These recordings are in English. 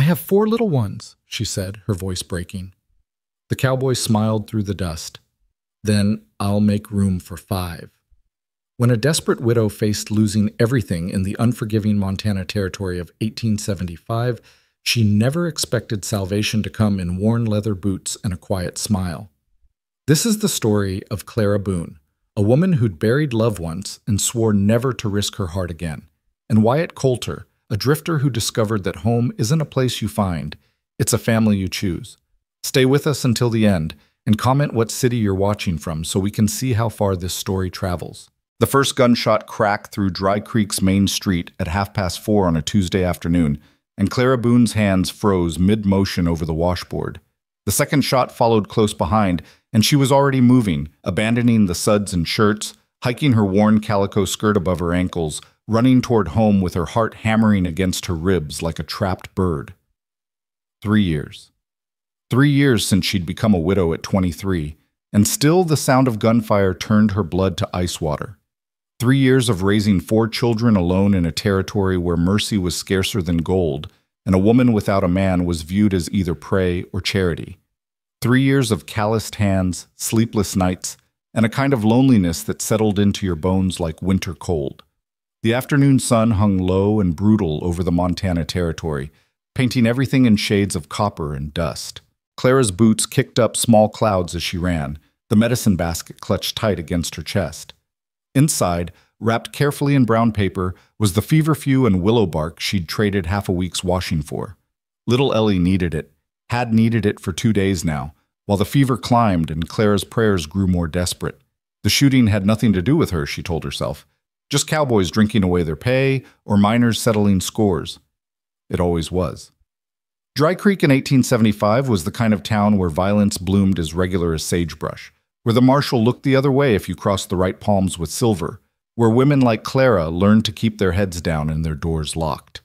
I have 4 little ones, she said, her voice breaking. The cowboy smiled through the dust. Then I'll make room for 5. When a desperate widow faced losing everything in the unforgiving Montana Territory of 1875, she never expected salvation to come in worn leather boots and a quiet smile. This is the story of Clara Boone, a woman who'd buried loved ones and swore never to risk her heart again, and Wyatt Coulter, a drifter who discovered that home isn't a place you find, it's a family you choose. Stay with us until the end, and comment what city you're watching from so we can see how far this story travels. The first gunshot cracked through Dry Creek's main street at 4:30 on a Tuesday afternoon, and Clara Boone's hands froze mid-motion over the washboard. The second shot followed close behind, and she was already moving, abandoning the suds and shirts, hiking her worn calico skirt above her ankles, running toward home with her heart hammering against her ribs like a trapped bird. 3 years. 3 years since she'd become a widow at 23, and still the sound of gunfire turned her blood to ice water. 3 years of raising 4 children alone in a territory where mercy was scarcer than gold, and a woman without a man was viewed as either prey or charity. 3 years of calloused hands, sleepless nights, and a kind of loneliness that settled into your bones like winter cold. The afternoon sun hung low and brutal over the Montana Territory, painting everything in shades of copper and dust. Clara's boots kicked up small clouds as she ran, the medicine basket clutched tight against her chest. Inside, wrapped carefully in brown paper, was the feverfew and willow bark she'd traded half a week's washing for. Little Ellie needed it, had needed it for 2 days now, while the fever climbed and Clara's prayers grew more desperate. The shooting had nothing to do with her, she told herself. Just cowboys drinking away their pay or miners settling scores. It always was. Dry Creek in 1875 was the kind of town where violence bloomed as regular as sagebrush, where the marshal looked the other way if you crossed the right palms with silver, where women like Clara learned to keep their heads down and their doors locked.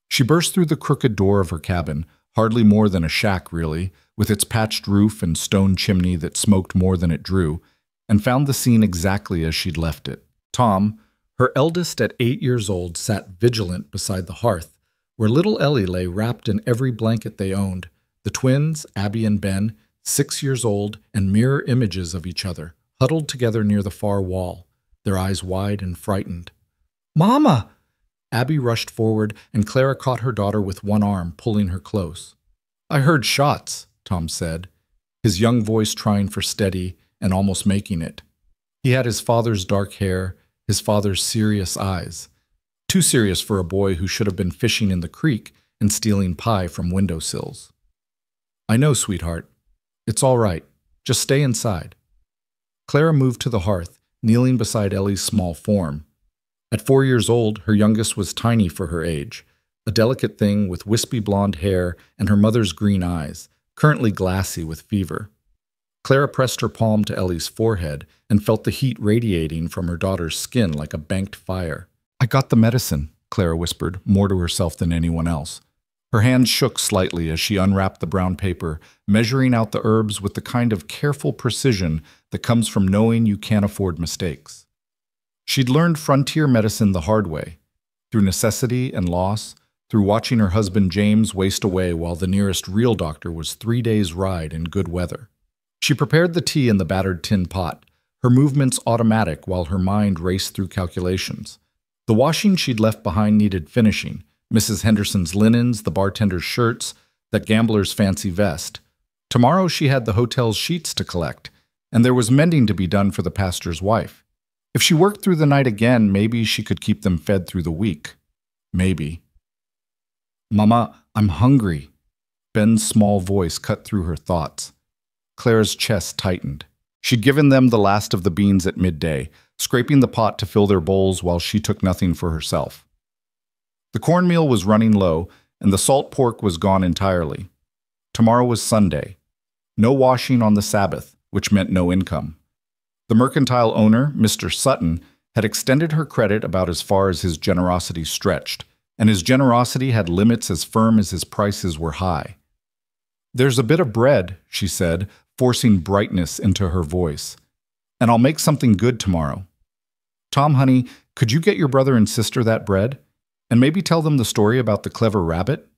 She burst through the crooked door of her cabin, hardly more than a shack really, with its patched roof and stone chimney that smoked more than it drew, and found the scene exactly as she'd left it. Tom, her eldest at 8 years old, sat vigilant beside the hearth, where little Ellie lay wrapped in every blanket they owned, the twins, Abby and Ben, 6 years old and mirror images of each other, huddled together near the far wall, their eyes wide and frightened. "Mama!" Abby rushed forward, and Clara caught her daughter with one arm, pulling her close. "I heard shots," Tom said, his young voice trying for steady and almost making it. He had his father's dark hair, his father's serious eyes. Too serious for a boy who should have been fishing in the creek and stealing pie from windowsills. "I know, sweetheart. It's all right. Just stay inside." Clara moved to the hearth, kneeling beside Ellie's small form. At 4 years old, her youngest was tiny for her age, a delicate thing with wispy blonde hair and her mother's green eyes, currently glassy with fever. Clara pressed her palm to Ellie's forehead and felt the heat radiating from her daughter's skin like a banked fire. "I got the medicine," Clara whispered, more to herself than anyone else. Her hands shook slightly as she unwrapped the brown paper, measuring out the herbs with the kind of careful precision that comes from knowing you can't afford mistakes. She'd learned frontier medicine the hard way, through necessity and loss, through watching her husband James waste away while the nearest real doctor was 3 days' ride in good weather. She prepared the tea in the battered tin pot, her movements automatic while her mind raced through calculations. The washing she'd left behind needed finishing, Mrs. Henderson's linens, the bartender's shirts, that gambler's fancy vest. Tomorrow she had the hotel's sheets to collect, and there was mending to be done for the pastor's wife. If she worked through the night again, maybe she could keep them fed through the week. Maybe. "Mama, I'm hungry." Ben's small voice cut through her thoughts. Clara's chest tightened. She'd given them the last of the beans at midday, scraping the pot to fill their bowls while she took nothing for herself. The cornmeal was running low, and the salt pork was gone entirely. Tomorrow was Sunday. No washing on the Sabbath, which meant no income. The mercantile owner, Mr. Sutton, had extended her credit about as far as his generosity stretched, and his generosity had limits as firm as his prices were high. "There's a bit of bread," she said, forcing brightness into her voice. "And I'll make something good tomorrow. Tom, honey, could you get your brother and sister that bread? And maybe tell them the story about the clever rabbit?"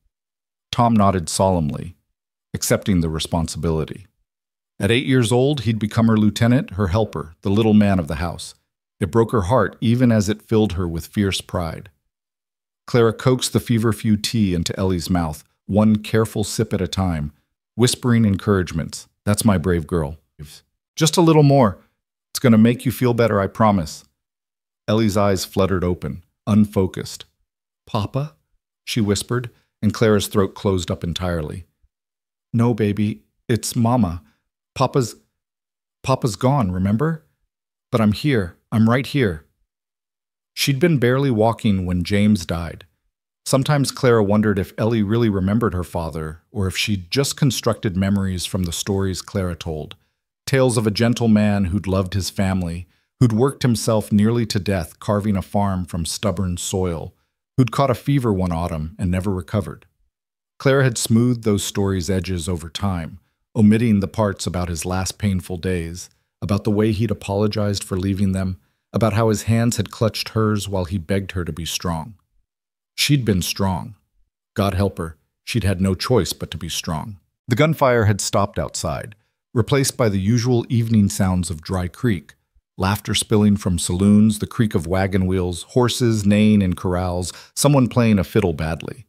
Tom nodded solemnly, accepting the responsibility. At 8 years old, he'd become her lieutenant, her helper, the little man of the house. It broke her heart even as it filled her with fierce pride. Clara coaxed the feverfew tea into Ellie's mouth, one careful sip at a time, whispering encouragements. That's my brave girl. Just a little more. It's going to make you feel better, I promise. Ellie's eyes fluttered open, unfocused. Papa? She whispered, and Clara's throat closed up entirely. No, baby, it's Mama. Papa's gone, remember? But I'm here. I'm right here. She'd been barely walking when James died. Sometimes Clara wondered if Ellie really remembered her father, or if she'd just constructed memories from the stories Clara told. Tales of a gentle man who'd loved his family, who'd worked himself nearly to death carving a farm from stubborn soil, who'd caught a fever one autumn and never recovered. Clara had smoothed those stories' edges over time, omitting the parts about his last painful days, about the way he'd apologized for leaving them, about how his hands had clutched hers while he begged her to be strong. She'd been strong. God help her, she'd had no choice but to be strong. The gunfire had stopped outside, replaced by the usual evening sounds of Dry Creek, laughter spilling from saloons, the creak of wagon wheels, horses neighing in corrals, someone playing a fiddle badly.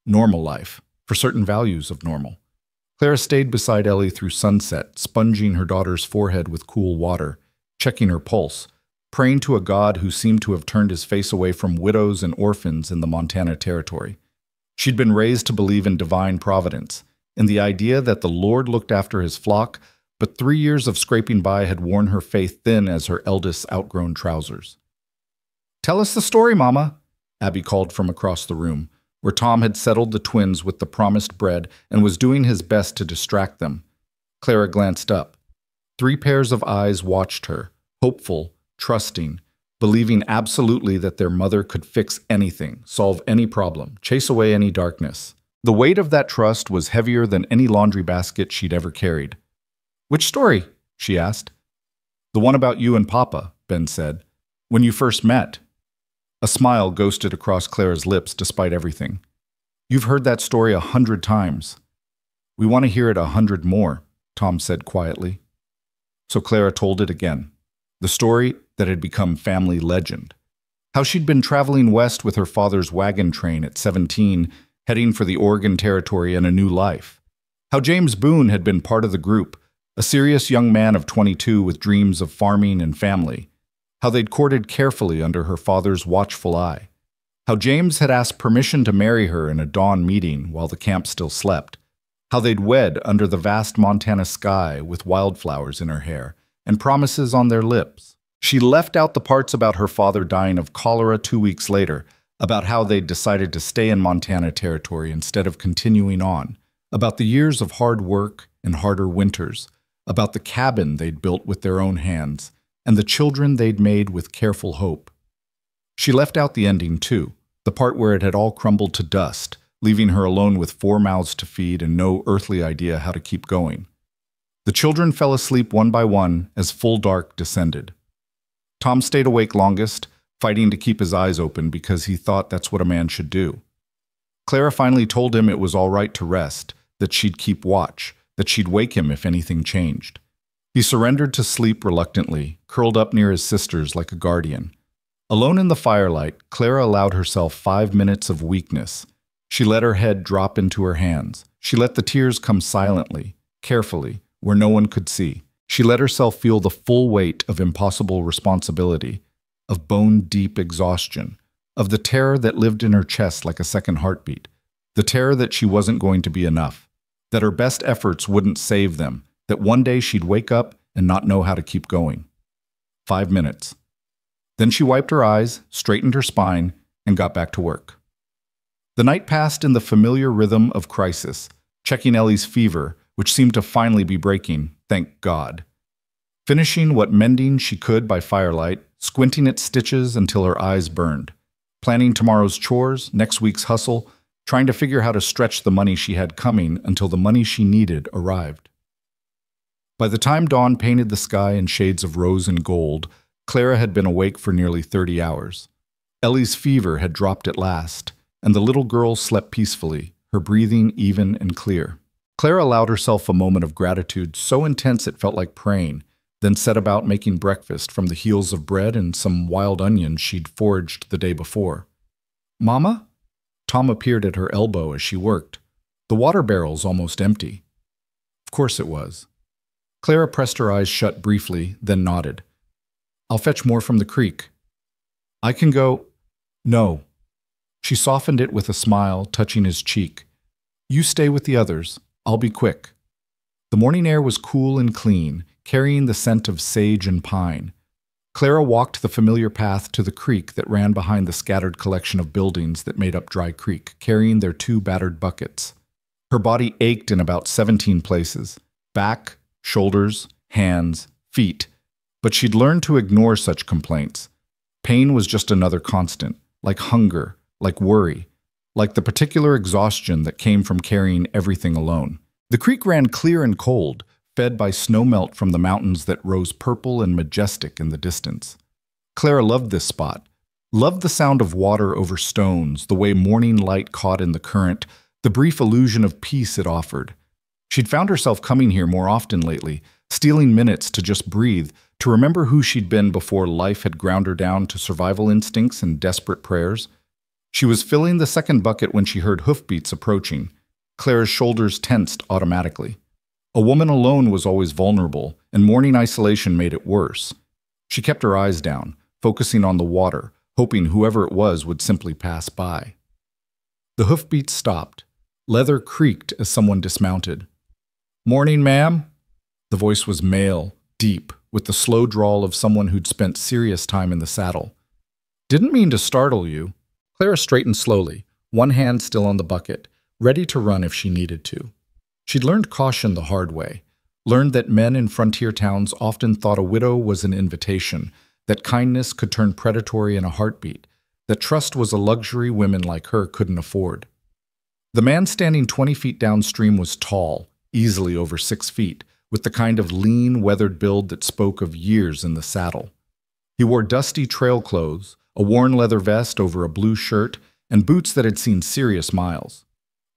Normal life, for certain values of normal. Clara stayed beside Ellie through sunset, sponging her daughter's forehead with cool water, checking her pulse, praying to a God who seemed to have turned his face away from widows and orphans in the Montana Territory. She'd been raised to believe in divine providence, in the idea that the Lord looked after his flock, but 3 years of scraping by had worn her faith thin as her eldest's outgrown trousers. "Tell us the story, Mama," Abby called from across the room, where Tom had settled the twins with the promised bread and was doing his best to distract them. Clara glanced up. 3 pairs of eyes watched her, hopeful, trusting, believing absolutely that their mother could fix anything, solve any problem, chase away any darkness. The weight of that trust was heavier than any laundry basket she'd ever carried. "Which story?" she asked. "The one about you and Papa," Ben said. "When you first met." A smile ghosted across Clara's lips despite everything. "You've heard that story 100 times. We want to hear it 100 more," Tom said quietly. So Clara told it again. The story that had become family legend. How she'd been traveling west with her father's wagon train at 17, heading for the Oregon Territory and a new life. How James Boone had been part of the group, a serious young man of 22 with dreams of farming and family. How they'd courted carefully under her father's watchful eye. How James had asked permission to marry her in a dawn meeting while the camp still slept. How they'd wed under the vast Montana sky with wildflowers in her hair and promises on their lips. She left out the parts about her father dying of cholera 2 weeks later, about how they'd decided to stay in Montana Territory instead of continuing on, about the years of hard work and harder winters, about the cabin they'd built with their own hands, and the children they'd made with careful hope. She left out the ending too, the part where it had all crumbled to dust, leaving her alone with 4 mouths to feed and no earthly idea how to keep going. The children fell asleep one by one as full dark descended. Tom stayed awake longest, fighting to keep his eyes open because he thought that's what a man should do. Clara finally told him it was all right to rest, that she'd keep watch, that she'd wake him if anything changed. He surrendered to sleep reluctantly, curled up near his sisters like a guardian. Alone in the firelight, Clara allowed herself 5 minutes of weakness. She let her head drop into her hands. She let the tears come silently, carefully, where no one could see. She let herself feel the full weight of impossible responsibility, of bone-deep exhaustion, of the terror that lived in her chest like a second heartbeat, the terror that she wasn't going to be enough, that her best efforts wouldn't save them, that one day she'd wake up and not know how to keep going. 5 minutes. Then she wiped her eyes, straightened her spine, and got back to work. The night passed in the familiar rhythm of crisis, checking Ellie's fever, which seemed to finally be breaking, thank God. Finishing what mending she could by firelight, squinting at stitches until her eyes burned, planning tomorrow's chores, next week's hustle, trying to figure how to stretch the money she had coming until the money she needed arrived. By the time dawn painted the sky in shades of rose and gold, Clara had been awake for nearly 30 hours. Ellie's fever had dropped at last, and the little girl slept peacefully, her breathing even and clear. Clara allowed herself a moment of gratitude so intense it felt like praying, then set about making breakfast from the heels of bread and some wild onions she'd foraged the day before. "Mama?" Tom appeared at her elbow as she worked. The water barrel's almost empty. Of course it was. Clara pressed her eyes shut briefly, then nodded. "I'll fetch more from the creek." "I can go—" "No." She softened it with a smile, touching his cheek. "You stay with the others. I'll be quick." The morning air was cool and clean, carrying the scent of sage and pine. Clara walked the familiar path to the creek that ran behind the scattered collection of buildings that made up Dry Creek, carrying their 2 battered buckets. Her body ached in about 17 places: back, shoulders, hands, feet. But she'd learned to ignore such complaints. Pain was just another constant, like hunger, like worry, like the particular exhaustion that came from carrying everything alone. The creek ran clear and cold, fed by snowmelt from the mountains that rose purple and majestic in the distance. Clara loved this spot, loved the sound of water over stones, the way morning light caught in the current, the brief illusion of peace it offered. She'd found herself coming here more often lately, stealing minutes to just breathe, to remember who she'd been before life had ground her down to survival instincts and desperate prayers. She was filling the second bucket when she heard hoofbeats approaching. Clara's shoulders tensed automatically. A woman alone was always vulnerable, and morning isolation made it worse. She kept her eyes down, focusing on the water, hoping whoever it was would simply pass by. The hoofbeats stopped. Leather creaked as someone dismounted. "Morning, ma'am?" The voice was male, deep, with the slow drawl of someone who'd spent serious time in the saddle. "Didn't mean to startle you." Clara straightened slowly, one hand still on the bucket, ready to run if she needed to. She'd learned caution the hard way, learned that men in frontier towns often thought a widow was an invitation, that kindness could turn predatory in a heartbeat, that trust was a luxury women like her couldn't afford. The man standing 20 feet downstream was tall, easily over 6 feet, with the kind of lean, weathered build that spoke of years in the saddle. He wore dusty trail clothes, a worn leather vest over a blue shirt, and boots that had seen serious miles.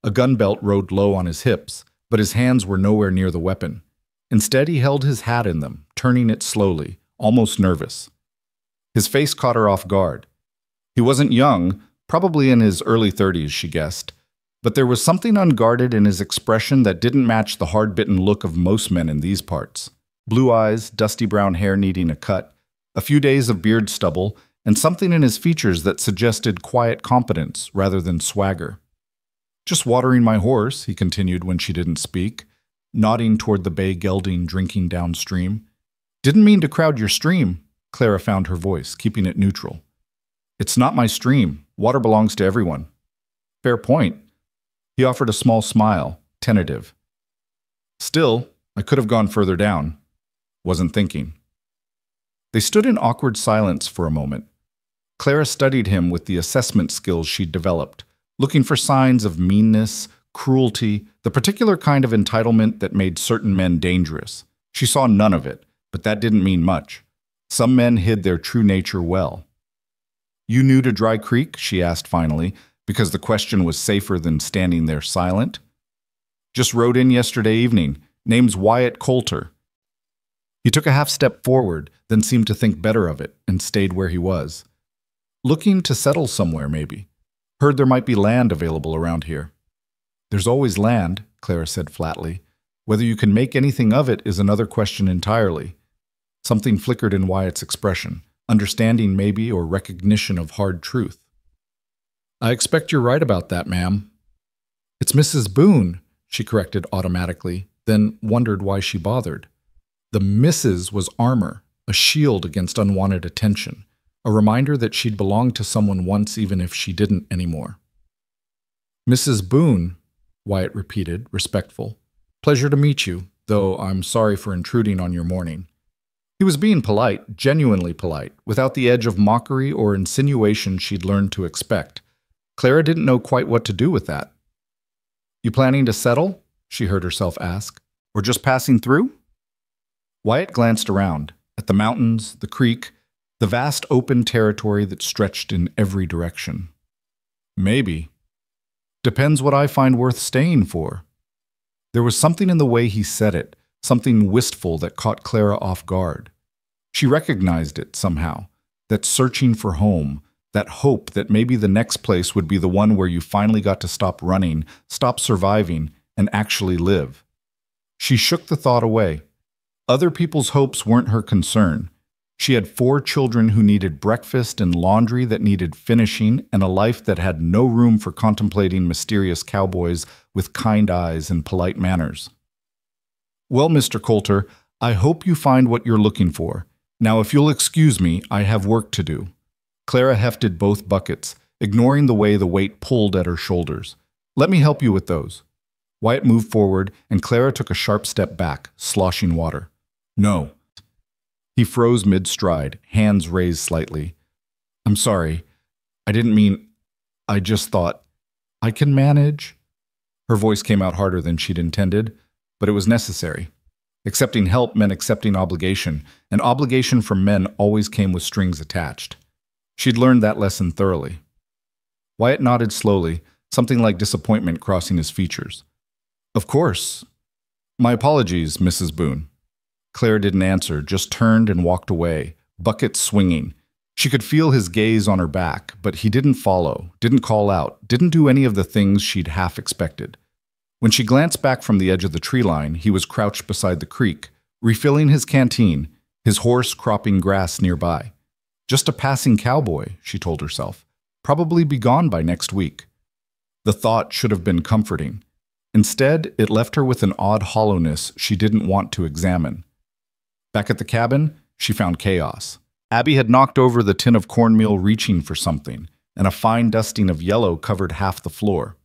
A gun belt rode low on his hips, but his hands were nowhere near the weapon. Instead, he held his hat in them, turning it slowly, almost nervous. His face caught her off guard. He wasn't young, probably in his early 30s, she guessed, but there was something unguarded in his expression that didn't match the hard-bitten look of most men in these parts. Blue eyes, dusty brown hair needing a cut, a few days of beard stubble, and something in his features that suggested quiet competence rather than swagger. "Just watering my horse," he continued when she didn't speak, nodding toward the bay gelding drinking downstream. "Didn't mean to crowd your stream." Clara found her voice, keeping it neutral. "It's not my stream. Water belongs to everyone." "Fair point." He offered a small smile, tentative. "Still, I could have gone further down. Wasn't thinking." They stood in awkward silence for a moment. Clara studied him with the assessment skills she'd developed, looking for signs of meanness, cruelty, the particular kind of entitlement that made certain men dangerous. She saw none of it, but that didn't mean much. Some men hid their true nature well. "You new to Dry Creek?" she asked finally, because the question was safer than standing there silent. "Just rode in yesterday evening. Name's Wyatt Coulter." He took a half step forward, then seemed to think better of it, and stayed where he was. "Looking to settle somewhere, maybe. Heard there might be land available around here." "There's always land," Clara said flatly. "Whether you can make anything of it is another question entirely." Something flickered in Wyatt's expression, understanding maybe or recognition of hard truth. "I expect you're right about that, ma'am." "It's Mrs. Boone," she corrected automatically, then wondered why she bothered. The Mrs. was armor, a shield against unwanted attention, a reminder that she'd belonged to someone once even if she didn't anymore. "Mrs. Boone," Wyatt repeated, respectful. "Pleasure to meet you, though I'm sorry for intruding on your morning." He was being polite, genuinely polite, without the edge of mockery or insinuation she'd learned to expect. Clara didn't know quite what to do with that. "You planning to settle?" she heard herself ask. "Or just passing through?" Wyatt glanced around, at the mountains, the creek, the vast open territory that stretched in every direction. "Maybe." Depends what I find worth staying for. There was something in the way he said it, something wistful that caught Clara off guard. She recognized it somehow, that searching for home, that hope that maybe the next place would be the one where you finally got to stop running, stop surviving, and actually live. She shook the thought away. Other people's hopes weren't her concern. She had 4 children who needed breakfast and laundry that needed finishing, and a life that had no room for contemplating mysterious cowboys with kind eyes and polite manners. Well, Mr. Coulter, I hope you find what you're looking for. Now, if you'll excuse me, I have work to do. Clara hefted both buckets, ignoring the way the weight pulled at her shoulders. Let me help you with those. Wyatt moved forward, and Clara took a sharp step back, sloshing water. No. He froze mid-stride, hands raised slightly. I'm sorry. I didn't mean... I just thought... I can manage. Her voice came out harder than she'd intended, but it was necessary. Accepting help meant accepting obligation, and obligation from men always came with strings attached. She'd learned that lesson thoroughly. Wyatt nodded slowly, something like disappointment crossing his features. Of course. My apologies, Mrs. Boone. Claire didn't answer, just turned and walked away, bucket swinging. She could feel his gaze on her back, but he didn't follow, didn't call out, didn't do any of the things she'd half expected. When she glanced back from the edge of the tree line, he was crouched beside the creek, refilling his canteen, his horse cropping grass nearby. Just a passing cowboy, she told herself. Probably be gone by next week. The thought should have been comforting. Instead, it left her with an odd hollowness she didn't want to examine. Back at the cabin, she found chaos. Abby had knocked over the tin of cornmeal reaching for something, and a fine dusting of yellow covered half the floor.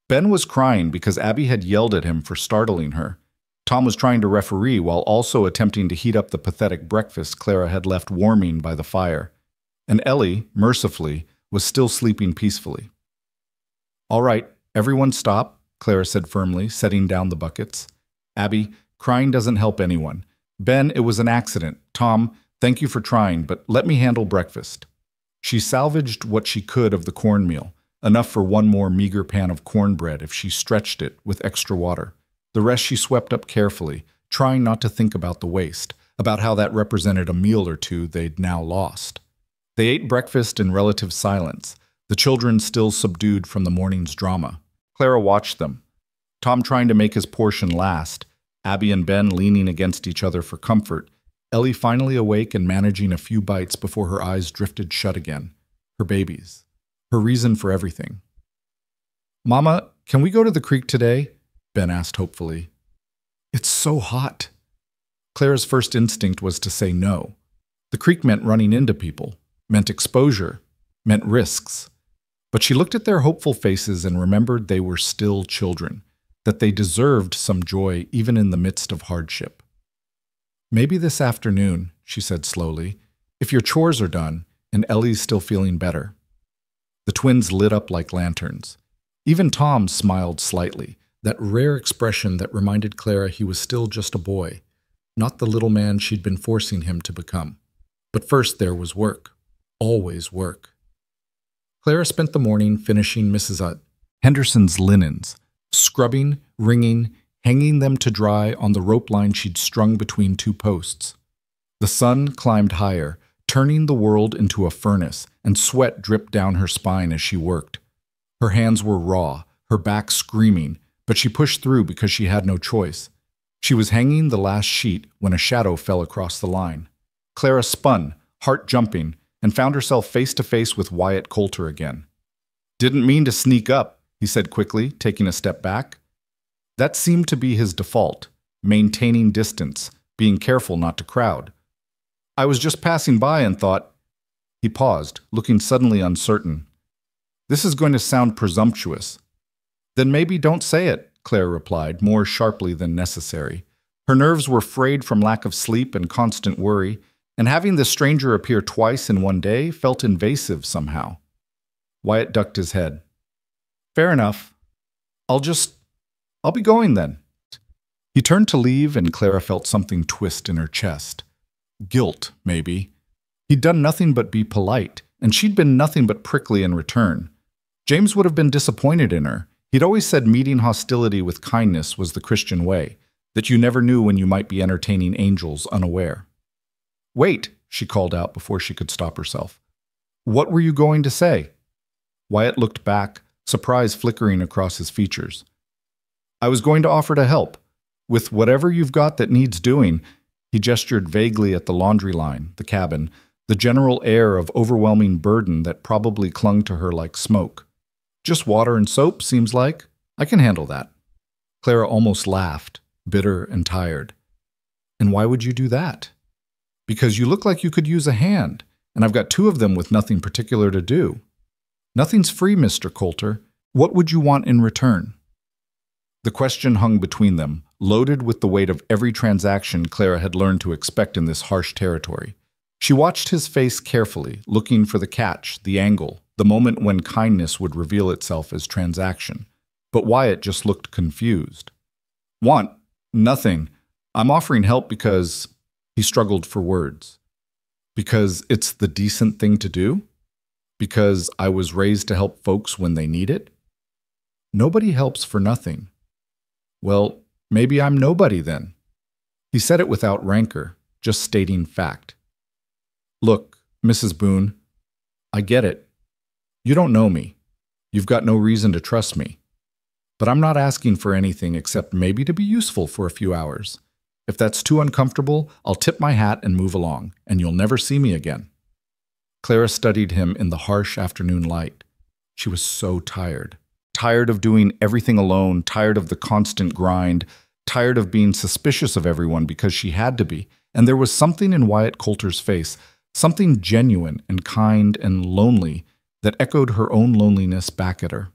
Ben was crying because Abby had yelled at him for startling her. Tom was trying to referee while also attempting to heat up the pathetic breakfast Clara had left warming by the fire. And Ellie, mercifully, was still sleeping peacefully. All right, everyone stop, Clara said firmly, setting down the buckets. Abby, crying doesn't help anyone. Ben, it was an accident. Tom, thank you for trying, but let me handle breakfast. She salvaged what she could of the cornmeal, enough for one more meager pan of cornbread if she stretched it with extra water. The rest she swept up carefully, trying not to think about the waste, about how that represented a meal or two they'd now lost. They ate breakfast in relative silence, the children still subdued from the morning's drama. Clara watched them, Tom trying to make his portion last, Abby and Ben leaning against each other for comfort, Ellie finally awake and managing a few bites before her eyes drifted shut again. Her babies. Her reason for everything. Mama, can we go to the creek today? Ben asked hopefully. It's so hot. Clara's first instinct was to say no. The creek meant running into people, meant exposure, meant risks. But she looked at their hopeful faces and remembered they were still children, that they deserved some joy even in the midst of hardship. Maybe this afternoon, she said slowly, if your chores are done and Ellie's still feeling better. The twins lit up like lanterns. Even Tom smiled slightly, that rare expression that reminded Clara he was still just a boy, not the little man she'd been forcing him to become. But first there was work. Always work. Clara spent the morning finishing Mrs. Henderson's linens, scrubbing, wringing, hanging them to dry on the rope line she'd strung between 2 posts. The sun climbed higher, turning the world into a furnace, and sweat dripped down her spine as she worked. Her hands were raw, her back screaming, but she pushed through because she had no choice. She was hanging the last sheet when a shadow fell across the line. Clara spun, heart jumping, and found herself face to face with Wyatt Coulter again. Didn't mean to sneak up, he said quickly, taking a step back. That seemed to be his default, maintaining distance, being careful not to crowd. I was just passing by and thought... He paused, looking suddenly uncertain. This is going to sound presumptuous. Then maybe don't say it, Claire replied, more sharply than necessary. Her nerves were frayed from lack of sleep and constant worry, and having the stranger appear twice in one day felt invasive somehow. Wyatt ducked his head. Fair enough. I'll be going then. He turned to leave, and Clara felt something twist in her chest. Guilt, maybe. He'd done nothing but be polite, and she'd been nothing but prickly in return. James would have been disappointed in her. He'd always said meeting hostility with kindness was the Christian way, that you never knew when you might be entertaining angels unaware. "Wait," she called out before she could stop herself. "What were you going to say?" Wyatt looked back, surprise flickering across his features. "I was going to offer to help. With whatever you've got that needs doing." He gestured vaguely at the laundry line, the cabin, the general air of overwhelming burden that probably clung to her like smoke. "Just water and soap, seems like. I can handle that." Clara almost laughed, bitter and tired. "And why would you do that?" "Because you look like you could use a hand, and I've got 2 of them with nothing particular to do." "Nothing's free, Mr. Coulter. What would you want in return?" The question hung between them, loaded with the weight of every transaction Clara had learned to expect in this harsh territory. She watched his face carefully, looking for the catch, the angle, the moment when kindness would reveal itself as transaction. But Wyatt just looked confused. "Want? Nothing. I'm offering help because—" He struggled for words. "Because it's the decent thing to do? Because I was raised to help folks when they need it? Nobody helps for nothing." "Well, maybe I'm nobody then." He said it without rancor, just stating fact. "Look, Mrs. Boone, I get it. You don't know me. You've got no reason to trust me. But I'm not asking for anything except maybe to be useful for a few hours. If that's too uncomfortable, I'll tip my hat and move along, and you'll never see me again." Clara studied him in the harsh afternoon light. She was so tired. Tired of doing everything alone, tired of the constant grind, tired of being suspicious of everyone because she had to be. And there was something in Wyatt Coulter's face, something genuine and kind and lonely that echoed her own loneliness back at her.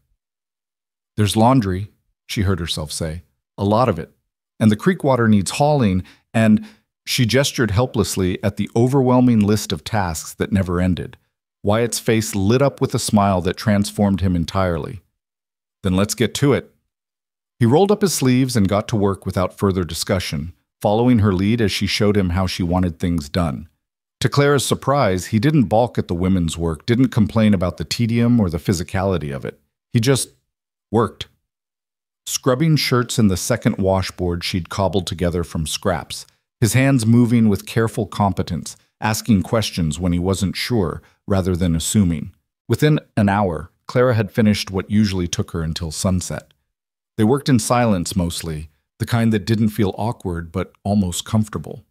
"There's laundry," she heard herself say. "A lot of it. And the creek water needs hauling, and—" She gestured helplessly at the overwhelming list of tasks that never ended. Wyatt's face lit up with a smile that transformed him entirely. "Then let's get to it." He rolled up his sleeves and got to work without further discussion, following her lead as she showed him how she wanted things done. To Clara's surprise, he didn't balk at the women's work, didn't complain about the tedium or the physicality of it. He just worked. Scrubbing shirts in the second washboard she'd cobbled together from scraps, his hands moving with careful competence, asking questions when he wasn't sure rather than assuming. Within an hour, Clara had finished what usually took her until sunset. They worked in silence mostly, the kind that didn't feel awkward but almost comfortable.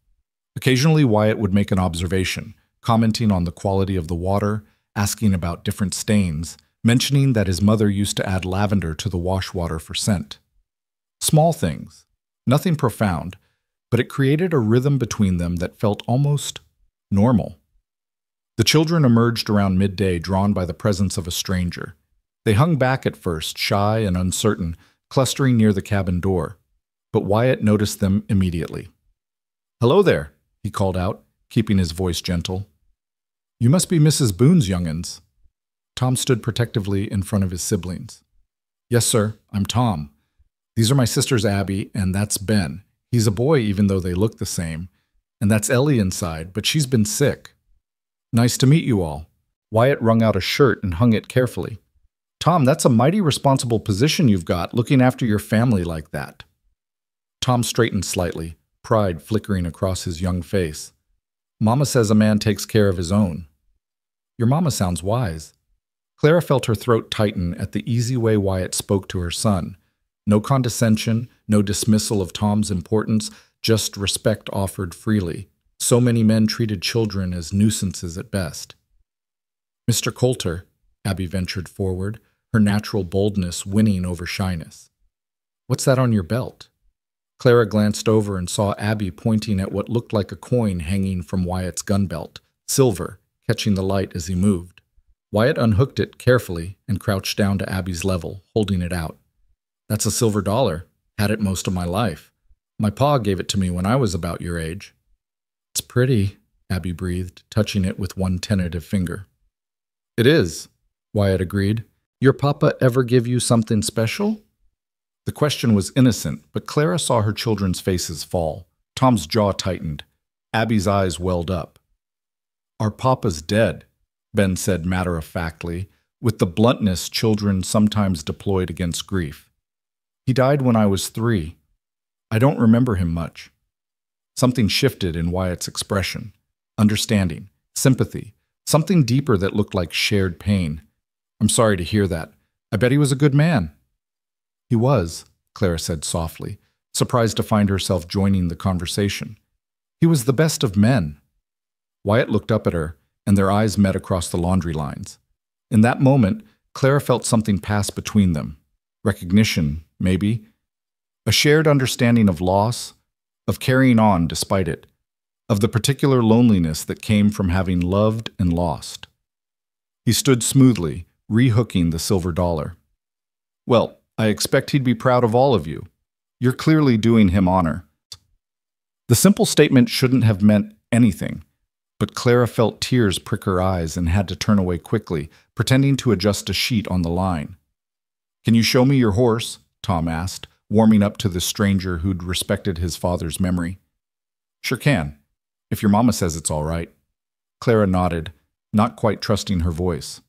Occasionally, Wyatt would make an observation, commenting on the quality of the water, asking about different stains, mentioning that his mother used to add lavender to the wash water for scent. Small things, nothing profound, but it created a rhythm between them that felt almost normal. The children emerged around midday, drawn by the presence of a stranger. They hung back at first, shy and uncertain, clustering near the cabin door. But Wyatt noticed them immediately. "Hello there," he called out, keeping his voice gentle. "You must be Mrs. Boone's young'uns." Tom stood protectively in front of his siblings. "Yes, sir, I'm Tom. These are my sisters Abby, and that's Ben. He's a boy even though they look the same. And that's Ellie inside, but she's been sick." "Nice to meet you all." Wyatt wrung out a shirt and hung it carefully. "Tom, that's a mighty responsible position you've got, looking after your family like that." Tom straightened slightly, pride flickering across his young face. "Mama says a man takes care of his own." "Your mama sounds wise." Clara felt her throat tighten at the easy way Wyatt spoke to her son. No condescension, no dismissal of Tom's importance, just respect offered freely. So many men treated children as nuisances at best. "Mr. Coulter," Abby ventured forward, her natural boldness winning over shyness. "What's that on your belt?" Clara glanced over and saw Abby pointing at what looked like a coin hanging from Wyatt's gun belt, silver, catching the light as he moved. Wyatt unhooked it carefully and crouched down to Abby's level, holding it out. "That's a silver dollar. Had it most of my life. My pa gave it to me when I was about your age." "It's pretty," Abby breathed, touching it with one tentative finger. "It is," Wyatt agreed. "Your papa ever give you something special?" The question was innocent, but Clara saw her children's faces fall. Tom's jaw tightened. Abby's eyes welled up. "Our papa's dead," Ben said matter-of-factly, with the bluntness children sometimes deployed against grief. He died when I was 3. I don't remember him much. Something shifted in Wyatt's expression. Understanding, sympathy, something deeper that looked like shared pain. I'm sorry to hear that. I bet he was a good man. He was, Clara said softly, surprised to find herself joining the conversation. He was the best of men. Wyatt looked up at her, and their eyes met across the laundry lines. In that moment, Clara felt something pass between them. Recognition, maybe. A shared understanding of loss, of carrying on despite it, of the particular loneliness that came from having loved and lost. He stood smoothly, rehooking the silver dollar. Well, I expect he'd be proud of all of you. You're clearly doing him honor. The simple statement shouldn't have meant anything, but Clara felt tears prick her eyes and had to turn away quickly, pretending to adjust a sheet on the line. Can you show me your horse? Tom asked, warming up to the stranger who'd respected his father's memory. Sure can, if your mama says it's all right. Clara nodded, not quite trusting her voice.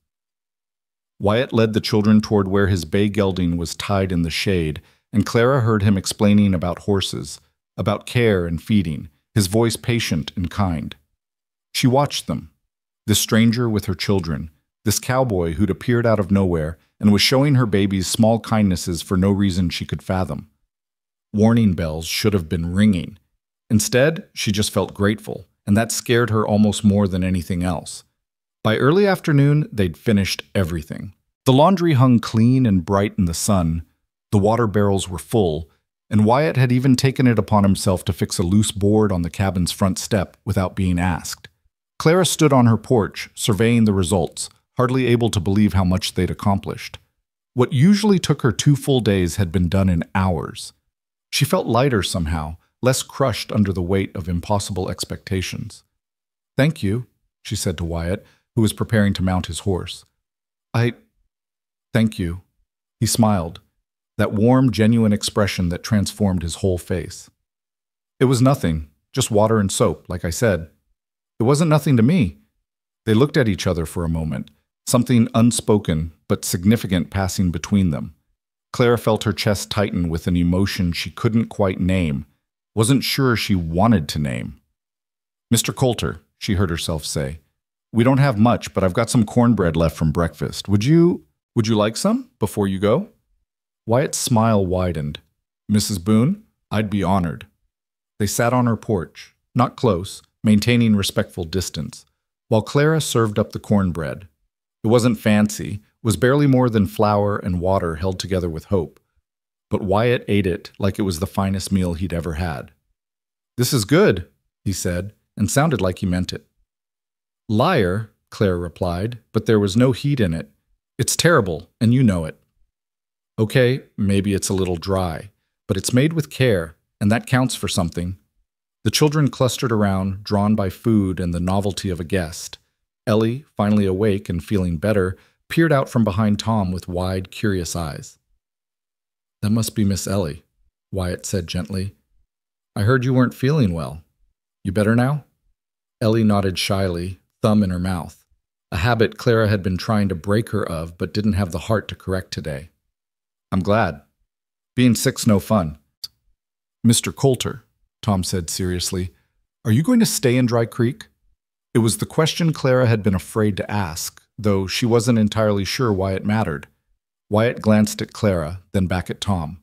Wyatt led the children toward where his bay gelding was tied in the shade, and Clara heard him explaining about horses, about care and feeding, his voice patient and kind. She watched them, this stranger with her children, this cowboy who'd appeared out of nowhere and was showing her babies small kindnesses for no reason she could fathom. Warning bells should have been ringing. Instead, she just felt grateful, and that scared her almost more than anything else. By early afternoon, they'd finished everything. The laundry hung clean and bright in the sun, the water barrels were full, and Wyatt had even taken it upon himself to fix a loose board on the cabin's front step without being asked. Clara stood on her porch, surveying the results, hardly able to believe how much they'd accomplished. What usually took her 2 full days had been done in hours. She felt lighter somehow, less crushed under the weight of impossible expectations. Thank you, she said to Wyatt, who was preparing to mount his horse. Thank you. He smiled, that warm, genuine expression that transformed his whole face. It was nothing, just water and soap, like I said. It wasn't nothing to me. They looked at each other for a moment, something unspoken but significant passing between them. Clara felt her chest tighten with an emotion she couldn't quite name, wasn't sure she wanted to name. Mr. Coulter, she heard herself say, we don't have much, but I've got some cornbread left from breakfast. Would you like some before you go? Wyatt's smile widened. Mrs. Boone, I'd be honored. They sat on her porch, not close, maintaining respectful distance, while Clara served up the cornbread. It wasn't fancy, was barely more than flour and water held together with hope. But Wyatt ate it like it was the finest meal he'd ever had. This is good, he said, and sounded like he meant it. Liar, Clara replied, but there was no heat in it. It's terrible, and you know it. Okay, maybe it's a little dry, but it's made with care, and that counts for something. The children clustered around, drawn by food and the novelty of a guest. Ellie, finally awake and feeling better, peered out from behind Tom with wide, curious eyes. That must be Miss Ellie, Wyatt said gently. I heard you weren't feeling well. You better now? Ellie nodded shyly, thumb in her mouth, a habit Clara had been trying to break her of but didn't have the heart to correct today. I'm glad. Being sick's no fun. Mr. Coulter, Tom said seriously, are you going to stay in Dry Creek? It was the question Clara had been afraid to ask, though she wasn't entirely sure why it mattered. Wyatt glanced at Clara, then back at Tom.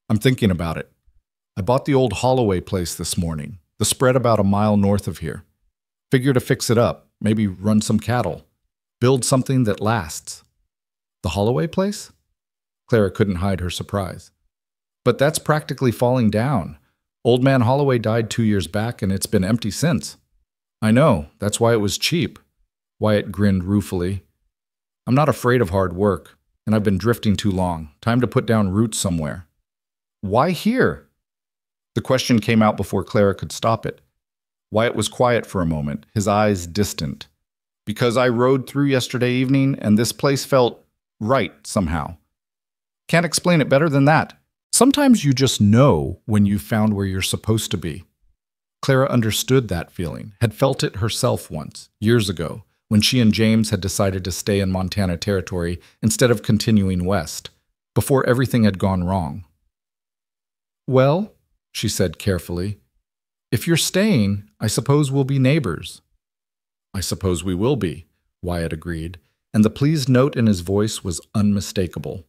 I'm thinking about it. I bought the old Holloway place this morning, the spread about a mile north of here. Figure to fix it up, maybe run some cattle. Build something that lasts. The Holloway place? Clara couldn't hide her surprise. But that's practically falling down. Old man Holloway died 2 years back, and it's been empty since. I know, that's why it was cheap. Wyatt grinned ruefully. I'm not afraid of hard work, and I've been drifting too long. Time to put down roots somewhere. Why here? The question came out before Clara could stop it. Wyatt was quiet for a moment, his eyes distant. Because I rode through yesterday evening, and this place felt right somehow. Can't explain it better than that. Sometimes you just know when you've found where you're supposed to be. Clara understood that feeling, had felt it herself once, years ago, when she and James had decided to stay in Montana Territory instead of continuing west, before everything had gone wrong. "Well," she said carefully, "if you're staying, I suppose we'll be neighbors." "I suppose we will be," Wyatt agreed, and the pleased note in his voice was unmistakable.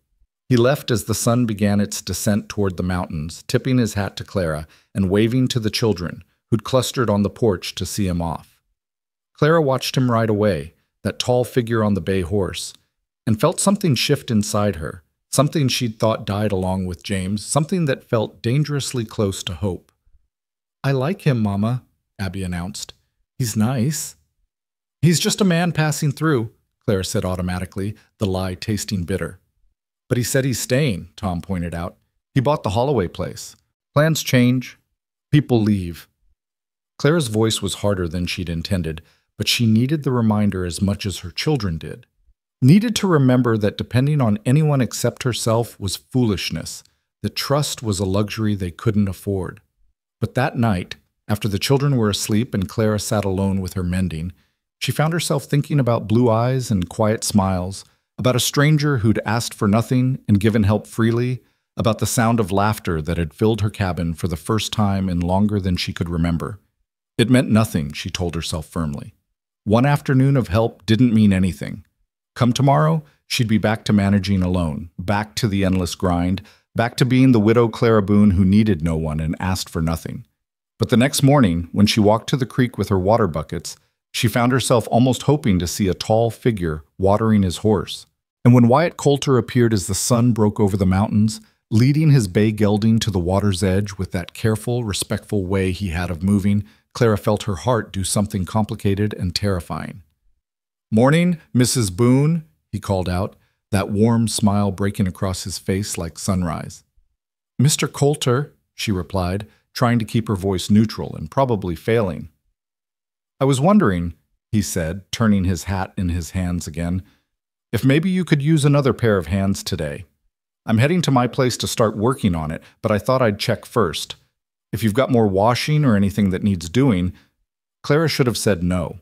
He left as the sun began its descent toward the mountains, tipping his hat to Clara and waving to the children, who'd clustered on the porch to see him off. Clara watched him ride away, that tall figure on the bay horse, and felt something shift inside her, something she'd thought died along with James, something that felt dangerously close to hope. "I like him, Mama," Abby announced. "He's nice." "He's just a man passing through," Clara said automatically, the lie tasting bitter. "But he said he's staying," Tom pointed out. "He bought the Holloway place. Plans change. People leave." Clara's voice was harder than she'd intended, but she needed the reminder as much as her children did. Needed to remember that depending on anyone except herself was foolishness, that trust was a luxury they couldn't afford. But that night, after the children were asleep and Clara sat alone with her mending, she found herself thinking about blue eyes and quiet smiles, about a stranger who'd asked for nothing and given help freely, about the sound of laughter that had filled her cabin for the first time in longer than she could remember. It meant nothing, she told herself firmly. One afternoon of help didn't mean anything. Come tomorrow, she'd be back to managing alone, back to the endless grind, back to being the widow Clara Boone who needed no one and asked for nothing. But the next morning, when she walked to the creek with her water buckets, she found herself almost hoping to see a tall figure watering his horse. And when Wyatt Coulter appeared as the sun broke over the mountains, leading his bay gelding to the water's edge with that careful, respectful way he had of moving, Clara felt her heart do something complicated and terrifying. "Morning, Mrs. Boone," he called out, that warm smile breaking across his face like sunrise. "Mr. Coulter," she replied, trying to keep her voice neutral and probably failing. "I was wondering," he said, turning his hat in his hands again, "if maybe you could use another pair of hands today. I'm heading to my place to start working on it, but I thought I'd check first. If you've got more washing or anything that needs doing..." Clara should have said no,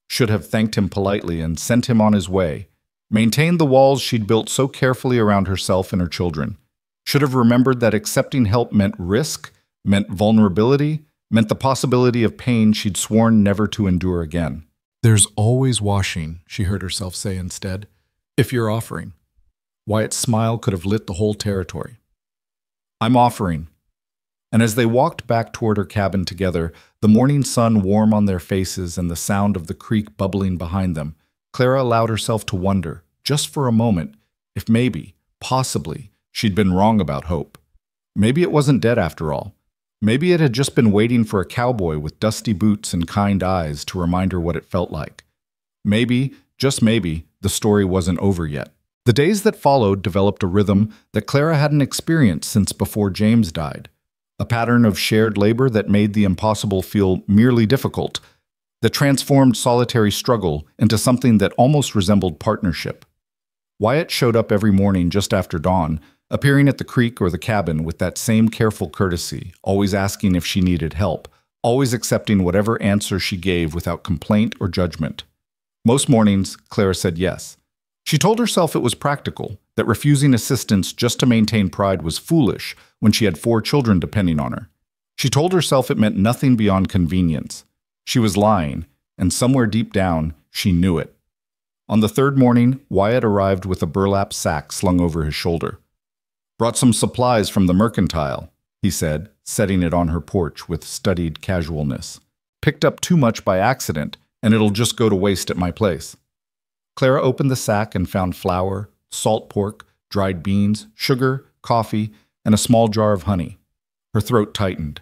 should have thanked him politely and sent him on his way, maintained the walls she'd built so carefully around herself and her children, should have remembered that accepting help meant risk, meant vulnerability, meant the possibility of pain she'd sworn never to endure again. "There's always washing," she heard herself say instead, "if you're offering." Wyatt's smile could have lit the whole territory. "I'm offering." And as they walked back toward her cabin together, the morning sun warm on their faces and the sound of the creek bubbling behind them, Clara allowed herself to wonder, just for a moment, if maybe, possibly, she'd been wrong about hope. Maybe it wasn't dead after all. Maybe it had just been waiting for a cowboy with dusty boots and kind eyes to remind her what it felt like. Maybe, just maybe, the story wasn't over yet. The days that followed developed a rhythm that Clara hadn't experienced since before James died. A pattern of shared labor that made the impossible feel merely difficult, that transformed solitary struggle into something that almost resembled partnership. Wyatt showed up every morning just after dawn, appearing at the creek or the cabin with that same careful courtesy, always asking if she needed help, always accepting whatever answer she gave without complaint or judgment. Most mornings, Clara said yes. She told herself it was practical, that refusing assistance just to maintain pride was foolish when she had 4 children depending on her. She told herself it meant nothing beyond convenience. She was lying, and somewhere deep down, she knew it. On the 3rd morning, Wyatt arrived with a burlap sack slung over his shoulder. "Brought some supplies from the mercantile," he said, setting it on her porch with studied casualness. "Picked up too much by accident, and it'll just go to waste at my place." Clara opened the sack and found flour, salt pork, dried beans, sugar, coffee, and a small jar of honey. Her throat tightened.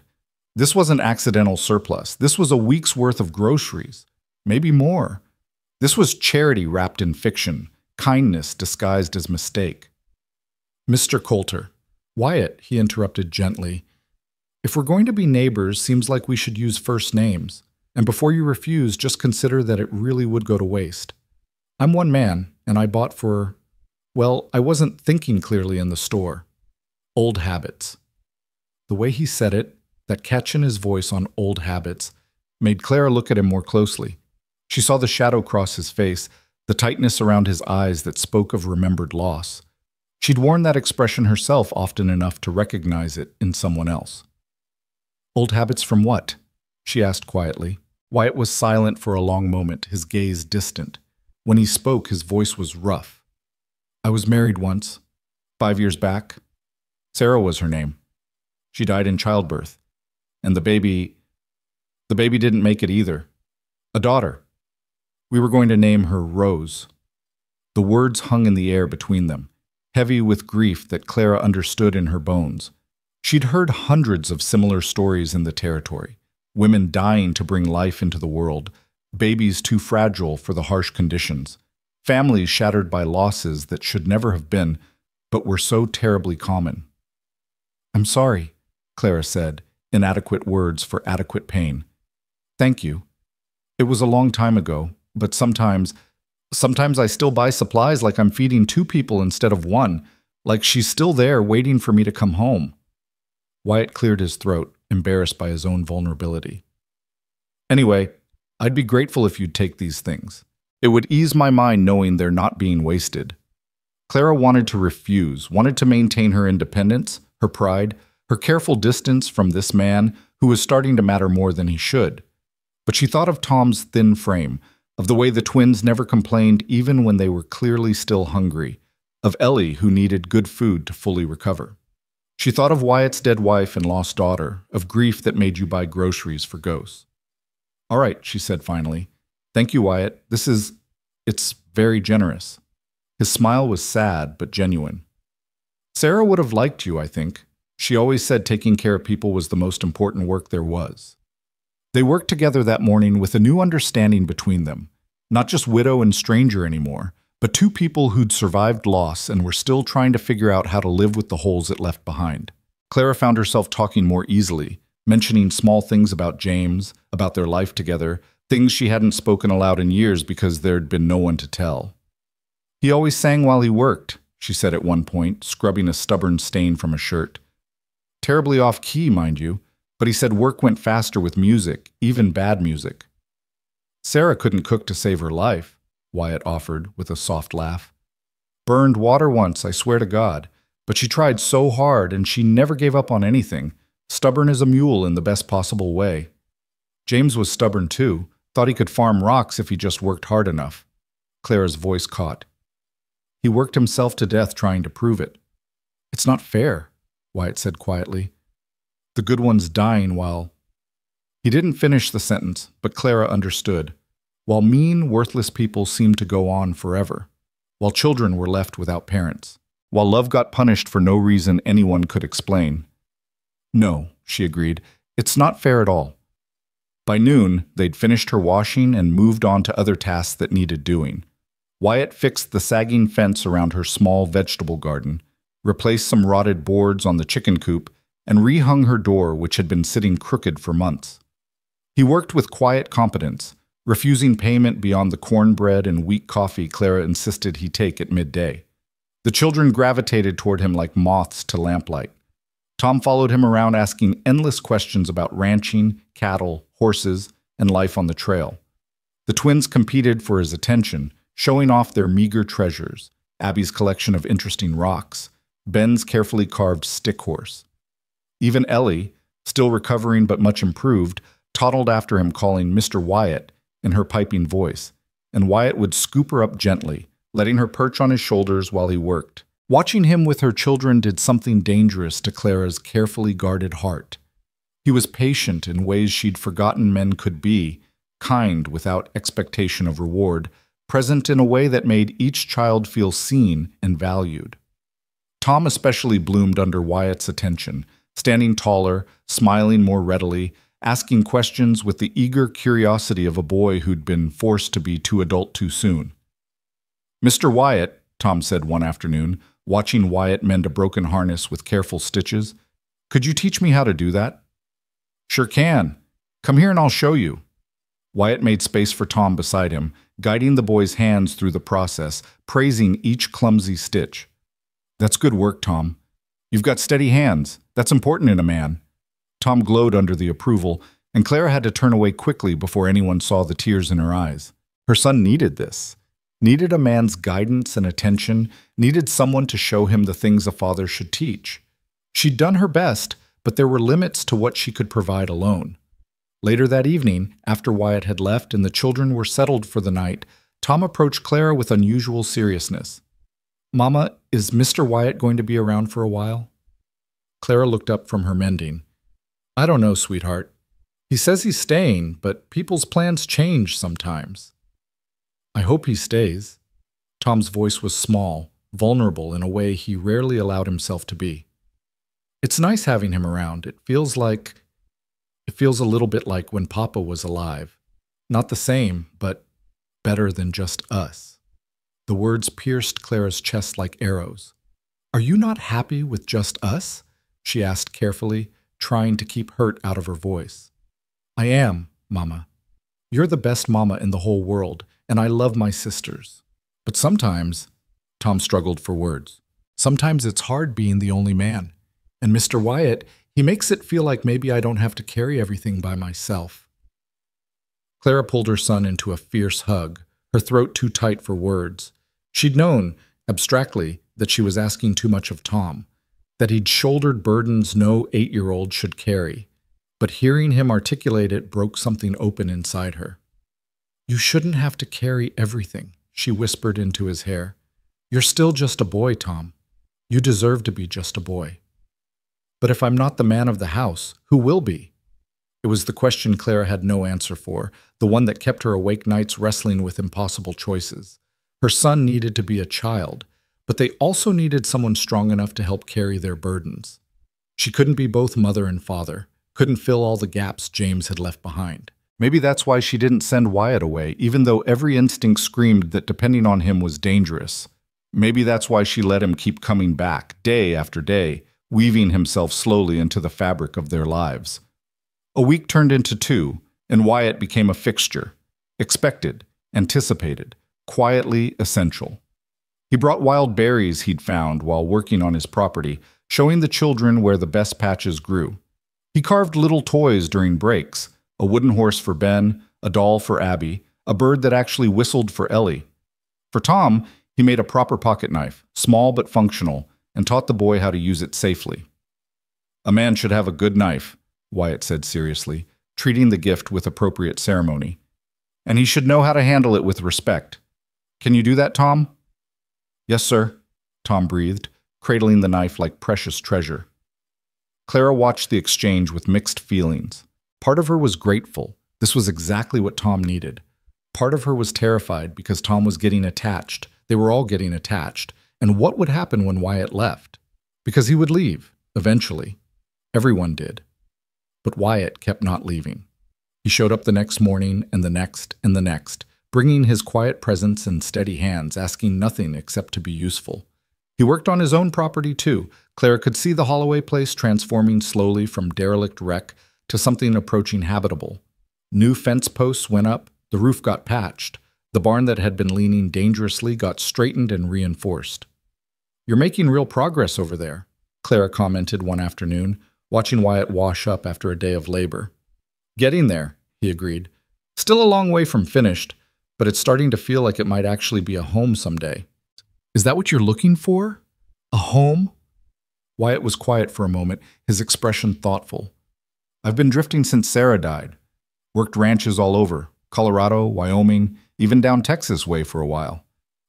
This wasn't accidental surplus. This was a week's worth of groceries. Maybe more. This was charity wrapped in fiction, kindness disguised as mistake. "Mr. Coulter." "Wyatt," he interrupted gently. "If we're going to be neighbors, seems like we should use first names. And before you refuse, just consider that it really would go to waste. I'm one man, and I bought for... well, I wasn't thinking clearly in the store. Old habits." The way he said it, that catch in his voice on old habits, made Clara look at him more closely. She saw the shadow cross his face, the tightness around his eyes that spoke of remembered loss. She'd worn that expression herself often enough to recognize it in someone else. "Old habits from what?" she asked quietly. Wyatt was silent for a long moment, his gaze distant. When he spoke, his voice was rough. "I was married once, 5 years back. Sarah was her name. She died in childbirth. And the baby didn't make it either. A daughter. We were going to name her Rose." The words hung in the air between them, heavy with grief that Clara understood in her bones. She'd heard hundreds of similar stories in the territory. Women dying to bring life into the world, babies too fragile for the harsh conditions, families shattered by losses that should never have been, but were so terribly common. "I'm sorry," Clara said, inadequate words for adequate pain. "Thank you. It was a long time ago, but sometimes I still buy supplies like I'm feeding 2 people instead of 1, like she's still there waiting for me to come home." Wyatt cleared his throat, embarrassed by his own vulnerability. "Anyway, I'd be grateful if you'd take these things. It would ease my mind knowing they're not being wasted." Clara wanted to refuse, wanted to maintain her independence, her pride, her careful distance from this man who was starting to matter more than he should. But she thought of Tom's thin frame, of the way the twins never complained even when they were clearly still hungry, of Ellie who needed good food to fully recover. She thought of Wyatt's dead wife and lost daughter, of grief that made you buy groceries for ghosts. "All right," she said finally. "Thank you, Wyatt. It's very generous." His smile was sad but genuine. "Sarah would have liked you, I think. She always said taking care of people was the most important work there was." They worked together that morning with a new understanding between them. Not just widow and stranger anymore, but 2 people who'd survived loss and were still trying to figure out how to live with the holes it left behind. Clara found herself talking more easily, mentioning small things about James, about their life together, things she hadn't spoken aloud in years because there'd been no one to tell. "He always sang while he worked," she said at one point, scrubbing a stubborn stain from a shirt. "Terribly off-key, mind you, but he said work went faster with music, even bad music." "Sarah couldn't cook to save her life," Wyatt offered with a soft laugh. "Burned water once, I swear to God, but she tried so hard and she never gave up on anything, stubborn as a mule in the best possible way. James was stubborn too, thought he could farm rocks if he just worked hard enough." Clara's voice caught. "He worked himself to death trying to prove it." "It's not fair," Wyatt said quietly. "The good one's dying while—" He didn't finish the sentence, but Clara understood. While mean, worthless people seemed to go on forever. While children were left without parents. While love got punished for no reason anyone could explain. "No," she agreed. "It's not fair at all." By noon, they'd finished her washing and moved on to other tasks that needed doing. Wyatt fixed the sagging fence around her small vegetable garden, replaced some rotted boards on the chicken coop, and rehung her door, which had been sitting crooked for months. He worked with quiet competence, refusing payment beyond the cornbread and weak coffee Clara insisted he take at midday. The children gravitated toward him like moths to lamplight. Tom followed him around asking endless questions about ranching, cattle, horses, and life on the trail. The twins competed for his attention, showing off their meager treasures, Abby's collection of interesting rocks, Ben's carefully carved stick horse. Even Ellie, still recovering but much improved, toddled after him calling Mr. Wyatt in her piping voice, and Wyatt would scoop her up gently, letting her perch on his shoulders while he worked. Watching him with her children did something dangerous to Clara's carefully guarded heart. He was patient in ways she'd forgotten men could be, kind without expectation of reward, present in a way that made each child feel seen and valued. Tom especially bloomed under Wyatt's attention, standing taller, smiling more readily, asking questions with the eager curiosity of a boy who'd been forced to be too adult too soon. "Mr. Wyatt," Tom said one afternoon, watching Wyatt mend a broken harness with careful stitches, "could you teach me how to do that?" "Sure can. Come here and I'll show you." Wyatt made space for Tom beside him, guiding the boy's hands through the process, praising each clumsy stitch. "That's good work, Tom. You've got steady hands. That's important in a man." Tom glowed under the approval, and Clara had to turn away quickly before anyone saw the tears in her eyes. Her son needed this. Needed a man's guidance and attention, needed someone to show him the things a father should teach. She'd done her best, but there were limits to what she could provide alone. Later that evening, after Wyatt had left and the children were settled for the night, Tom approached Clara with unusual seriousness. "Mama, is Mr. Wyatt going to be around for a while?" Clara looked up from her mending. "I don't know, sweetheart. He says he's staying, but people's plans change sometimes." "I hope he stays." Tom's voice was small, vulnerable in a way he rarely allowed himself to be. "It's nice having him around. It feels a little bit like when Papa was alive. Not the same, but better than just us." The words pierced Clara's chest like arrows. "Are you not happy with just us?" she asked carefully, trying to keep hurt out of her voice. "I am, Mama. You're the best mama in the whole world, and I love my sisters. But sometimes," Tom struggled for words, "sometimes it's hard being the only man. And Mr. Wyatt, he makes it feel like maybe I don't have to carry everything by myself." Clara pulled her son into a fierce hug, her throat too tight for words. She'd known, abstractly, that she was asking too much of Tom, that he'd shouldered burdens no 8-year-old should carry. But hearing him articulate it broke something open inside her. "You shouldn't have to carry everything," she whispered into his hair. "You're still just a boy, Tom. You deserve to be just a boy." "But if I'm not the man of the house, who will be?" It was the question Clara had no answer for, the one that kept her awake nights wrestling with impossible choices. Her son needed to be a child, but they also needed someone strong enough to help carry their burdens. She couldn't be both mother and father, couldn't fill all the gaps James had left behind. Maybe that's why she didn't send Wyatt away, even though every instinct screamed that depending on him was dangerous. Maybe that's why she let him keep coming back, day after day, weaving himself slowly into the fabric of their lives. A week turned into 2, and Wyatt became a fixture. Expected, anticipated, quietly essential. He brought wild berries he'd found while working on his property, showing the children where the best patches grew. He carved little toys during breaks, a wooden horse for Ben, a doll for Abby, a bird that actually whistled for Ellie. For Tom, he made a proper pocket knife, small but functional, and taught the boy how to use it safely. "A man should have a good knife," Wyatt said seriously, treating the gift with appropriate ceremony. "And he should know how to handle it with respect. Can you do that, Tom?" "Yes, sir," Tom breathed, cradling the knife like precious treasure. Clara watched the exchange with mixed feelings. Part of her was grateful. This was exactly what Tom needed. Part of her was terrified because Tom was getting attached. They were all getting attached. And what would happen when Wyatt left? Because he would leave, eventually. Everyone did. But Wyatt kept not leaving. He showed up the next morning and the next and the next, bringing his quiet presence and steady hands, asking nothing except to be useful. He worked on his own property too. Clara could see the Holloway place transforming slowly from derelict wreck to something approaching habitable. New fence posts went up, the roof got patched. The barn that had been leaning dangerously got straightened and reinforced. "You're making real progress over there," Clara commented one afternoon, watching Wyatt wash up after a day of labor. "Getting there," he agreed. "Still a long way from finished, but it's starting to feel like it might actually be a home someday." "Is that what you're looking for? A home?" Wyatt was quiet for a moment, his expression thoughtful. "I've been drifting since Sarah died. Worked ranches all over, Colorado, Wyoming, even down Texas way for a while.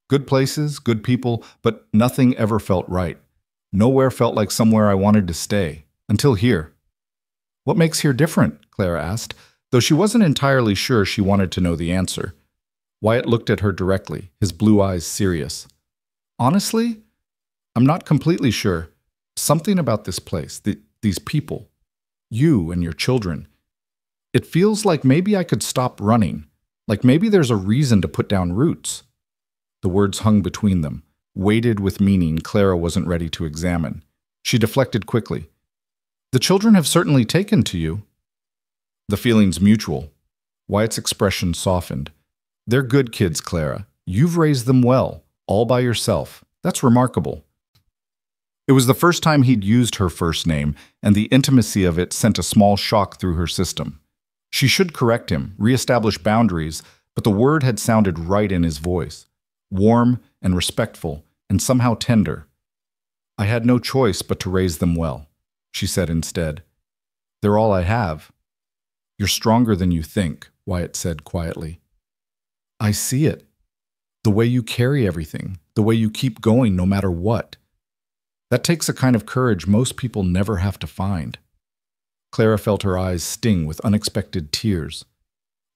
Good places, good people, but nothing ever felt right. Nowhere felt like somewhere I wanted to stay. Until here." "What makes here different?" Clara asked, though she wasn't entirely sure she wanted to know the answer. Wyatt looked at her directly, his blue eyes serious. "Honestly, I'm not completely sure. Something about this place, these people, you and your children. It feels like maybe I could stop running, like maybe there's a reason to put down roots." The words hung between them, weighted with meaning Clara wasn't ready to examine. She deflected quickly. "The children have certainly taken to you." "The feeling's mutual." Wyatt's expression softened. "They're good kids, Clara. You've raised them well, all by yourself. That's remarkable." It was the first time he'd used her first name, and the intimacy of it sent a small shock through her system. She should correct him, reestablish boundaries, but the word had sounded right in his voice, warm and respectful and somehow tender. "I had no choice but to raise them well," she said instead. "They're all I have." "You're stronger than you think," Wyatt said quietly. "I see it. The way you carry everything, the way you keep going no matter what. That takes a kind of courage most people never have to find." Clara felt her eyes sting with unexpected tears.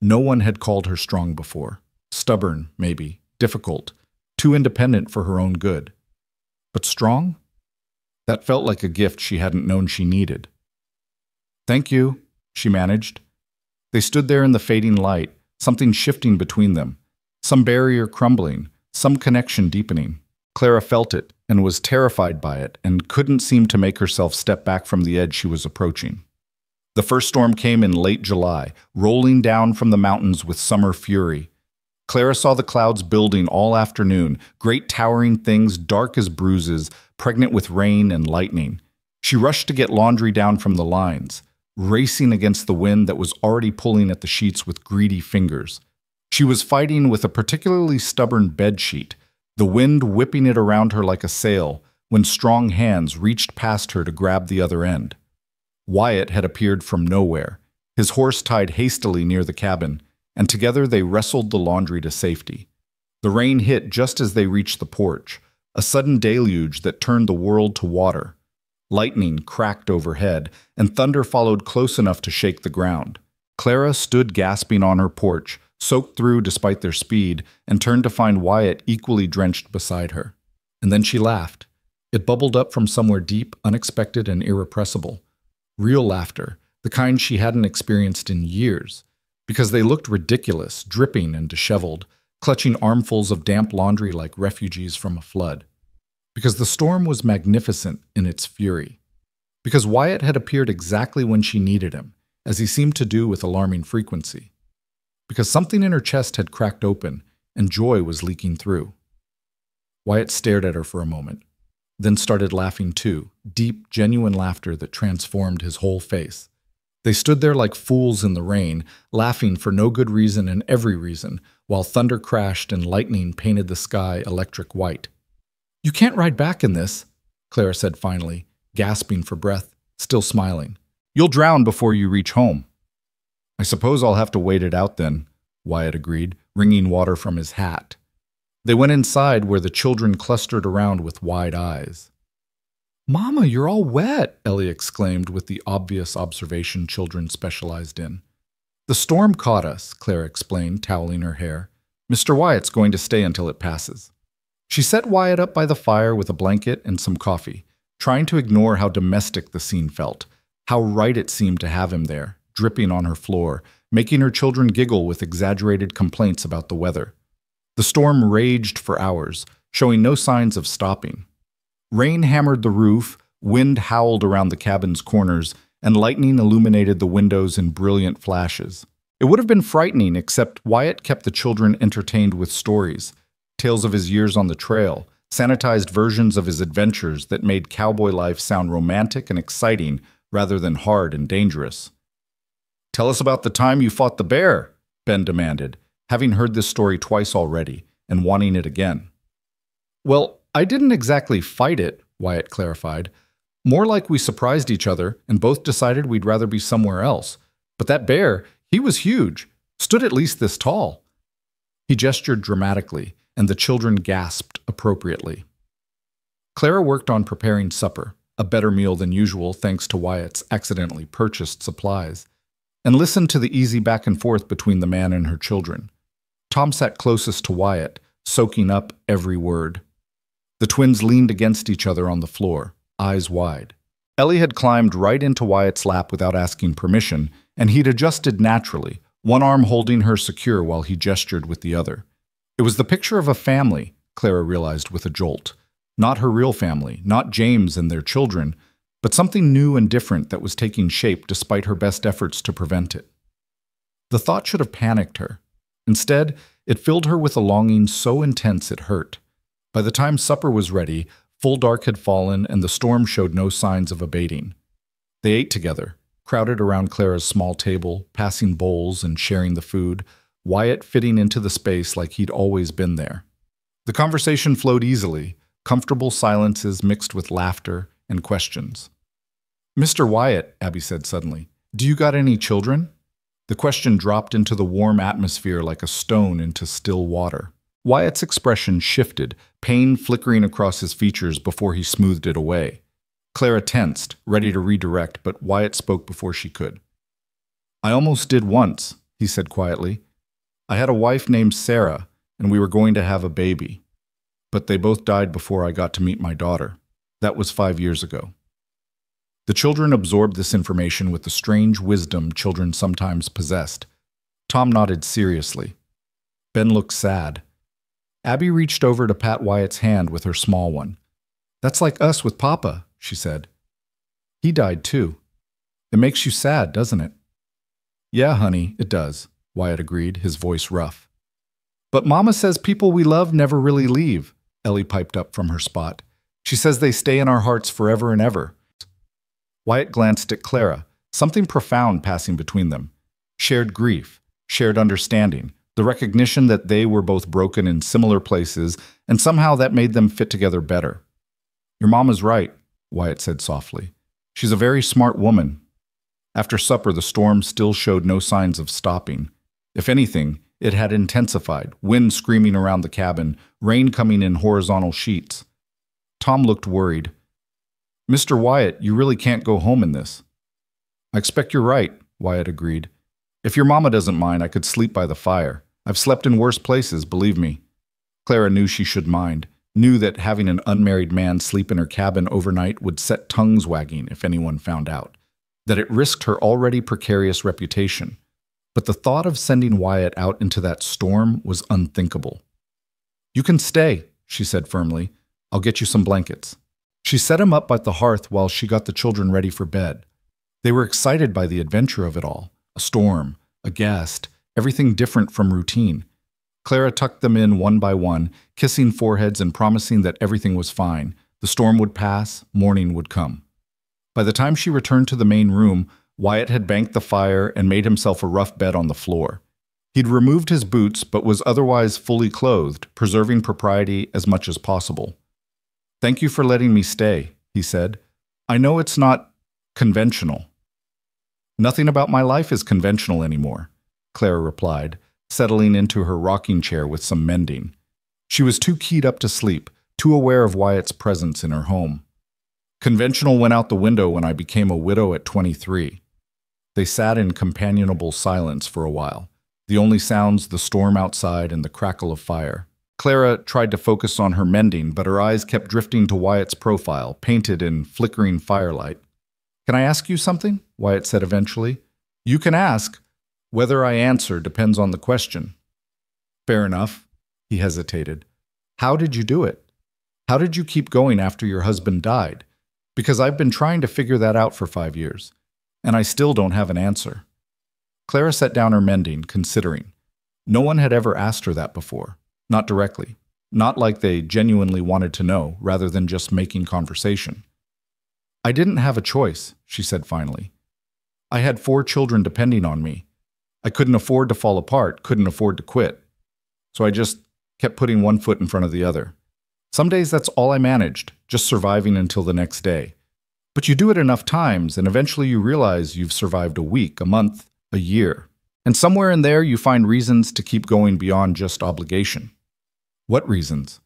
No one had called her strong before. Stubborn, maybe, difficult, too independent for her own good. But strong? That felt like a gift she hadn't known she needed. "Thank you," she managed. They stood there in the fading light, something shifting between them, some barrier crumbling, some connection deepening. Clara felt it and was terrified by it and couldn't seem to make herself step back from the edge she was approaching. The first storm came in late July, rolling down from the mountains with summer fury. Clara saw the clouds building all afternoon, great towering things dark as bruises, pregnant with rain and lightning. She rushed to get laundry down from the lines, racing against the wind that was already pulling at the sheets with greedy fingers. She was fighting with a particularly stubborn bedsheet, the wind whipping it around her like a sail, when strong hands reached past her to grab the other end. Wyatt had appeared from nowhere, his horse tied hastily near the cabin, and together they wrestled the laundry to safety. The rain hit just as they reached the porch, a sudden deluge that turned the world to water. Lightning cracked overhead, and thunder followed close enough to shake the ground. Clara stood gasping on her porch, soaked through despite their speed, and turned to find Wyatt equally drenched beside her. And then she laughed. It bubbled up from somewhere deep, unexpected, and irrepressible. Real laughter, the kind she hadn't experienced in years, because they looked ridiculous, dripping and disheveled, clutching armfuls of damp laundry like refugees from a flood. Because the storm was magnificent in its fury. Because Wyatt had appeared exactly when she needed him, as he seemed to do with alarming frequency. Because something in her chest had cracked open, and joy was leaking through. Wyatt stared at her for a moment, then started laughing too, deep, genuine laughter that transformed his whole face. They stood there like fools in the rain, laughing for no good reason and every reason, while thunder crashed and lightning painted the sky electric white. "You can't ride back in this," Clara said finally, gasping for breath, still smiling. "You'll drown before you reach home." "I suppose I'll have to wait it out then," Wyatt agreed, wringing water from his hat. They went inside where the children clustered around with wide eyes. "Mama, you're all wet," Ellie exclaimed with the obvious observation children specialized in. "The storm caught us," Clara explained, toweling her hair. "Mr. Wyatt's going to stay until it passes." She set Wyatt up by the fire with a blanket and some coffee, trying to ignore how domestic the scene felt, how right it seemed to have him there, dripping on her floor, making her children giggle with exaggerated complaints about the weather. The storm raged for hours, showing no signs of stopping. Rain hammered the roof, wind howled around the cabin's corners, and lightning illuminated the windows in brilliant flashes. It would have been frightening, except Wyatt kept the children entertained with stories, tales of his years on the trail, sanitized versions of his adventures that made cowboy life sound romantic and exciting rather than hard and dangerous. "Tell us about the time you fought the bear," Ben demanded, having heard this story twice already and wanting it again. "Well, I didn't exactly fight it," Wyatt clarified. "More like we surprised each other and both decided we'd rather be somewhere else. But that bear, he was huge, stood at least this tall." He gestured dramatically, and the children gasped appropriately. Clara worked on preparing supper, a better meal than usual thanks to Wyatt's accidentally purchased supplies, and listened to the easy back and forth between the man and her children. Tom sat closest to Wyatt, soaking up every word. The twins leaned against each other on the floor, eyes wide. Ellie had climbed right into Wyatt's lap without asking permission, and he'd adjusted naturally, one arm holding her secure while he gestured with the other. It was the picture of a family, Clara realized with a jolt. Not her real family, not James and their children, but something new and different that was taking shape despite her best efforts to prevent it. The thought should have panicked her. Instead, it filled her with a longing so intense it hurt. By the time supper was ready, full dark had fallen and the storm showed no signs of abating. They ate together, crowded around Clara's small table, passing bowls and sharing the food, Wyatt fitting into the space like he'd always been there. The conversation flowed easily, comfortable silences mixed with laughter and questions. "Mr. Wyatt," Abby said suddenly, "do you got any children?" The question dropped into the warm atmosphere like a stone into still water. Wyatt's expression shifted, pain flickering across his features before he smoothed it away. Clara tensed, ready to redirect, but Wyatt spoke before she could. "I almost did once," he said quietly. "I had a wife named Sarah, and we were going to have a baby. But they both died before I got to meet my daughter. That was 5 years ago." The children absorbed this information with the strange wisdom children sometimes possessed. Tom nodded seriously. Ben looked sad. Abby reached over to pat Wyatt's hand with her small one. "That's like us with Papa," she said. "He died too. It makes you sad, doesn't it?" "Yeah, honey, it does," Wyatt agreed, his voice rough. "But Mama says people we love never really leave," Ellie piped up from her spot. "She says they stay in our hearts forever and ever." Wyatt glanced at Clara, something profound passing between them. Shared grief, shared understanding, the recognition that they were both broken in similar places, and somehow that made them fit together better. "Your mama's right," Wyatt said softly. "She's a very smart woman." After supper, the storm still showed no signs of stopping. If anything, it had intensified, wind screaming around the cabin, rain coming in horizontal sheets. Tom looked worried. "Mr. Wyatt, you really can't go home in this." "I expect you're right," Wyatt agreed. "If your mama doesn't mind, I could sleep by the fire. I've slept in worse places, believe me." Clara knew she should mind, knew that having an unmarried man sleep in her cabin overnight would set tongues wagging if anyone found out, that it risked her already precarious reputation. But the thought of sending Wyatt out into that storm was unthinkable. "You can stay," she said firmly. "I'll get you some blankets." She set him up by the hearth while she got the children ready for bed. They were excited by the adventure of it all. A storm, a guest, everything different from routine. Clara tucked them in one by one, kissing foreheads and promising that everything was fine. The storm would pass, morning would come. By the time she returned to the main room, Wyatt had banked the fire and made himself a rough bed on the floor. He'd removed his boots but was otherwise fully clothed, preserving propriety as much as possible. "Thank you for letting me stay," he said. "I know it's not conventional." "Nothing about my life is conventional anymore," Clara replied, settling into her rocking chair with some mending. She was too keyed up to sleep, too aware of Wyatt's presence in her home. "Conventional went out the window when I became a widow at 23. They sat in companionable silence for a while, the only sounds the storm outside and the crackle of fire. Clara tried to focus on her mending, but her eyes kept drifting to Wyatt's profile, painted in flickering firelight. "Can I ask you something?" Wyatt said eventually. "You can ask. Whether I answer depends on the question." "Fair enough." He hesitated. "How did you do it? How did you keep going after your husband died? Because I've been trying to figure that out for 5 years, and I still don't have an answer." Clara set down her mending, considering. No one had ever asked her that before. Not directly. Not like they genuinely wanted to know, rather than just making conversation. "I didn't have a choice," she said finally. "I had 4 children depending on me. I couldn't afford to fall apart, couldn't afford to quit. So I just kept putting one foot in front of the other. Some days that's all I managed, just surviving until the next day. But you do it enough times, and eventually you realize you've survived a week, a month, a year. And somewhere in there you find reasons to keep going beyond just obligation." "What reasons?"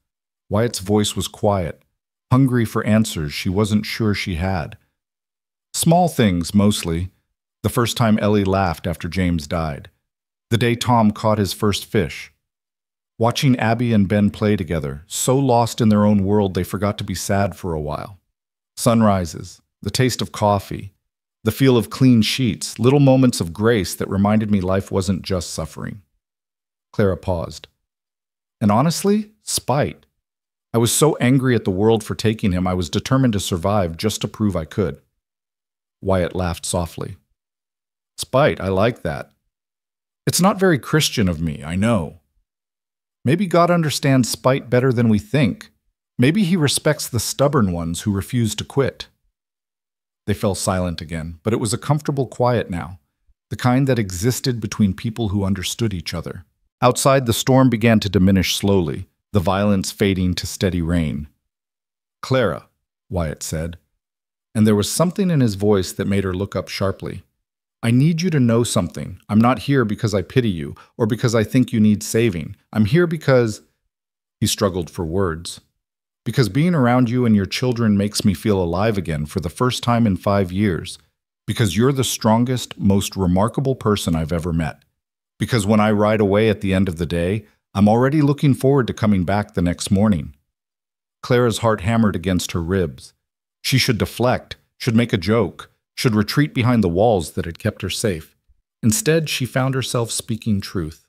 Wyatt's voice was quiet, hungry for answers she wasn't sure she had. "Small things, mostly. The first time Ellie laughed after James died. The day Tom caught his first fish. Watching Abby and Ben play together, so lost in their own world they forgot to be sad for a while. Sunrises, the taste of coffee, the feel of clean sheets, little moments of grace that reminded me life wasn't just suffering." Clara paused. "And honestly, spite. I was so angry at the world for taking him, I was determined to survive just to prove I could." Wyatt laughed softly. "Spite, I like that. It's not very Christian of me, I know. Maybe God understands spite better than we think. Maybe he respects the stubborn ones who refuse to quit." They fell silent again, but it was a comfortable quiet now. the kind that existed between people who understood each other. Outside, the storm began to diminish slowly, the violence fading to steady rain. "Clara," Wyatt said, and there was something in his voice that made her look up sharply. "I need you to know something. I'm not here because I pity you, or because I think you need saving. I'm here because—" He struggled for words. "Because being around you and your children makes me feel alive again for the first time in 5 years. Because you're the strongest, most remarkable person I've ever met. Because when I ride away at the end of the day, I'm already looking forward to coming back the next morning." Clara's heart hammered against her ribs. She should deflect, should make a joke, should retreat behind the walls that had kept her safe. Instead, she found herself speaking truth.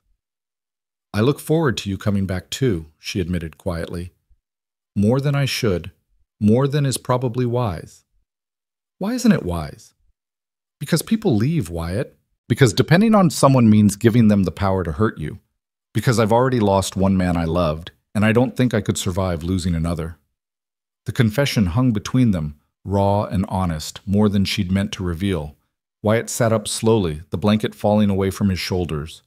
"I look forward to you coming back too," she admitted quietly. "More than I should, more than is probably wise." "Why isn't it wise?" "Because people leave, Wyatt. Because depending on someone means giving them the power to hurt you. Because I've already lost one man I loved, and I don't think I could survive losing another." The confession hung between them, raw and honest, more than she'd meant to reveal. Wyatt sat up slowly, the blanket falling away from his shoulders.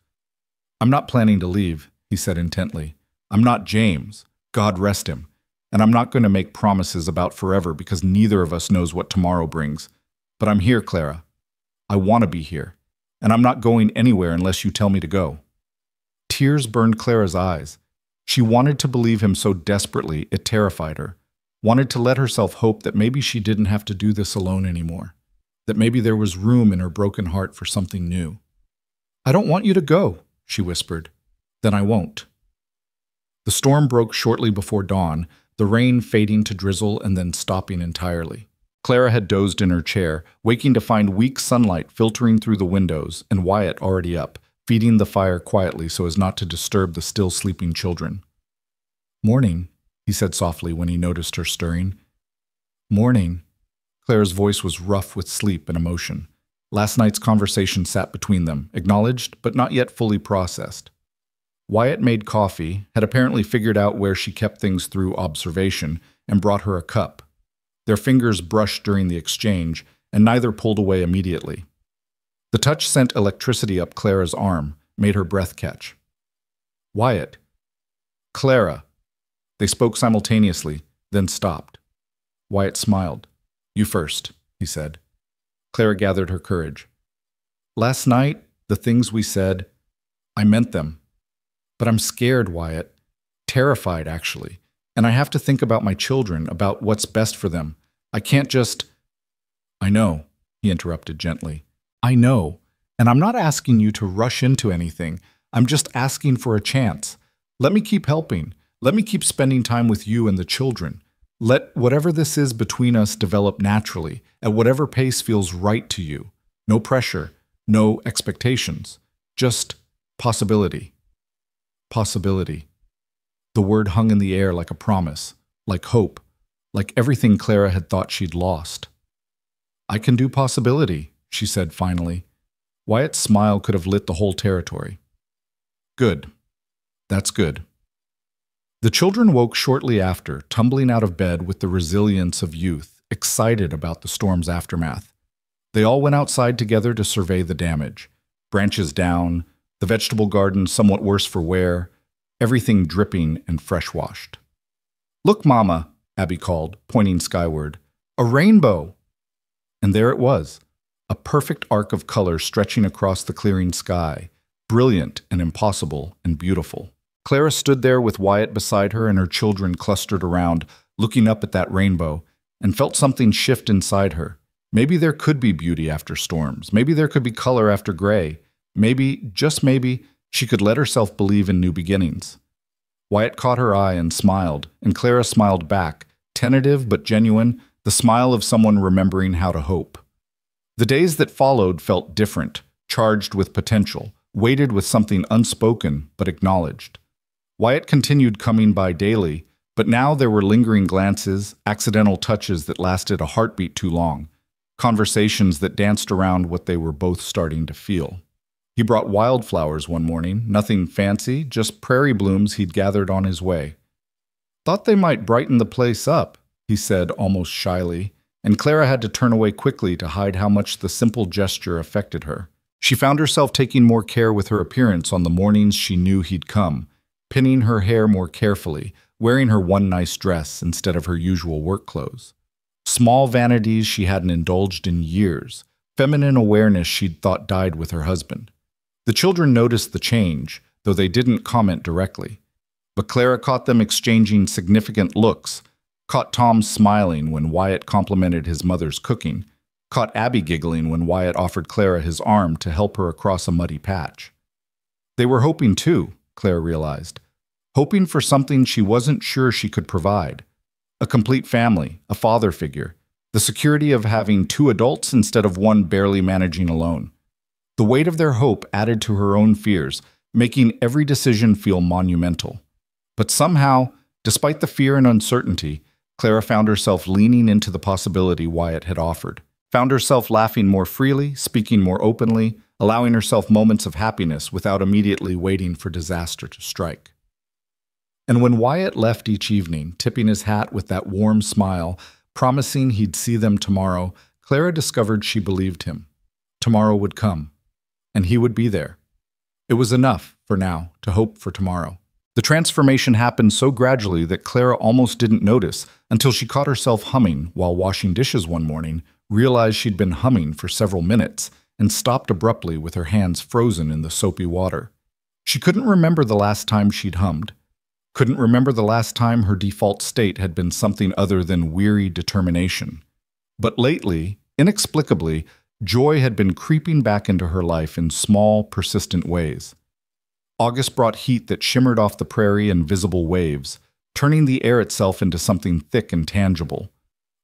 "I'm not planning to leave," he said intently. "I'm not James, God rest him, and I'm not going to make promises about forever because neither of us knows what tomorrow brings. But I'm here, Clara. I want to be here, and I'm not going anywhere unless you tell me to go." Tears burned Clara's eyes. She wanted to believe him so desperately it terrified her, wanted to let herself hope that maybe she didn't have to do this alone anymore, that maybe there was room in her broken heart for something new. "I don't want you to go," she whispered. "Then I won't." The storm broke shortly before dawn, the rain fading to drizzle and then stopping entirely. Clara had dozed in her chair, waking to find weak sunlight filtering through the windows and Wyatt already up, feeding the fire quietly so as not to disturb the still sleeping children. "Morning," he said softly when he noticed her stirring. "Morning." Clara's voice was rough with sleep and emotion. Last night's conversation sat between them, acknowledged but not yet fully processed. Wyatt made coffee, had apparently figured out where she kept things through observation, and brought her a cup. Their fingers brushed during the exchange, and neither pulled away immediately. The touch sent electricity up Clara's arm, made her breath catch. "Wyatt." "Clara." They spoke simultaneously, then stopped. Wyatt smiled. "You first," he said. Clara gathered her courage. "Last night, the things we said, I meant them. But I'm scared, Wyatt. Terrified, actually. And I have to think about my children, about what's best for them. I can't just—" "I know," he interrupted gently. "I know. And I'm not asking you to rush into anything. I'm just asking for a chance. Let me keep helping. Let me keep spending time with you and the children. Let whatever this is between us develop naturally, at whatever pace feels right to you. No pressure, no expectations. Just possibility." Possibility. The word hung in the air like a promise, like hope, like everything Clara had thought she'd lost. "I can do possibility," she said finally. Wyatt's smile could have lit the whole territory. "Good. That's good." The children woke shortly after, tumbling out of bed with the resilience of youth, excited about the storm's aftermath. They all went outside together to survey the damage. Branches down, the vegetable garden somewhat worse for wear, everything dripping and fresh-washed. "Look, Mama," Abby called, pointing skyward. "A rainbow!" And there it was, a perfect arc of color stretching across the clearing sky, brilliant and impossible and beautiful. Clara stood there with Wyatt beside her and her children clustered around, looking up at that rainbow, and felt something shift inside her. Maybe there could be beauty after storms. Maybe there could be color after gray. Maybe, just maybe, she could let herself believe in new beginnings. Wyatt caught her eye and smiled, and Clara smiled back, tentative but genuine, the smile of someone remembering how to hope. The days that followed felt different, charged with potential, weighted with something unspoken but acknowledged. Wyatt continued coming by daily, but now there were lingering glances, accidental touches that lasted a heartbeat too long, conversations that danced around what they were both starting to feel. He brought wildflowers one morning, nothing fancy, just prairie blooms he'd gathered on his way. "Thought they might brighten the place up," he said almost shyly, and Clara had to turn away quickly to hide how much the simple gesture affected her. She found herself taking more care with her appearance on the mornings she knew he'd come, pinning her hair more carefully, wearing her one nice dress instead of her usual work clothes. Small vanities she hadn't indulged in years, feminine awareness she'd thought died with her husband. The children noticed the change, though they didn't comment directly. But Clara caught them exchanging significant looks, caught Tom smiling when Wyatt complimented his mother's cooking, caught Abby giggling when Wyatt offered Clara his arm to help her across a muddy patch. They were hoping too, Clara realized, hoping for something she wasn't sure she could provide. A complete family, a father figure, the security of having two adults instead of one barely managing alone. The weight of their hope added to her own fears, making every decision feel monumental. But somehow, despite the fear and uncertainty, Clara found herself leaning into the possibility Wyatt had offered, found herself laughing more freely, speaking more openly, allowing herself moments of happiness without immediately waiting for disaster to strike. And when Wyatt left each evening, tipping his hat with that warm smile, promising he'd see them tomorrow, Clara discovered she believed him. Tomorrow would come, and he would be there. It was enough, for now, to hope for tomorrow. The transformation happened so gradually that Clara almost didn't notice until she caught herself humming while washing dishes one morning, realized she'd been humming for several minutes, and stopped abruptly with her hands frozen in the soapy water. She couldn't remember the last time she'd hummed. Couldn't remember the last time her default state had been something other than weary determination. But lately, inexplicably, joy had been creeping back into her life in small, persistent ways. August brought heat that shimmered off the prairie in visible waves, turning the air itself into something thick and tangible.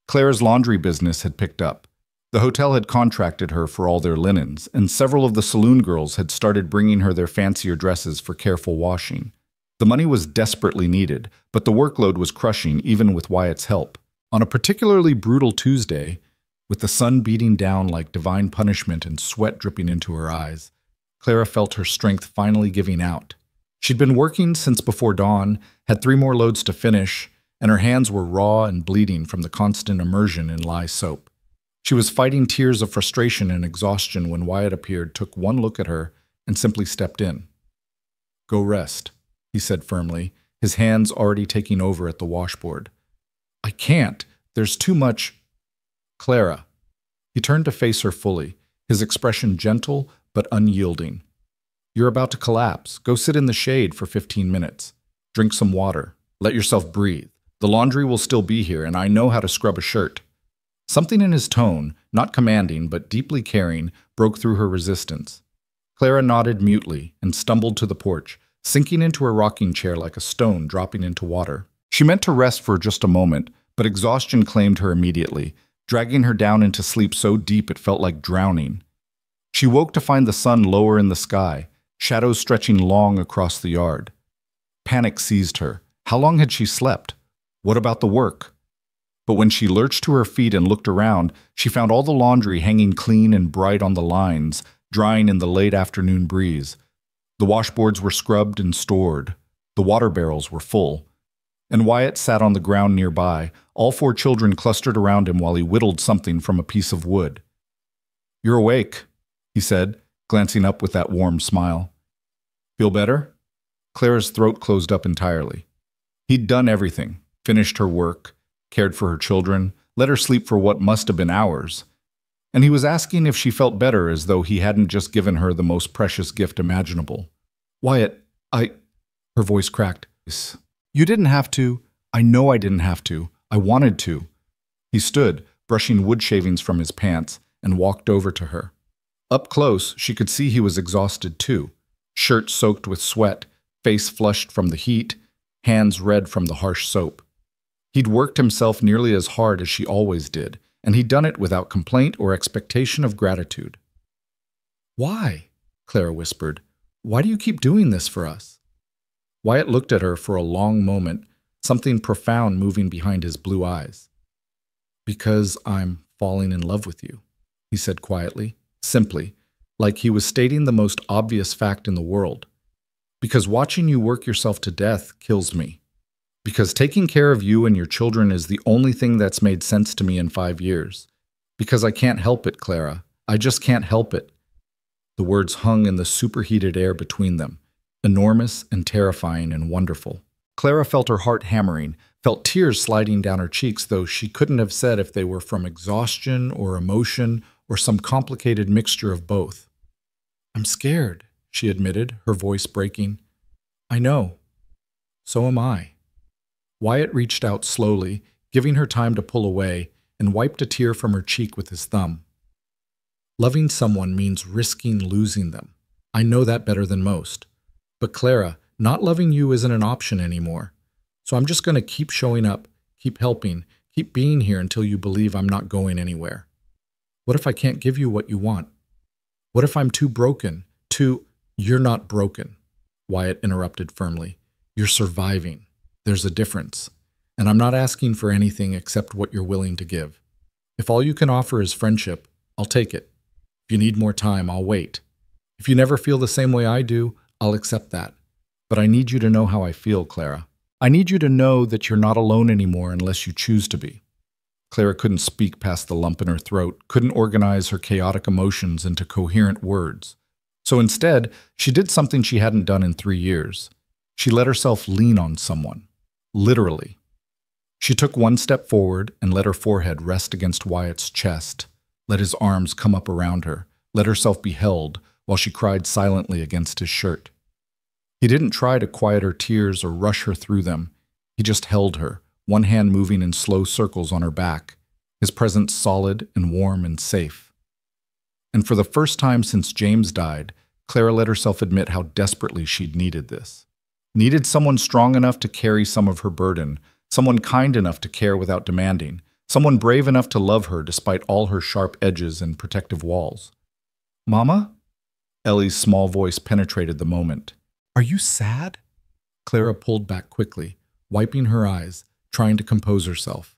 Clara's laundry business had picked up. The hotel had contracted her for all their linens, and several of the saloon girls had started bringing her their fancier dresses for careful washing. The money was desperately needed, but the workload was crushing even with Wyatt's help. On a particularly brutal Tuesday, with the sun beating down like divine punishment and sweat dripping into her eyes, Clara felt her strength finally giving out. She'd been working since before dawn, had 3 more loads to finish, and her hands were raw and bleeding from the constant immersion in lye soap. She was fighting tears of frustration and exhaustion when Wyatt appeared, took one look at her, and simply stepped in. "Go rest," he said firmly, his hands already taking over at the washboard. "I can't. There's too much—" "Clara." He turned to face her fully, his expression gentle but unyielding. "You're about to collapse. Go sit in the shade for 15 minutes. Drink some water. Let yourself breathe. The laundry will still be here, and I know how to scrub a shirt." Something in his tone, not commanding but deeply caring, broke through her resistance. Clara nodded mutely and stumbled to the porch, sinking into her rocking chair like a stone dropping into water. She meant to rest for just a moment, but exhaustion claimed her immediately, dragging her down into sleep so deep it felt like drowning. She woke to find the sun lower in the sky, shadows stretching long across the yard. Panic seized her. How long had she slept? What about the work? But when she lurched to her feet and looked around, she found all the laundry hanging clean and bright on the lines, drying in the late afternoon breeze. The washboards were scrubbed and stored. The water barrels were full. And Wyatt sat on the ground nearby, all 4 children clustered around him while he whittled something from a piece of wood. "You're awake," he said, glancing up with that warm smile. "Feel better?" Clara's throat closed up entirely. He'd done everything, finished her work, cared for her children, let her sleep for what must have been hours. And he was asking if she felt better, as though he hadn't just given her the most precious gift imaginable. "Wyatt, Her voice cracked. "You didn't have to. I know I didn't have to. I wanted to." He stood, brushing wood shavings from his pants, and walked over to her. Up close, she could see he was exhausted too. Shirt soaked with sweat, face flushed from the heat, hands red from the harsh soap. He'd worked himself nearly as hard as she always did, and he'd done it without complaint or expectation of gratitude. "Why?" Clara whispered. "Why do you keep doing this for us?" Wyatt looked at her for a long moment, something profound moving behind his blue eyes. "Because I'm falling in love with you," he said quietly, simply, like he was stating the most obvious fact in the world. "Because watching you work yourself to death kills me. Because taking care of you and your children is the only thing that's made sense to me in 5 years. Because I can't help it, Clara. I just can't help it." The words hung in the superheated air between them, enormous and terrifying and wonderful. Clara felt her heart hammering, felt tears sliding down her cheeks, though she couldn't have said if they were from exhaustion or emotion or some complicated mixture of both. "I'm scared," she admitted, her voice breaking. "I know. So am I." Wyatt reached out slowly, giving her time to pull away, and wiped a tear from her cheek with his thumb. "Loving someone means risking losing them. I know that better than most. But Clara, not loving you isn't an option anymore. So I'm just going to keep showing up, keep helping, keep being here until you believe I'm not going anywhere. What if I can't give you what you want? What if I'm too broken, You're not broken," Wyatt interrupted firmly. "You're surviving. There's a difference. And I'm not asking for anything except what you're willing to give. If all you can offer is friendship, I'll take it. If you need more time, I'll wait. If you never feel the same way I do, I'll accept that. But I need you to know how I feel, Clara. I need you to know that you're not alone anymore unless you choose to be." Clara couldn't speak past the lump in her throat, couldn't organize her chaotic emotions into coherent words. So instead, she did something she hadn't done in 3 years. She let herself lean on someone. Literally. She took one step forward and let her forehead rest against Wyatt's chest, let his arms come up around her, let herself be held while she cried silently against his shirt. He didn't try to quiet her tears or rush her through them. He just held her, one hand moving in slow circles on her back, his presence solid and warm and safe. And for the first time since James died, Clara let herself admit how desperately she'd needed this. Needed someone strong enough to carry some of her burden, someone kind enough to care without demanding, someone brave enough to love her despite all her sharp edges and protective walls. "Mama?" Ellie's small voice penetrated the moment. "Are you sad?" Clara pulled back quickly, wiping her eyes, trying to compose herself.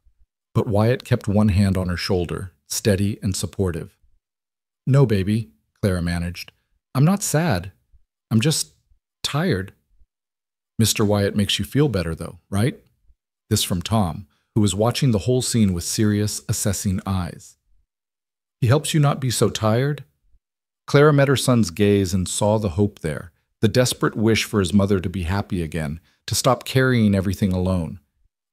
But Wyatt kept one hand on her shoulder, steady and supportive. "No, baby," Clara managed. "I'm not sad. I'm just tired." "Mr. Wyatt makes you feel better, though, right?" This from Tom, who was watching the whole scene with serious, assessing eyes. "He helps you not be so tired?" Clara met her son's gaze and saw the hope there, the desperate wish for his mother to be happy again, to stop carrying everything alone.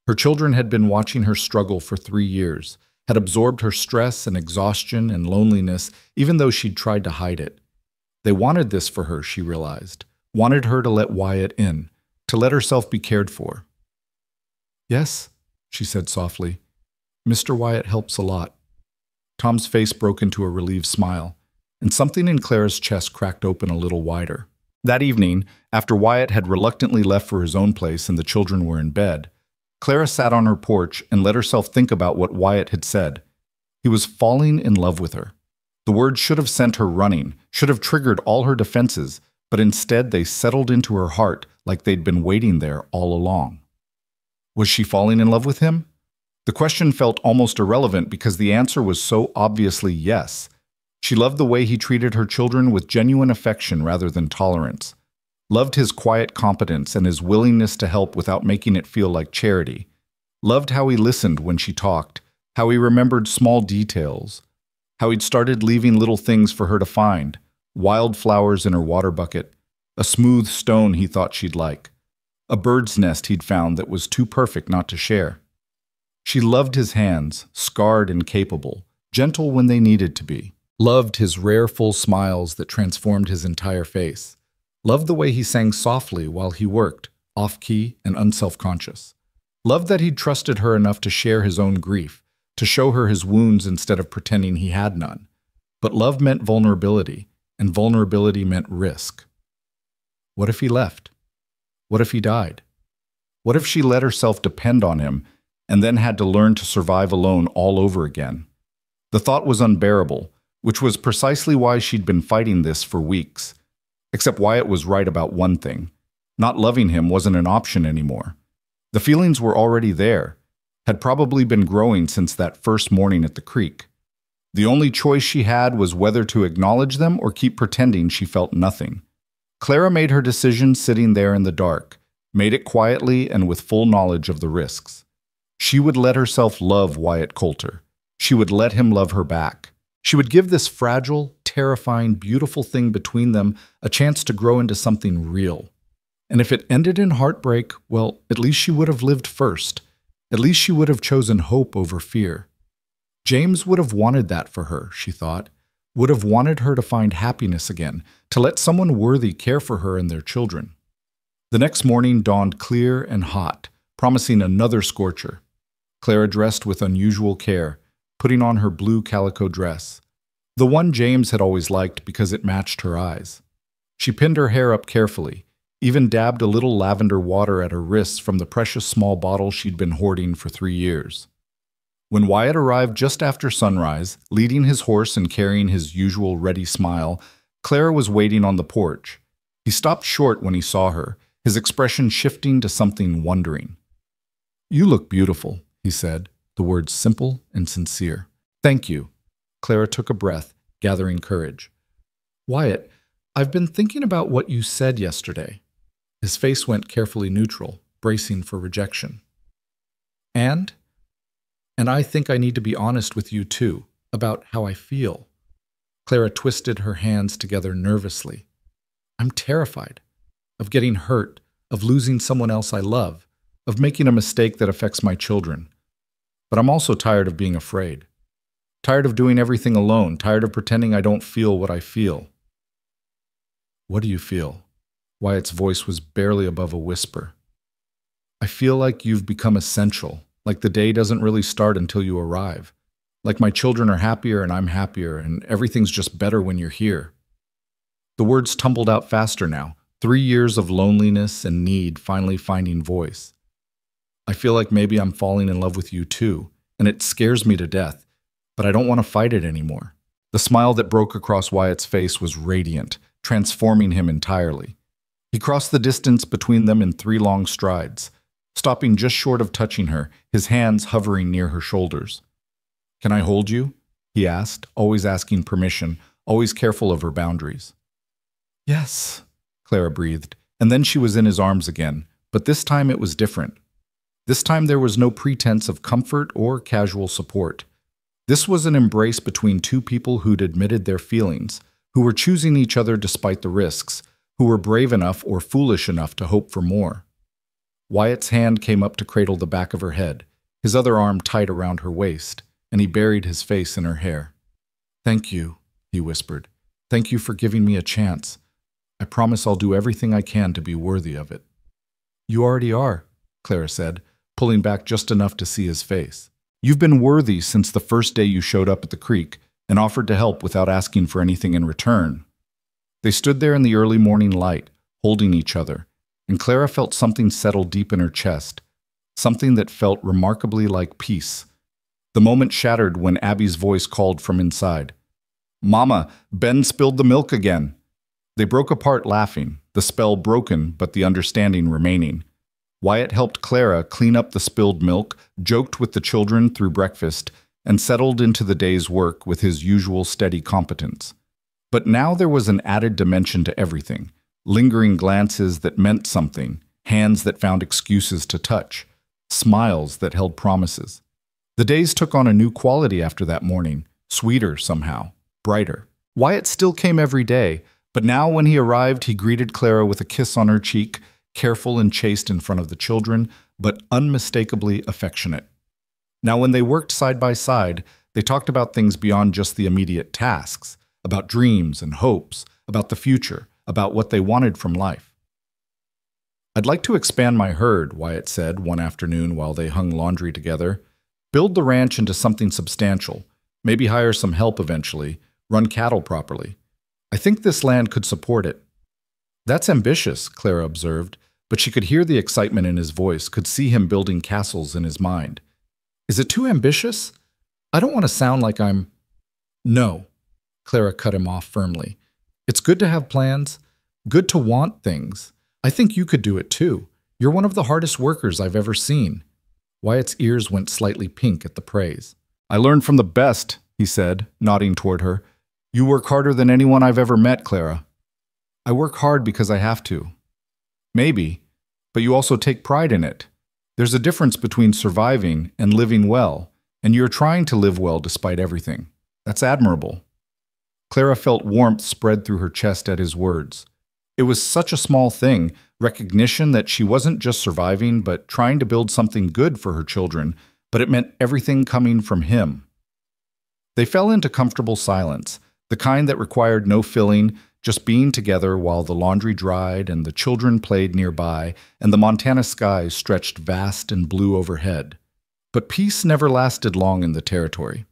Her children had been watching her struggle for 3 years, had absorbed her stress and exhaustion and loneliness, even though she'd tried to hide it. They wanted this for her, she realized, wanted her to let Wyatt in, to let herself be cared for. "Yes," she said softly. "Mr. Wyatt helps a lot." Tom's face broke into a relieved smile, and something in Clara's chest cracked open a little wider. That evening, after Wyatt had reluctantly left for his own place and the children were in bed, Clara sat on her porch and let herself think about what Wyatt had said. He was falling in love with her. The words should have sent her running, should have triggered all her defenses, but instead they settled into her heart like they'd been waiting there all along. Was she falling in love with him? The question felt almost irrelevant because the answer was so obviously yes. She loved the way he treated her children with genuine affection rather than tolerance. Loved his quiet competence and his willingness to help without making it feel like charity. Loved how he listened when she talked, how he remembered small details, how he'd started leaving little things for her to find, wildflowers in her water bucket, a smooth stone he thought she'd like, a bird's nest he'd found that was too perfect not to share. She loved his hands, scarred and capable, gentle when they needed to be. Loved his rare full smiles that transformed his entire face. Loved the way he sang softly while he worked, off-key and unselfconscious. Loved that he'd trusted her enough to share his own grief, to show her his wounds instead of pretending he had none. But love meant vulnerability, and vulnerability meant risk. What if he left? What if he died? What if she let herself depend on him and then had to learn to survive alone all over again? The thought was unbearable, which was precisely why she'd been fighting this for weeks. Except Wyatt was right about one thing. Not loving him wasn't an option anymore. The feelings were already there, had probably been growing since that first morning at the creek. The only choice she had was whether to acknowledge them or keep pretending she felt nothing. Clara made her decision sitting there in the dark, made it quietly and with full knowledge of the risks. She would let herself love Wyatt Coulter. She would let him love her back. She would give this fragile, terrifying, beautiful thing between them, a chance to grow into something real. And if it ended in heartbreak, well, at least she would have lived first. At least she would have chosen hope over fear. James would have wanted that for her, she thought, would have wanted her to find happiness again, to let someone worthy care for her and their children. The next morning dawned clear and hot, promising another scorcher. Clara dressed with unusual care, putting on her blue calico dress, the one James had always liked because it matched her eyes. She pinned her hair up carefully, even dabbed a little lavender water at her wrists from the precious small bottle she'd been hoarding for 3 years. When Wyatt arrived just after sunrise, leading his horse and carrying his usual ready smile, Clara was waiting on the porch. He stopped short when he saw her, his expression shifting to something wondering. "You look beautiful," he said, the words simple and sincere. "Thank you." Clara took a breath, gathering courage. "Wyatt, I've been thinking about what you said yesterday." His face went carefully neutral, bracing for rejection. And I think I need to be honest with you too, about how I feel." Clara twisted her hands together nervously. "I'm terrified of getting hurt, of losing someone else I love, of making a mistake that affects my children. But I'm also tired of being afraid. Tired of doing everything alone, tired of pretending I don't feel what I feel." "What do you feel?" Wyatt's voice was barely above a whisper. "I feel like you've become essential, like the day doesn't really start until you arrive. Like my children are happier and I'm happier, and everything's just better when you're here." The words tumbled out faster now, 3 years of loneliness and need finally finding voice. "I feel like maybe I'm falling in love with you too, and it scares me to death, but I don't want to fight it anymore." The smile that broke across Wyatt's face was radiant, transforming him entirely. He crossed the distance between them in 3 long strides, stopping just short of touching her, his hands hovering near her shoulders. "Can I hold you?" he asked, always asking permission, always careful of her boundaries. "Yes," Clara breathed, and then she was in his arms again, but this time it was different. This time there was no pretense of comfort or casual support. This was an embrace between 2 people who'd admitted their feelings, who were choosing each other despite the risks, who were brave enough or foolish enough to hope for more. Wyatt's hand came up to cradle the back of her head, his other arm tight around her waist, and he buried his face in her hair. "Thank you," he whispered. "Thank you for giving me a chance. I promise I'll do everything I can to be worthy of it." "You already are," Clara said, pulling back just enough to see his face. "You've been worthy since the first day you showed up at the creek and offered to help without asking for anything in return." They stood there in the early morning light, holding each other, and Clara felt something settle deep in her chest, something that felt remarkably like peace. The moment shattered when Abby's voice called from inside. "Mama, Ben spilled the milk again." They broke apart laughing, the spell broken but the understanding remaining. Wyatt helped Clara clean up the spilled milk, joked with the children through breakfast, and settled into the day's work with his usual steady competence. But now there was an added dimension to everything, lingering glances that meant something, hands that found excuses to touch, smiles that held promises. The days took on a new quality after that morning, sweeter somehow, brighter. Wyatt still came every day, but now when he arrived, he greeted Clara with a kiss on her cheek, careful and chaste in front of the children, but unmistakably affectionate. Now when they worked side by side, they talked about things beyond just the immediate tasks, about dreams and hopes, about the future, about what they wanted from life. "I'd like to expand my herd," Wyatt said one afternoon while they hung laundry together. "Build the ranch into something substantial, maybe hire some help eventually, run cattle properly. I think this land could support it." "That's ambitious," Clara observed, but she could hear the excitement in his voice, could see him building castles in his mind. "Is it too ambitious? I don't want to sound like I'm—" "No," Clara cut him off firmly. "It's good to have plans, good to want things. I think you could do it too. You're one of the hardest workers I've ever seen." Wyatt's ears went slightly pink at the praise. "I learned from the best," he said, nodding toward her. "You work harder than anyone I've ever met, Clara." "I work hard because I have to." "Maybe, but you also take pride in it. There's a difference between surviving and living well, and you're trying to live well despite everything. That's admirable." Clara felt warmth spread through her chest at his words. It was such a small thing, recognition that she wasn't just surviving, but trying to build something good for her children, but it meant everything coming from him. They fell into comfortable silence, the kind that required no filling, just being together while the laundry dried and the children played nearby and the Montana skies stretched vast and blue overhead. But peace never lasted long in the territory.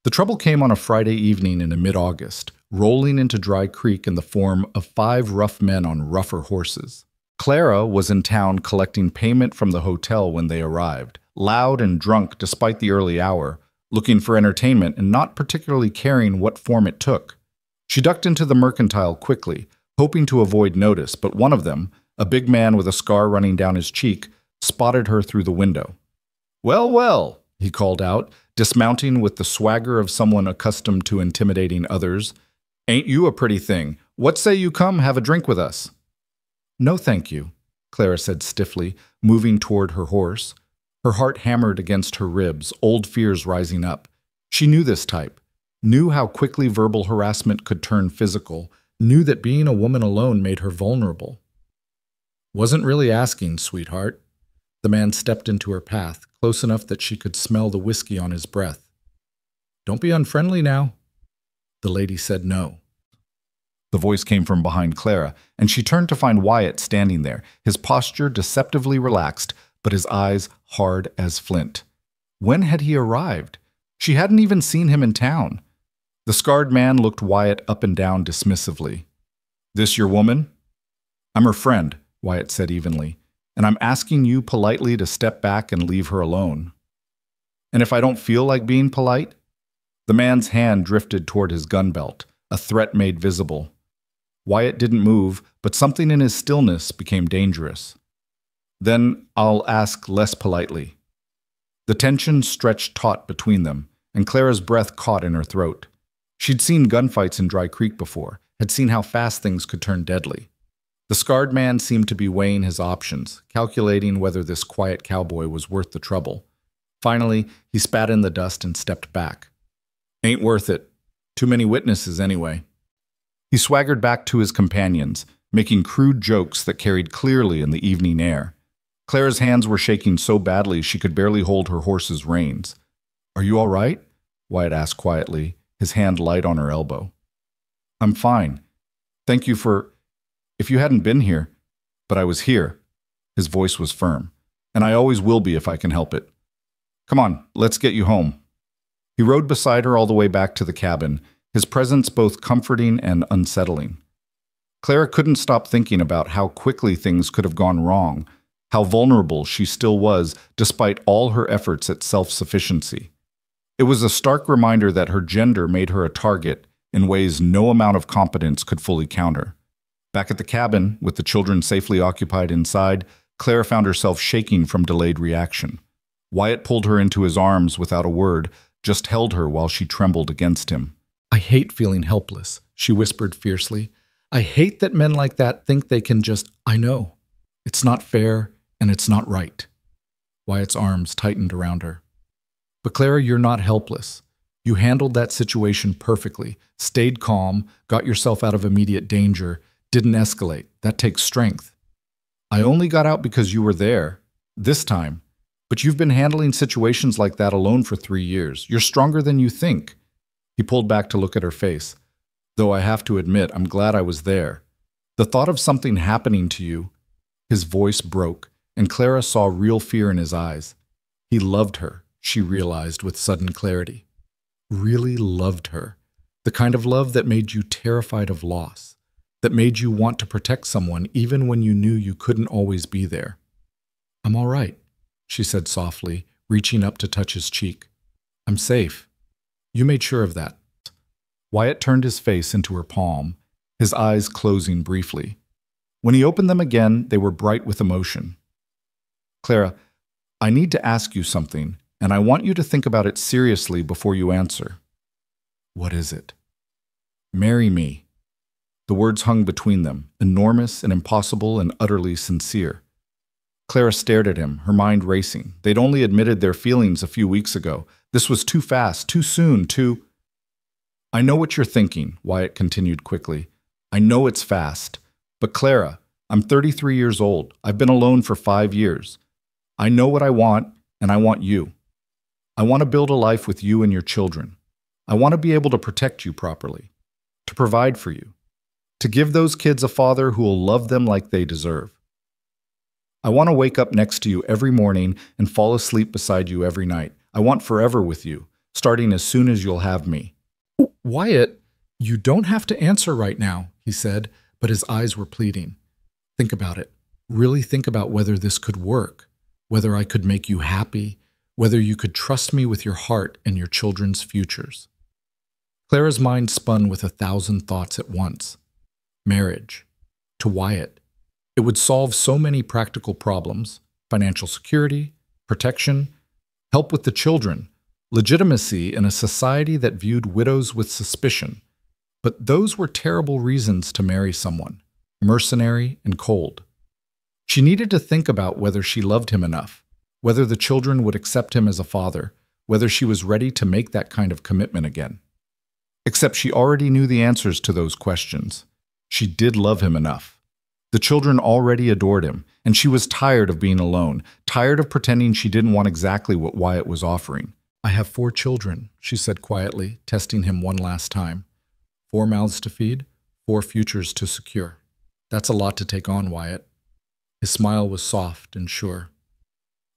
The trouble came on a Friday evening in mid-August, rolling into Dry Creek in the form of 5 rough men on rougher horses. Clara was in town collecting payment from the hotel when they arrived, loud and drunk despite the early hour, looking for entertainment and not particularly caring what form it took. She ducked into the mercantile quickly, hoping to avoid notice, but one of them, a big man with a scar running down his cheek, spotted her through the window. "Well, well," he called out, dismounting with the swagger of someone accustomed to intimidating others. "Ain't you a pretty thing? What say you come have a drink with us?" "No, thank you," Clara said stiffly, moving toward her horse. Her heart hammered against her ribs, old fears rising up. She knew this type, knew how quickly verbal harassment could turn physical, knew that being a woman alone made her vulnerable. "Wasn't really asking, sweetheart." The man stepped into her path, close enough that she could smell the whiskey on his breath. "Don't be unfriendly now." The lady said no. The voice came from behind Clara, and she turned to find Wyatt standing there, his posture deceptively relaxed, but his eyes hard as flint. When had he arrived? She hadn't even seen him in town. The scarred man looked Wyatt up and down dismissively. "This your woman?" "I'm her friend," Wyatt said evenly, "and I'm asking you politely to step back and leave her alone." "And if I don't feel like being polite?" The man's hand drifted toward his gun belt, a threat made visible. Wyatt didn't move, but something in his stillness became dangerous. "Then I'll ask less politely." The tension stretched taut between them, and Clara's breath caught in her throat. She'd seen gunfights in Dry Creek before, had seen how fast things could turn deadly. The scarred man seemed to be weighing his options, calculating whether this quiet cowboy was worth the trouble. Finally, he spat in the dust and stepped back. "Ain't worth it. Too many witnesses anyway." He swaggered back to his companions, making crude jokes that carried clearly in the evening air. Clara's hands were shaking so badly she could barely hold her horse's reins. "Are you all right?" Wyatt asked quietly, his hand light on her elbow. "I'm fine. Thank you for... If you hadn't been here, but I was here." His voice was firm. "And I always will be if I can help it. Come on, let's get you home." He rode beside her all the way back to the cabin, his presence both comforting and unsettling. Clara couldn't stop thinking about how quickly things could have gone wrong, how vulnerable she still was despite all her efforts at self-sufficiency. It was a stark reminder that her gender made her a target in ways no amount of competence could fully counter. Back at the cabin, with the children safely occupied inside, Clara found herself shaking from delayed reaction. Wyatt pulled her into his arms without a word, just held her while she trembled against him. "I hate feeling helpless," she whispered fiercely. "I hate that men like that think they can just... I know. It's not fair, and it's not right." Wyatt's arms tightened around her. "But Clara, you're not helpless. You handled that situation perfectly, stayed calm, got yourself out of immediate danger, didn't escalate. That takes strength. I only got out because you were there, this time. But you've been handling situations like that alone for 3 years. You're stronger than you think." He pulled back to look at her face. "Though I have to admit, I'm glad I was there. The thought of something happening to you..." His voice broke, and Clara saw real fear in his eyes. He loved her, she realized with sudden clarity. Really loved her. The kind of love that made you terrified of loss, that made you want to protect someone even when you knew you couldn't always be there. "I'm all right," she said softly, reaching up to touch his cheek. "I'm safe. You made sure of that." Wyatt turned his face into her palm, his eyes closing briefly. When he opened them again, they were bright with emotion. "Clara, I need to ask you something, and I want you to think about it seriously before you answer." "What is it?" "Marry me." The words hung between them, enormous and impossible and utterly sincere. Clara stared at him, her mind racing. They'd only admitted their feelings a few weeks ago. This was too fast, too soon, too... I know what you're thinking, Wyatt continued quickly. I know it's fast. But Clara, I'm 33 years old. I've been alone for 5 years. I know what I want, and I want you. I want to build a life with you and your children. I want to be able to protect you properly, to provide for you, to give those kids a father who will love them like they deserve. I want to wake up next to you every morning and fall asleep beside you every night. I want forever with you, starting as soon as you'll have me. Wyatt, you don't have to answer right now, he said, but his eyes were pleading. Think about it. Really think about whether this could work, whether I could make you happy, whether you could trust me with your heart and your children's futures. Clara's mind spun with 1,000 thoughts at once. Marriage. To Wyatt. It would solve so many practical problems: financial security, protection, help with the children, legitimacy in a society that viewed widows with suspicion. But those were terrible reasons to marry someone, mercenary and cold. She needed to think about whether she loved him enough, whether the children would accept him as a father, whether she was ready to make that kind of commitment again. Except she already knew the answers to those questions. She did love him enough. The children already adored him, and she was tired of being alone, tired of pretending she didn't want exactly what Wyatt was offering. I have 4 children, she said quietly, testing him one last time. 4 mouths to feed, 4 futures to secure. That's a lot to take on, Wyatt. His smile was soft and sure.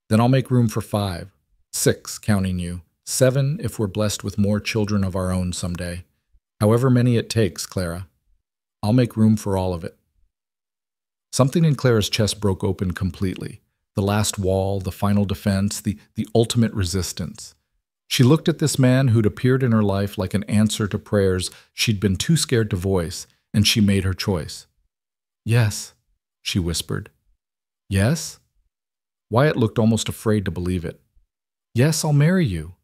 Then I'll make room for 5, 6, counting you, 7 if we're blessed with more children of our own someday. However many it takes, Clara. I'll make room for all of it. Something in Clara's chest broke open completely. The last wall, the final defense, the ultimate resistance. She looked at this man who'd appeared in her life like an answer to prayers she'd been too scared to voice, and she made her choice. Yes, she whispered. Yes? Wyatt looked almost afraid to believe it. Yes, I'll marry you.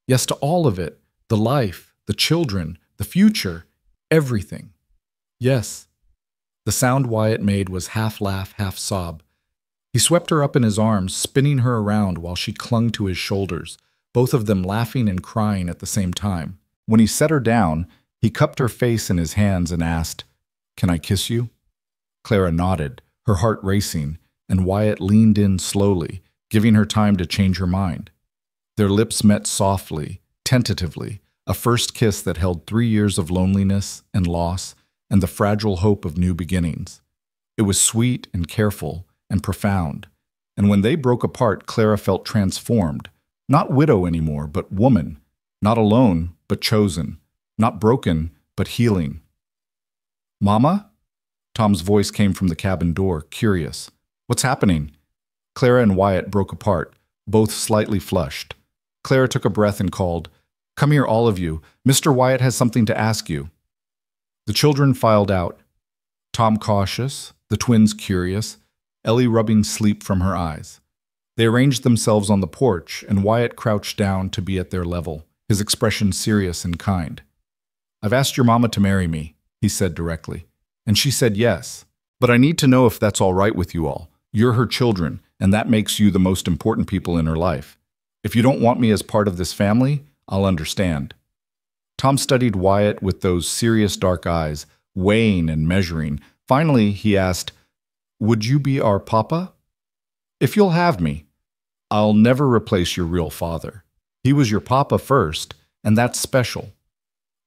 Yes to all of it, the life, the children, the future, everything. Yes. The sound Wyatt made was half laugh, half sob. He swept her up in his arms, spinning her around while she clung to his shoulders, both of them laughing and crying at the same time. When he set her down, he cupped her face in his hands and asked, "Can I kiss you?" Clara nodded, her heart racing, and Wyatt leaned in slowly, giving her time to change her mind. Their lips met softly, tentatively, a first kiss that held 3 years of loneliness and loss and the fragile hope of new beginnings. It was sweet and careful and profound, and when they broke apart, Clara felt transformed, not widow anymore, but woman, not alone, but chosen, not broken, but healing. "Mama?" Tom's voice came from the cabin door, curious. "What's happening?" Clara and Wyatt broke apart, both slightly flushed. Clara took a breath and called, "Come here, all of you. Mr. Wyatt has something to ask you." The children filed out, Tom cautious, the twins curious, Ellie rubbing sleep from her eyes. They arranged themselves on the porch, and Wyatt crouched down to be at their level, his expression serious and kind. "I've asked your mama to marry me," he said directly, "and she said yes. But I need to know if that's all right with you all. You're her children, and that makes you the most important people in her life. If you don't want me as part of this family, I'll understand." Tom studied Wyatt with those serious dark eyes, weighing and measuring. Finally, he asked, "Would you be our papa?" "If you'll have me. I'll never replace your real father. He was your papa first, and that's special.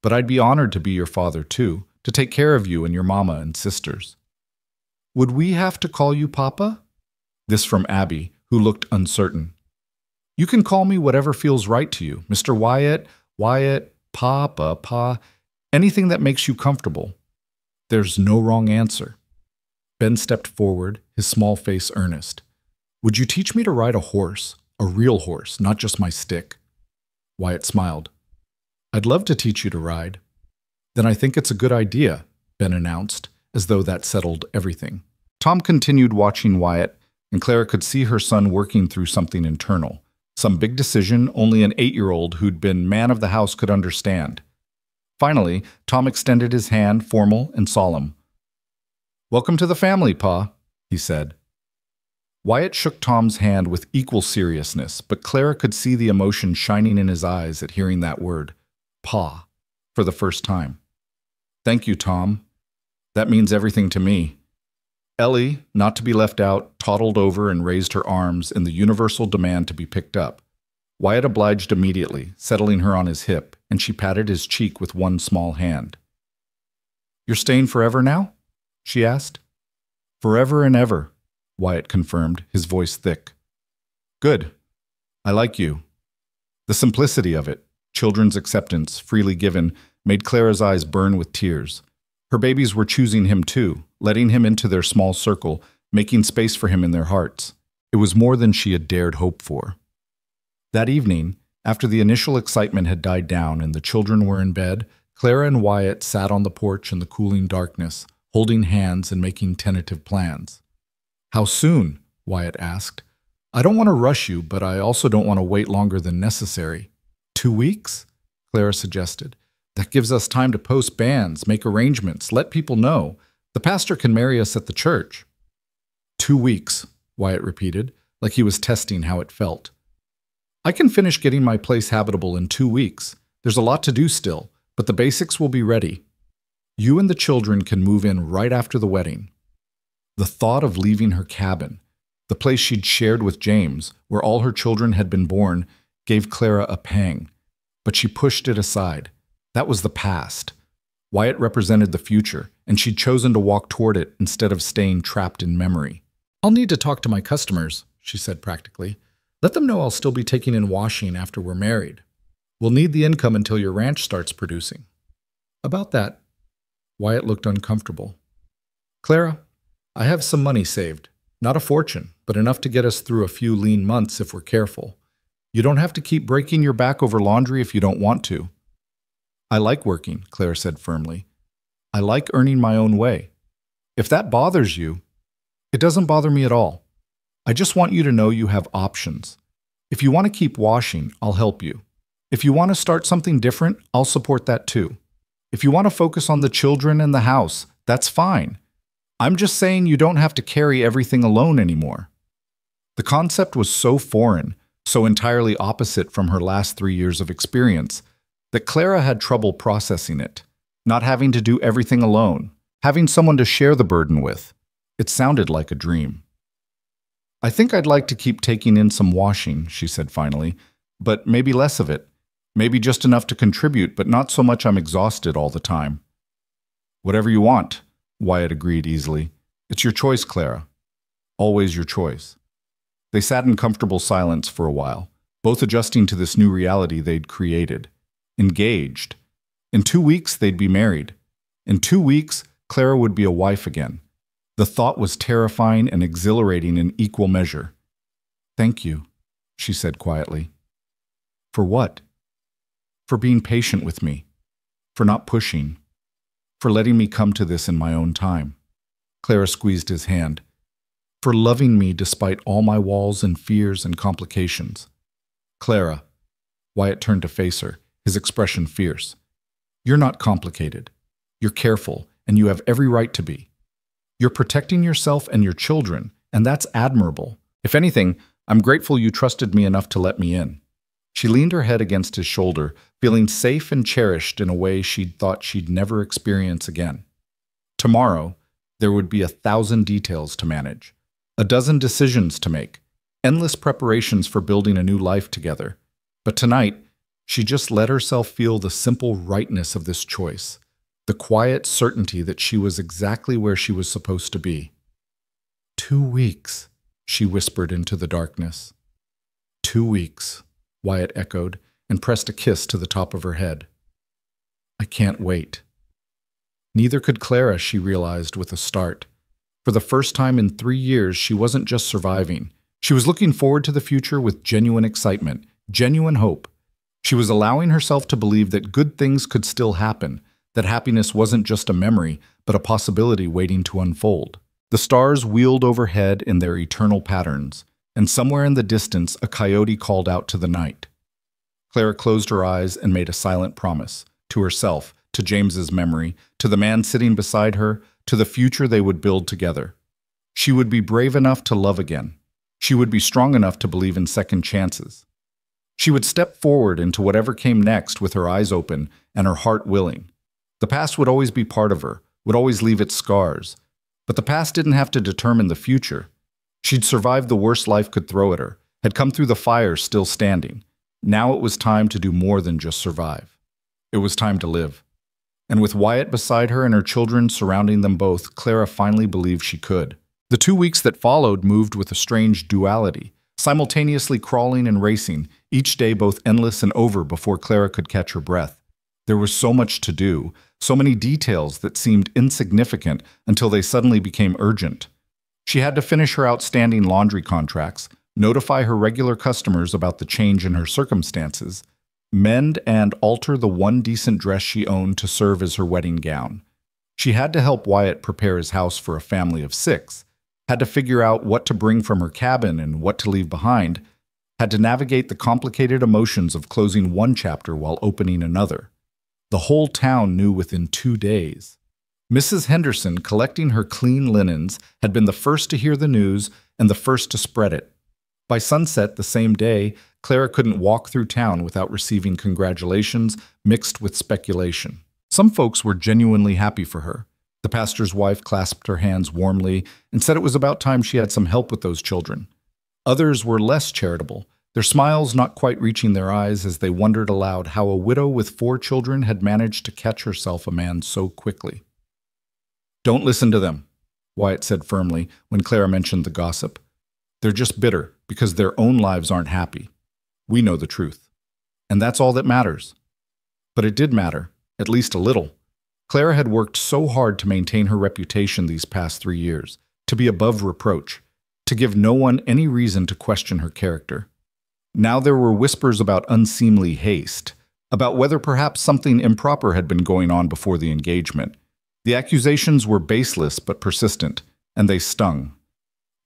But I'd be honored to be your father too, to take care of you and your mama and sisters." "Would we have to call you papa?" This from Abby, who looked uncertain. "You can call me whatever feels right to you, Mr. Wyatt, Wyatt, Papa, Pa, anything that makes you comfortable. There's no wrong answer." Ben stepped forward, his small face earnest. "Would you teach me to ride a horse, a real horse, not just my stick?" Wyatt smiled. "I'd love to teach you to ride." "Then I think it's a good idea," Ben announced, as though that settled everything. Tom continued watching Wyatt, and Clara could see her son working through something internal. Some big decision only an 8-year-old who'd been man of the house could understand. Finally, Tom extended his hand, formal and solemn. "Welcome to the family, Pa," he said. Wyatt shook Tom's hand with equal seriousness, but Clara could see the emotion shining in his eyes at hearing that word, Pa. for the first time. Thank you, Tom. That means everything to me. Ellie, not to be left out, toddled over and raised her arms in the universal demand to be picked up. Wyatt obliged immediately, settling her on his hip, and she patted his cheek with one small hand. You're staying forever now? She asked. Forever and ever, Wyatt confirmed, his voice thick. Good. I like you. The simplicity of it, children's acceptance, freely given, made Clara's eyes burn with tears. Her babies were choosing him too, letting him into their small circle, making space for him in their hearts. It was more than she had dared hope for. That evening, after the initial excitement had died down and the children were in bed, Clara and Wyatt sat on the porch in the cooling darkness, holding hands and making tentative plans. How soon? Wyatt asked. I don't want to rush you, but I also don't want to wait longer than necessary. 2 weeks? Clara suggested. That gives us time to post banns, make arrangements, let people know. The pastor can marry us at the church. 2 weeks, Wyatt repeated, like he was testing how it felt. I can finish getting my place habitable in 2 weeks. There's a lot to do still, but the basics will be ready. You and the children can move in right after the wedding. The thought of leaving her cabin, the place she'd shared with James, where all her children had been born, gave Clara a pang, but she pushed it aside. That was the past. Wyatt represented the future, and she'd chosen to walk toward it instead of staying trapped in memory. I'll need to talk to my customers, she said practically. Let them know I'll still be taking in washing after we're married. We'll need the income until your ranch starts producing. About that, Wyatt looked uncomfortable. Clara, I have some money saved. Not a fortune, but enough to get us through a few lean months if we're careful. You don't have to keep breaking your back over laundry if you don't want to. I like working, Clara said firmly. I like earning my own way. If that bothers you, it doesn't bother me at all. I just want you to know you have options. If you want to keep washing, I'll help you. If you want to start something different, I'll support that too. If you want to focus on the children and the house, that's fine. I'm just saying you don't have to carry everything alone anymore. The concept was so foreign, so entirely opposite from her last 3 years of experience, that Clara had trouble processing it, not having to do everything alone, having someone to share the burden with. It sounded like a dream. I think I'd like to keep taking in some washing, she said finally, but maybe less of it. Maybe just enough to contribute, but not so much I'm exhausted all the time. Whatever you want, Wyatt agreed easily. It's your choice, Clara. Always your choice. They sat in comfortable silence for a while, both adjusting to this new reality they'd created. Engaged. In 2 weeks, they'd be married. In 2 weeks, Clara would be a wife again. The thought was terrifying and exhilarating in equal measure. Thank you, she said quietly. For what? For being patient with me. For not pushing. For letting me come to this in my own time. Clara squeezed his hand. For loving me despite all my walls and fears and complications. Clara. Wyatt turned to face her, his expression fierce. You're not complicated. You're careful, and you have every right to be. You're protecting yourself and your children, and that's admirable. If anything, I'm grateful you trusted me enough to let me in. She leaned her head against his shoulder, feeling safe and cherished in a way she'd thought she'd never experience again. Tomorrow, there would be 1,000 details to manage, a dozen decisions to make, endless preparations for building a new life together. But tonight, she just let herself feel the simple rightness of this choice, the quiet certainty that she was exactly where she was supposed to be. 2 weeks, she whispered into the darkness. 2 weeks, Wyatt echoed, and pressed a kiss to the top of her head. I can't wait. Neither could Clara, she realized with a start. For the first time in 3 years, she wasn't just surviving. She was looking forward to the future with genuine excitement, genuine hope. She was allowing herself to believe that good things could still happen, that happiness wasn't just a memory, but a possibility waiting to unfold. The stars wheeled overhead in their eternal patterns, and somewhere in the distance a coyote called out to the night. Clara closed her eyes and made a silent promise, to herself, to James's memory, to the man sitting beside her, to the future they would build together. She would be brave enough to love again. She would be strong enough to believe in second chances. She would step forward into whatever came next with her eyes open and her heart willing. The past would always be part of her, would always leave its scars. But the past didn't have to determine the future. She'd survived the worst life could throw at her, had come through the fire still standing. Now it was time to do more than just survive. It was time to live. And with Wyatt beside her and her children surrounding them both, Clara finally believed she could. The 2 weeks that followed moved with a strange duality, simultaneously crawling and racing, each day both endless and over before Clara could catch her breath. There was so much to do, so many details that seemed insignificant until they suddenly became urgent. She had to finish her outstanding laundry contracts, notify her regular customers about the change in her circumstances, mend and alter the one decent dress she owned to serve as her wedding gown. She had to help Wyatt prepare his house for a family of 6, had to figure out what to bring from her cabin and what to leave behind, had to navigate the complicated emotions of closing one chapter while opening another. The whole town knew within 2 days. Mrs. Henderson, collecting her clean linens, had been the first to hear the news and the first to spread it. By sunset the same day, Clara couldn't walk through town without receiving congratulations mixed with speculation. Some folks were genuinely happy for her. The pastor's wife clasped her hands warmly and said it was about time she had some help with those children. Others were less charitable, their smiles not quite reaching their eyes as they wondered aloud how a widow with 4 children had managed to catch herself a man so quickly. "Don't listen to them," Wyatt said firmly when Clara mentioned the gossip. "They're just bitter because their own lives aren't happy. We know the truth. And that's all that matters." But it did matter, at least a little. Clara had worked so hard to maintain her reputation these past 3 years, to be above reproach, to give no one any reason to question her character. Now there were whispers about unseemly haste, about whether perhaps something improper had been going on before the engagement. The accusations were baseless but persistent, and they stung.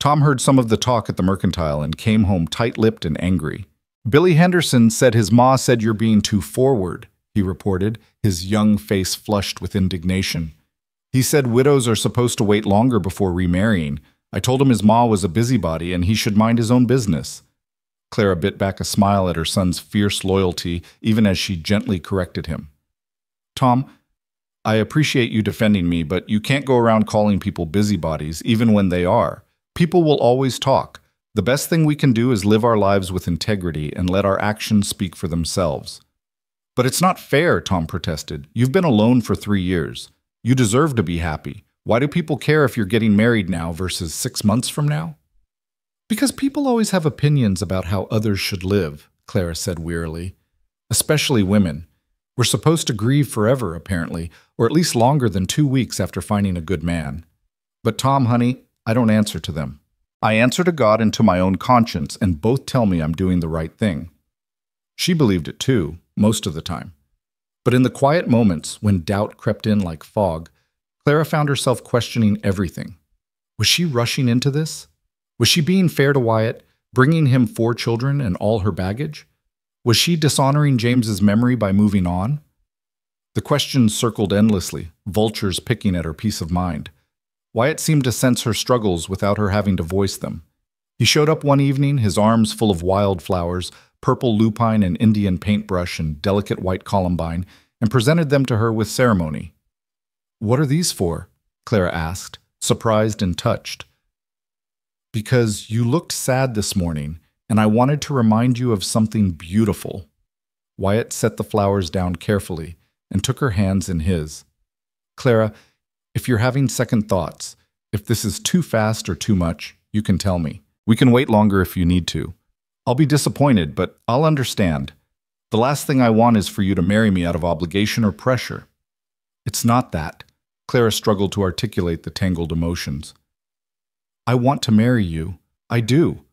Tom heard some of the talk at the mercantile and came home tight-lipped and angry. "Billy Henderson said his ma said you're being too forward," he reported, his young face flushed with indignation. "He said widows are supposed to wait longer before remarrying. I told him his ma was a busybody and he should mind his own business." Clara bit back a smile at her son's fierce loyalty, even as she gently corrected him. "Tom, I appreciate you defending me, but you can't go around calling people busybodies, even when they are. People will always talk. The best thing we can do is live our lives with integrity and let our actions speak for themselves." "But it's not fair," Tom protested. "You've been alone for 3 years. You deserve to be happy. Why do people care if you're getting married now versus 6 months from now?" "Because people always have opinions about how others should live," Clara said wearily. "Especially women. We're supposed to grieve forever, apparently, or at least longer than 2 weeks after finding a good man. But Tom, honey, I don't answer to them. I answer to God and to my own conscience, and both tell me I'm doing the right thing." She believed it too, most of the time. But in the quiet moments, when doubt crept in like fog, Clara found herself questioning everything. Was she rushing into this? Was she being fair to Wyatt, bringing him 4 children and all her baggage? Was she dishonoring James's memory by moving on? The questions circled endlessly, vultures picking at her peace of mind. Wyatt seemed to sense her struggles without her having to voice them. He showed up one evening, his arms full of wildflowers, purple lupine and Indian paintbrush and delicate white columbine, and presented them to her with ceremony. "What are these for?" Clara asked, surprised and touched. "Because you looked sad this morning, and I wanted to remind you of something beautiful." Wyatt set the flowers down carefully and took her hands in his. "Clara, if you're having second thoughts, if this is too fast or too much, you can tell me. We can wait longer if you need to. I'll be disappointed, but I'll understand. The last thing I want is for you to marry me out of obligation or pressure." "It's not that." Clara struggled to articulate the tangled emotions. "I want to marry you. I do.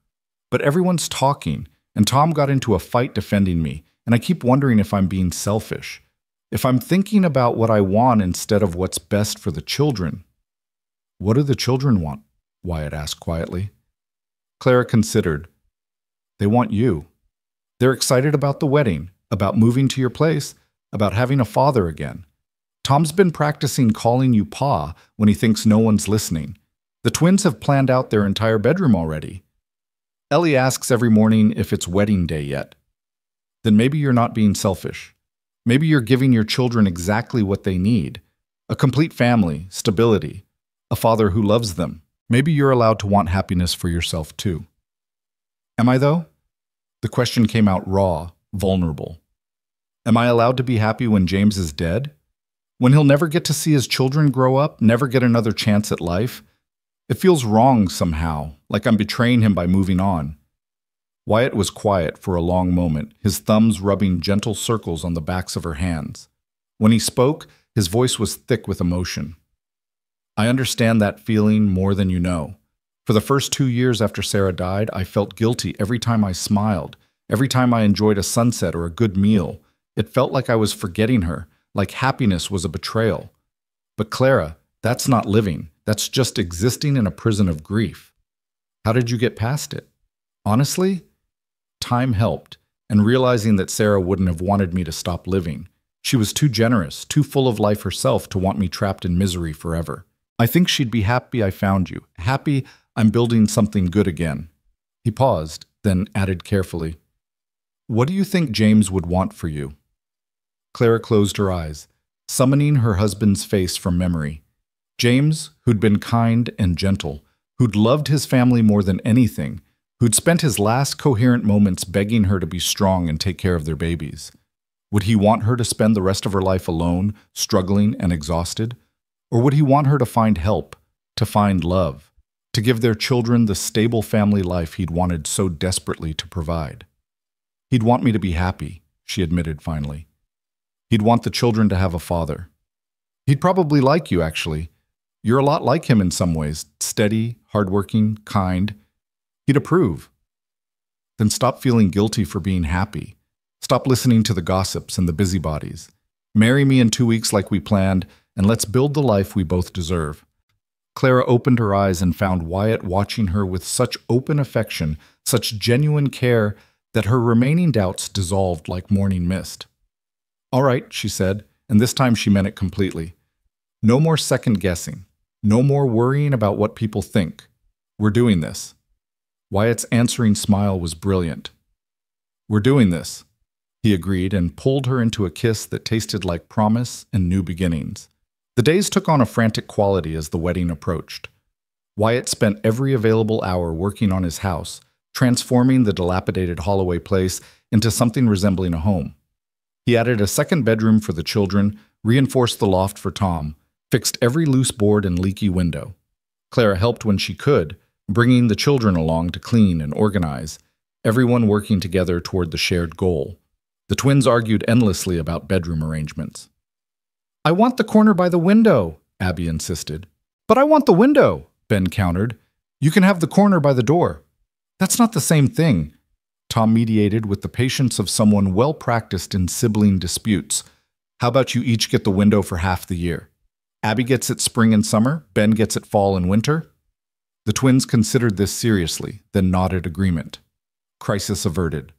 But everyone's talking, and Tom got into a fight defending me, and I keep wondering if I'm being selfish. If I'm thinking about what I want instead of what's best for the children." "What do the children want?" Wyatt asked quietly. Clara considered. "They want you. They're excited about the wedding, about moving to your place, about having a father again. Tom's been practicing calling you Pa when he thinks no one's listening. The twins have planned out their entire bedroom already. Ellie asks every morning if it's wedding day yet. then maybe you're not being selfish. Maybe you're giving your children exactly what they need: a complete family, stability, a father who loves them. Maybe you're allowed to want happiness for yourself too. Am I, though? The question came out raw, vulnerable. Am I allowed to be happy when James is dead? When he'll never get to see his children grow up, never get another chance at life? It feels wrong somehow, like I'm betraying him by moving on. Wyatt was quiet for a long moment, his thumbs rubbing gentle circles on the backs of her hands. When he spoke, his voice was thick with emotion. I understand that feeling more than you know. For the first 2 years after Sarah died, I felt guilty every time I smiled, every time I enjoyed a sunset or a good meal. It felt like I was forgetting her, like happiness was a betrayal. But Clara, that's not living. That's just existing in a prison of grief. How did you get past it? Honestly, time helped, and realizing that Sarah wouldn't have wanted me to stop living. She was too generous, too full of life herself to want me trapped in misery forever. I think she'd be happy I found you, happy I'm building something good again. He paused, then added carefully, "What do you think James would want for you?" Clara closed her eyes, summoning her husband's face from memory. James, who'd been kind and gentle, who'd loved his family more than anything, who'd spent his last coherent moments begging her to be strong and take care of their babies. Would he want her to spend the rest of her life alone, struggling and exhausted? Or would he want her to find help, to find love, to give their children the stable family life he'd wanted so desperately to provide? He'd want me to be happy, she admitted finally. He'd want the children to have a father. He'd probably like you, actually. You're a lot like him in some ways, steady, hardworking, kind. He'd approve. Then stop feeling guilty for being happy. Stop listening to the gossips and the busybodies. Marry me in 2 weeks like we planned, and let's build the life we both deserve. Clara opened her eyes and found Wyatt watching her with such open affection, such genuine care, that her remaining doubts dissolved like morning mist. "All right," she said, and this time she meant it completely. "No more second guessing. No more worrying about what people think. We're doing this." Wyatt's answering smile was brilliant. "We're doing this," he agreed and pulled her into a kiss that tasted like promise and new beginnings. The days took on a frantic quality as the wedding approached. Wyatt spent every available hour working on his house, transforming the dilapidated Holloway place into something resembling a home. He added a second bedroom for the children, reinforced the loft for Tom, fixed every loose board and leaky window. Clara helped when she could, bringing the children along to clean and organize, everyone working together toward the shared goal. The twins argued endlessly about bedroom arrangements. "I want the corner by the window," Abby insisted. "But I want the window," Ben countered. "You can have the corner by the door." "That's not the same thing," Tom mediated with the patience of someone well-practiced in sibling disputes. "How about you each get the window for half the year? Abby gets it spring and summer, Ben gets it fall and winter?" The twins considered this seriously, then nodded agreement. Crisis averted.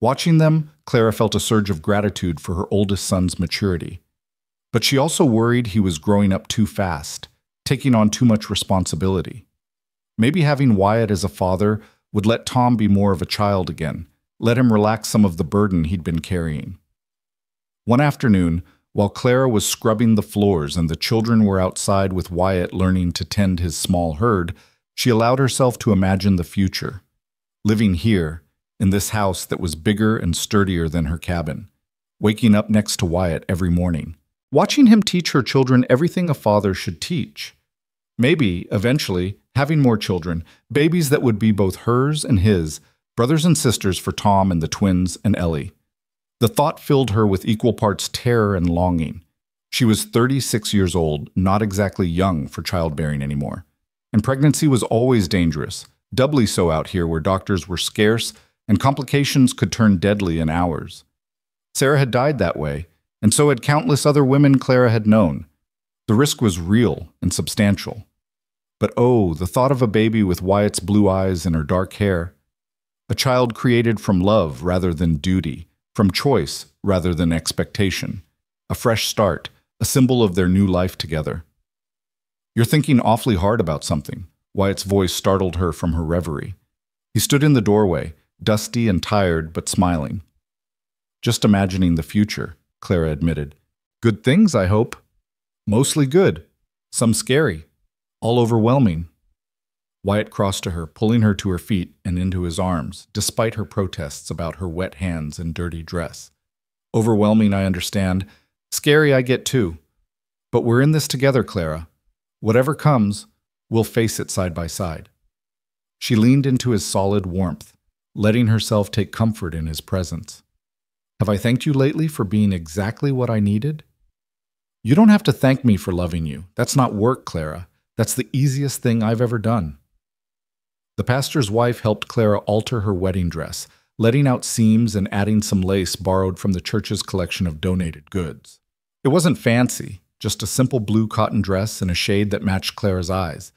Watching them, Clara felt a surge of gratitude for her oldest son's maturity. But she also worried he was growing up too fast, taking on too much responsibility. Maybe having Wyatt as a father would let Tom be more of a child again, let him relax some of the burden he'd been carrying. One afternoon, while Clara was scrubbing the floors and the children were outside with Wyatt learning to tend his small herd, she allowed herself to imagine the future. Living here, in this house that was bigger and sturdier than her cabin. Waking up next to Wyatt every morning. Watching him teach her children everything a father should teach. Maybe, eventually, having more children, babies that would be both hers and his, brothers and sisters for Tom and the twins and Ellie. The thought filled her with equal parts terror and longing. She was 36 years old, not exactly young for childbearing anymore. And pregnancy was always dangerous, doubly so out here where doctors were scarce and complications could turn deadly in hours. Sarah had died that way, and so had countless other women Clara had known. The risk was real and substantial. But oh, the thought of a baby with Wyatt's blue eyes and her dark hair. A child created from love rather than duty, from choice rather than expectation. A fresh start, a symbol of their new life together. "You're thinking awfully hard about something," Wyatt's voice startled her from her reverie. He stood in the doorway, dusty and tired but smiling. Just imagining the future, Clara admitted. Good things, I hope. Mostly good. Some scary. All overwhelming. Wyatt crossed to her, pulling her to her feet and into his arms, despite her protests about her wet hands and dirty dress. Overwhelming, I understand. Scary, I get too. But we're in this together, Clara. Whatever comes, we'll face it side by side. She leaned into his solid warmth, letting herself take comfort in his presence. Have I thanked you lately for being exactly what I needed? You don't have to thank me for loving you. That's not work, Clara. That's the easiest thing I've ever done. The pastor's wife helped Clara alter her wedding dress, letting out seams and adding some lace borrowed from the church's collection of donated goods. It wasn't fancy, just a simple blue cotton dress in a shade that matched Clara's eyes.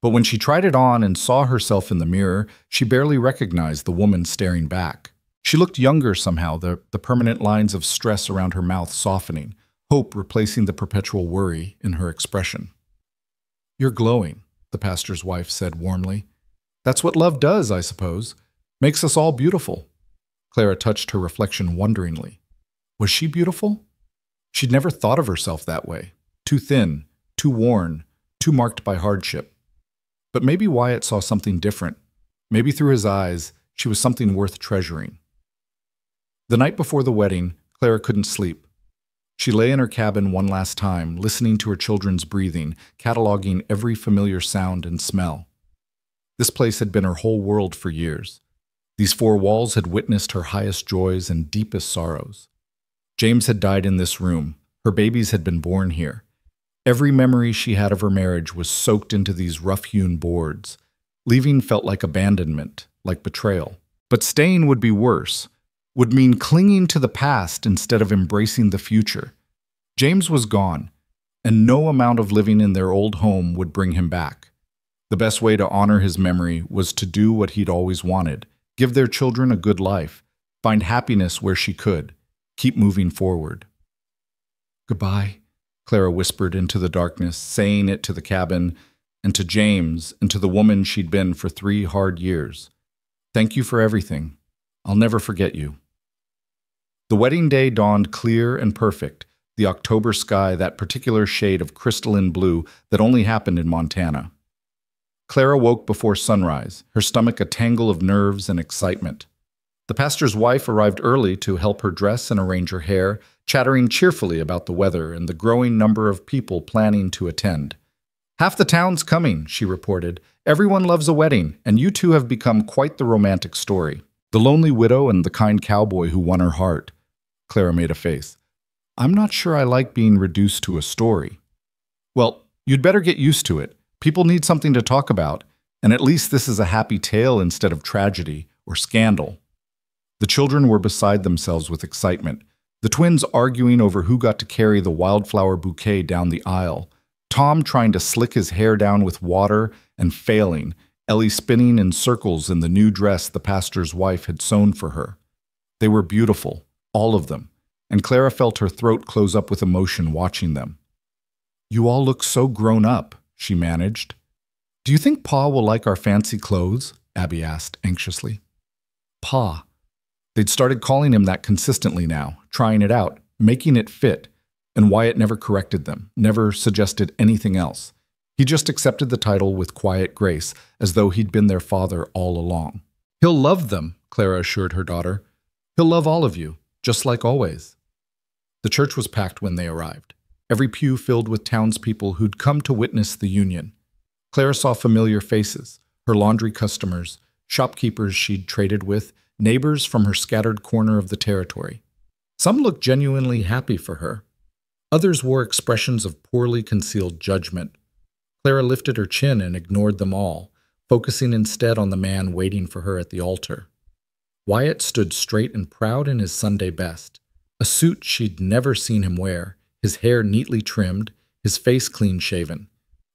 But when she tried it on and saw herself in the mirror, she barely recognized the woman staring back. She looked younger somehow, the permanent lines of stress around her mouth softening, hope replacing the perpetual worry in her expression. You're glowing, the pastor's wife said warmly. That's what love does, I suppose. Makes us all beautiful. Clara touched her reflection wonderingly. Was she beautiful? She'd never thought of herself that way. Too thin, too worn, too marked by hardship. But maybe Wyatt saw something different. Maybe through his eyes, she was something worth treasuring. The night before the wedding, Clara couldn't sleep. She lay in her cabin one last time, listening to her children's breathing, cataloging every familiar sound and smell. This place had been her whole world for years. These four walls had witnessed her highest joys and deepest sorrows. James had died in this room. Her babies had been born here. Every memory she had of her marriage was soaked into these rough-hewn boards. Leaving felt like abandonment, like betrayal. But staying would be worse, would mean clinging to the past instead of embracing the future. James was gone, and no amount of living in their old home would bring him back. The best way to honor his memory was to do what he'd always wanted, give their children a good life, find happiness where she could, keep moving forward. Goodbye, Clara whispered into the darkness, saying it to the cabin, and to James, and to the woman she'd been for 3 hard years. Thank you for everything. I'll never forget you. The wedding day dawned clear and perfect, the October sky that particular shade of crystalline blue that only happened in Montana. Clara woke before sunrise, her stomach a tangle of nerves and excitement. The pastor's wife arrived early to help her dress and arrange her hair, chattering cheerfully about the weather and the growing number of people planning to attend. Half the town's coming, she reported. Everyone loves a wedding, and you two have become quite the romantic story. The lonely widow and the kind cowboy who won her heart. Clara made a face. I'm not sure I like being reduced to a story. Well, you'd better get used to it. People need something to talk about, and at least this is a happy tale instead of tragedy or scandal. The children were beside themselves with excitement, the twins arguing over who got to carry the wildflower bouquet down the aisle, Tom trying to slick his hair down with water and failing, Ellie spinning in circles in the new dress the pastor's wife had sewn for her. They were beautiful, all of them, and Clara felt her throat close up with emotion watching them. You all look so grown up, she managed. Do you think Pa will like our fancy clothes? Abby asked anxiously. Pa. They'd started calling him that consistently now, trying it out, making it fit, and Wyatt never corrected them, never suggested anything else. He just accepted the title with quiet grace, as though he'd been their father all along. He'll love them, Clara assured her daughter. He'll love all of you, just like always. The church was packed when they arrived, every pew filled with townspeople who'd come to witness the union. Clara saw familiar faces, her laundry customers, shopkeepers she'd traded with, neighbors from her scattered corner of the territory. Some looked genuinely happy for her. Others wore expressions of poorly concealed judgment. Clara lifted her chin and ignored them all, focusing instead on the man waiting for her at the altar. Wyatt stood straight and proud in his Sunday best, a suit she'd never seen him wear, his hair neatly trimmed, his face clean-shaven.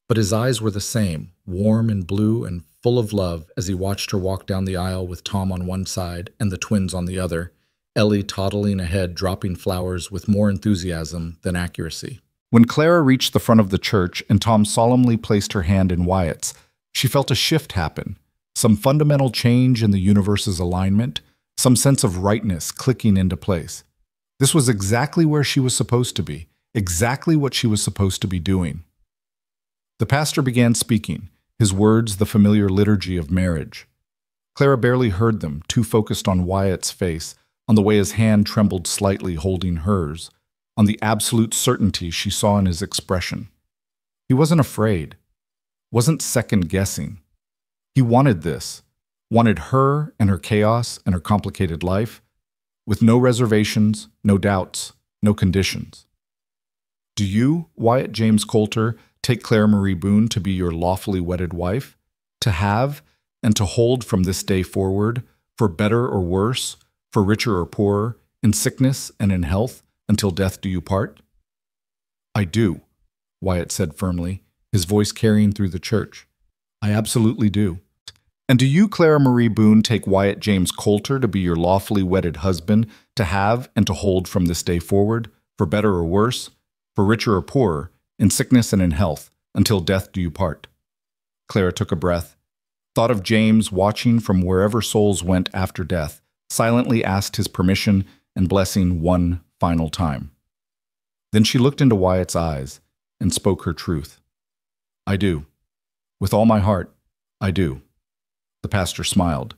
But his eyes were the same, warm and blue and full of love as he watched her walk down the aisle with Tom on one side and the twins on the other, Ellie toddling ahead dropping flowers with more enthusiasm than accuracy. When Clara reached the front of the church and Tom solemnly placed her hand in Wyatt's, she felt a shift happen, some fundamental change in the universe's alignment, some sense of rightness clicking into place. This was exactly where she was supposed to be, exactly what she was supposed to be doing. The pastor began speaking, his words the familiar liturgy of marriage. Clara barely heard them, too focused on Wyatt's face, on the way his hand trembled slightly holding hers, on the absolute certainty she saw in his expression. He wasn't afraid, wasn't second-guessing. He wanted this, wanted her and her chaos and her complicated life, with no reservations, no doubts, no conditions. Do you, Wyatt James Coulter, take Clara Marie Boone to be your lawfully wedded wife, to have and to hold from this day forward, for better or worse, for richer or poorer, in sickness and in health, until death do you part? I do, Wyatt said firmly, his voice carrying through the church. I absolutely do. And do you, Clara Marie Boone, take Wyatt James Coulter to be your lawfully wedded husband, to have and to hold from this day forward, for better or worse, for richer or poorer, in sickness and in health, until death do you part? Clara took a breath, thought of James watching from wherever souls went after death, silently asked his permission and blessing one final time. Then she looked into Wyatt's eyes and spoke her truth. I do. With all my heart, I do. The pastor smiled.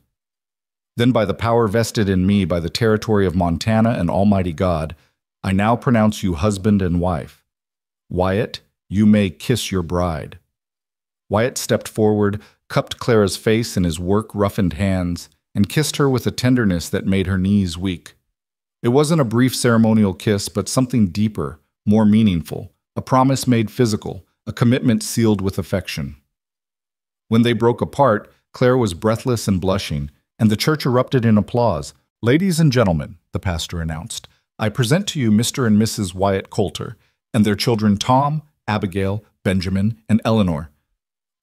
Then by the power vested in me by the territory of Montana and Almighty God, I now pronounce you husband and wife. Wyatt, you may kiss your bride. Wyatt stepped forward, cupped Clara's face in his work-roughened hands, and kissed her with a tenderness that made her knees weak. It wasn't a brief ceremonial kiss, but something deeper, more meaningful, a promise made physical, a commitment sealed with affection. When they broke apart, Clara was breathless and blushing, and the church erupted in applause. Ladies and gentlemen, the pastor announced, I present to you Mr. and Mrs. Wyatt Coulter, and their children Tom, Abigail, Benjamin, and Eleanor.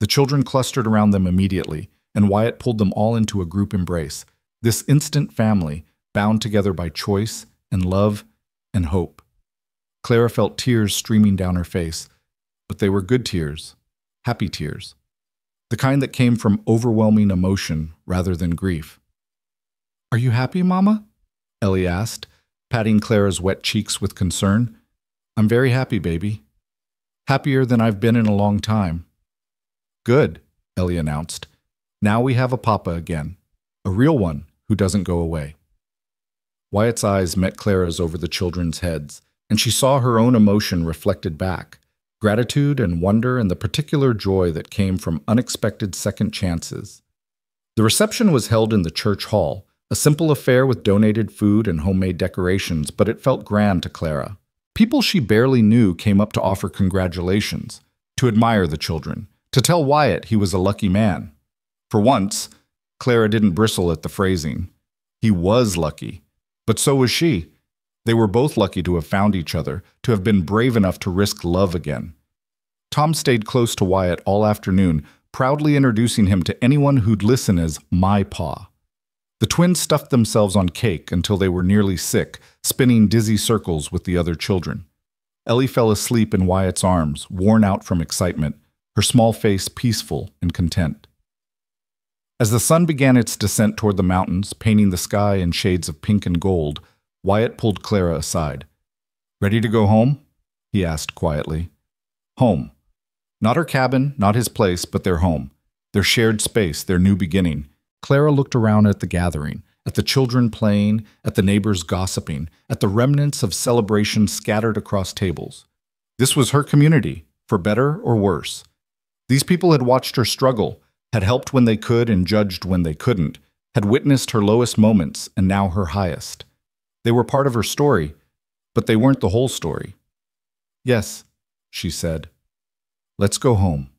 The children clustered around them immediately, and Wyatt pulled them all into a group embrace, this instant family, bound together by choice and love and hope. Clara felt tears streaming down her face, but they were good tears, happy tears, the kind that came from overwhelming emotion rather than grief. Are you happy, Mama? Ellie asked, patting Clara's wet cheeks with concern. I'm very happy, baby. Happier than I've been in a long time. Good, Ellie announced. Now we have a papa again, a real one who doesn't go away. Wyatt's eyes met Clara's over the children's heads, and she saw her own emotion reflected back, gratitude and wonder and the particular joy that came from unexpected second chances. The reception was held in the church hall, a simple affair with donated food and homemade decorations, but it felt grand to Clara. People she barely knew came up to offer congratulations, to admire the children, to tell Wyatt he was a lucky man. For once, Clara didn't bristle at the phrasing. He was lucky, but so was she. They were both lucky to have found each other, to have been brave enough to risk love again. Tom stayed close to Wyatt all afternoon, proudly introducing him to anyone who'd listen as my pa. The twins stuffed themselves on cake until they were nearly sick, spinning dizzy circles with the other children. Ellie fell asleep in Wyatt's arms, worn out from excitement, her small face peaceful and content. As the sun began its descent toward the mountains, painting the sky in shades of pink and gold, Wyatt pulled Clara aside. Ready to go home? He asked quietly. Home. Not her cabin, not his place, but their home. Their shared space, their new beginning. Clara looked around at the gathering, at the children playing, at the neighbors gossiping, at the remnants of celebration scattered across tables. This was her community, for better or worse. These people had watched her struggle, had helped when they could and judged when they couldn't, had witnessed her lowest moments and now her highest. They were part of her story, but they weren't the whole story. Yes, she said. Let's go home.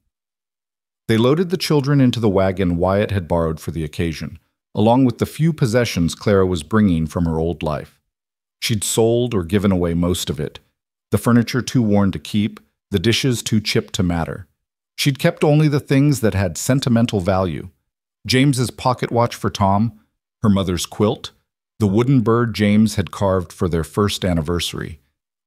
They loaded the children into the wagon Wyatt had borrowed for the occasion, along with the few possessions Clara was bringing from her old life. She'd sold or given away most of it, the furniture too worn to keep, the dishes too chipped to matter. She'd kept only the things that had sentimental value. James's pocket watch for Tom, her mother's quilt, the wooden bird James had carved for their first anniversary.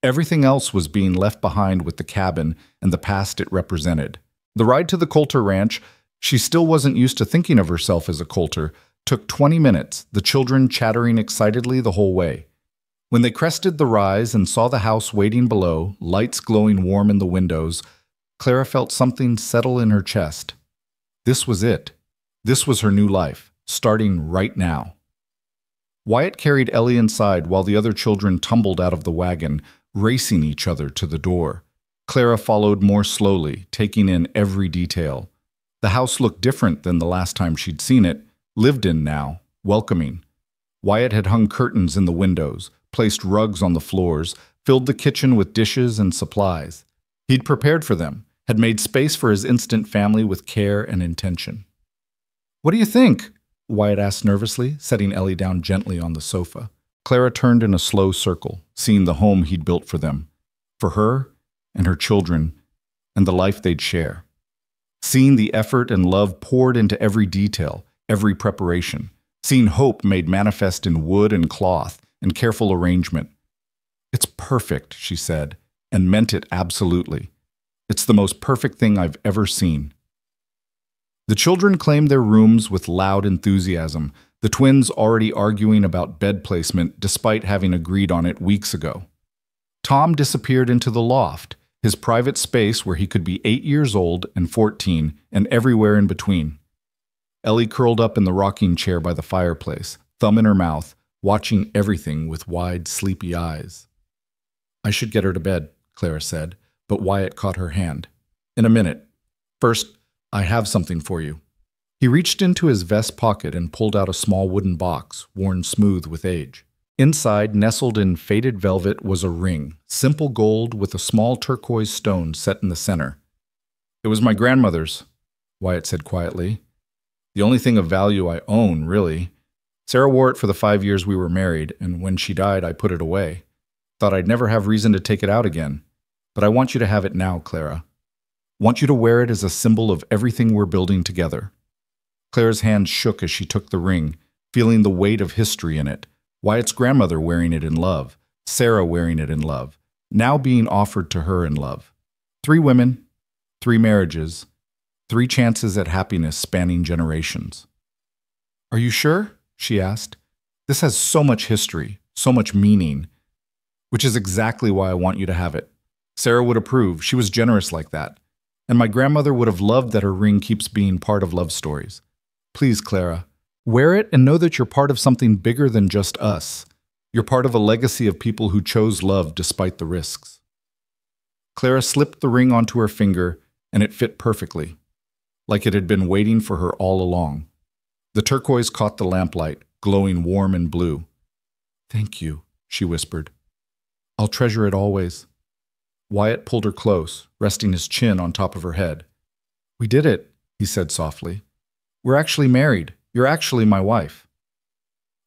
Everything else was being left behind with the cabin and the past it represented. The ride to the Coulter ranch, she still wasn't used to thinking of herself as a Coulter, Took 20 minutes, the children chattering excitedly the whole way. When they crested the rise and saw the house waiting below, lights glowing warm in the windows, Clara felt something settle in her chest. This was it. This was her new life, starting right now. Wyatt carried Ellie inside while the other children tumbled out of the wagon, racing each other to the door. Clara followed more slowly, taking in every detail. The house looked different than the last time she'd seen it, lived in now, welcoming. Wyatt had hung curtains in the windows, placed rugs on the floors, filled the kitchen with dishes and supplies. He'd prepared for them, had made space for his instant family with care and intention. "What do you think?" Wyatt asked nervously, setting Ellie down gently on the sofa. Clara turned in a slow circle, seeing the home he'd built for them, for her and her children, and the life they'd share. Seeing the effort and love poured into every detail, every preparation, seeing hope made manifest in wood and cloth and careful arrangement. "It's perfect," she said, and meant it absolutely. "It's the most perfect thing I've ever seen." The children claimed their rooms with loud enthusiasm, the twins already arguing about bed placement despite having agreed on it weeks ago. Tom disappeared into the loft, his private space where he could be 8 years old and 14 and everywhere in between. Ellie curled up in the rocking chair by the fireplace, thumb in her mouth, watching everything with wide, sleepy eyes. "I should get her to bed," Clara said, but Wyatt caught her hand. "In a minute. First, I have something for you." He reached into his vest pocket and pulled out a small wooden box, worn smooth with age. Inside, nestled in faded velvet, was a ring, simple gold with a small turquoise stone set in the center. "It was my grandmother's," Wyatt said quietly. "The only thing of value I own, really. Sarah wore it for the 5 years we were married, and when she died, I put it away. Thought I'd never have reason to take it out again. But I want you to have it now, Clara. Want you to wear it as a symbol of everything we're building together." Clara's hand shook as she took the ring, feeling the weight of history in it. Wyatt's grandmother wearing it in love, Sarah wearing it in love, now being offered to her in love. 3 women, 3 marriages, 3 chances at happiness spanning generations. "Are you sure?" she asked. "This has so much history, so much meaning, which is exactly why I want you to have it. Sarah would approve. She was generous like that. And my grandmother would have loved that her ring keeps being part of love stories. Please, Clara, wear it and know that you're part of something bigger than just us. You're part of a legacy of people who chose love despite the risks." Clara slipped the ring onto her finger, and it fit perfectly, like it had been waiting for her all along. The turquoise caught the lamplight, glowing warm and blue. "Thank you," she whispered. "I'll treasure it always." Wyatt pulled her close, resting his chin on top of her head. "We did it," he said softly. "We're actually married. You're actually my wife."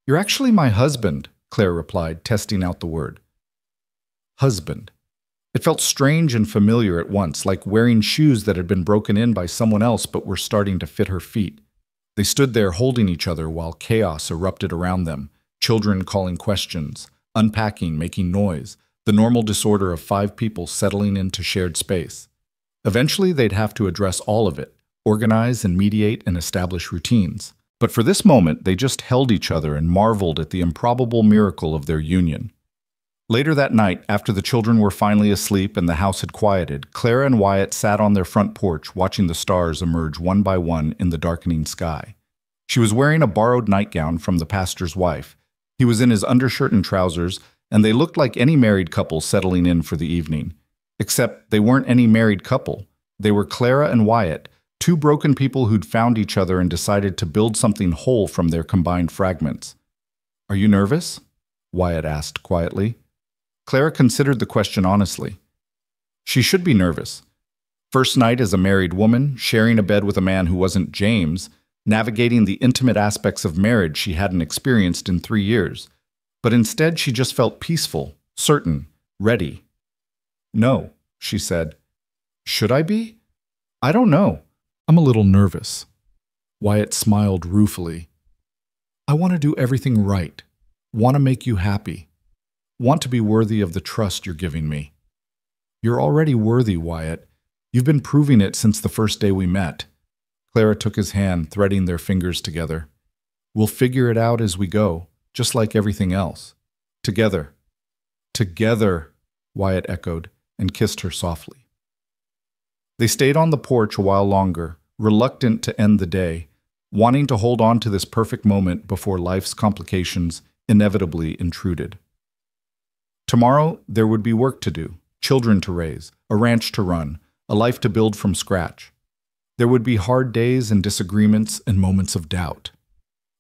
"You're actually my husband," Claire replied, testing out the word. Husband. It felt strange and familiar at once, like wearing shoes that had been broken in by someone else but were starting to fit her feet. They stood there holding each other while chaos erupted around them, children calling questions, unpacking, making noise, the normal disorder of 5 people settling into shared space. Eventually, they'd have to address all of it, organize and mediate and establish routines. But for this moment, they just held each other and marveled at the improbable miracle of their union. Later that night, after the children were finally asleep and the house had quieted, Clara and Wyatt sat on their front porch watching the stars emerge one by one in the darkening sky. She was wearing a borrowed nightgown from the pastor's wife. He was in his undershirt and trousers, and they looked like any married couple settling in for the evening. Except they weren't any married couple. They were Clara and Wyatt, 2 broken people who'd found each other and decided to build something whole from their combined fragments. "Are you nervous?" Wyatt asked quietly. Clara considered the question honestly. She should be nervous. First night as a married woman, sharing a bed with a man who wasn't James, navigating the intimate aspects of marriage she hadn't experienced in 3 years. But instead she just felt peaceful, certain, ready. "No," she said. "Should I be? I don't know. I'm a little nervous." Wyatt smiled ruefully. "I want to do everything right. Want to make you happy. Want to be worthy of the trust you're giving me." "You're already worthy, Wyatt. You've been proving it since the first day we met." Clara took his hand, threading their fingers together. We'll figure it out as we go, just like everything else. Together. Together, Wyatt echoed and kissed her softly. They stayed on the porch a while longer, reluctant to end the day, wanting to hold on to this perfect moment before life's complications inevitably intruded. Tomorrow, there would be work to do, children to raise, a ranch to run, a life to build from scratch. There would be hard days and disagreements and moments of doubt.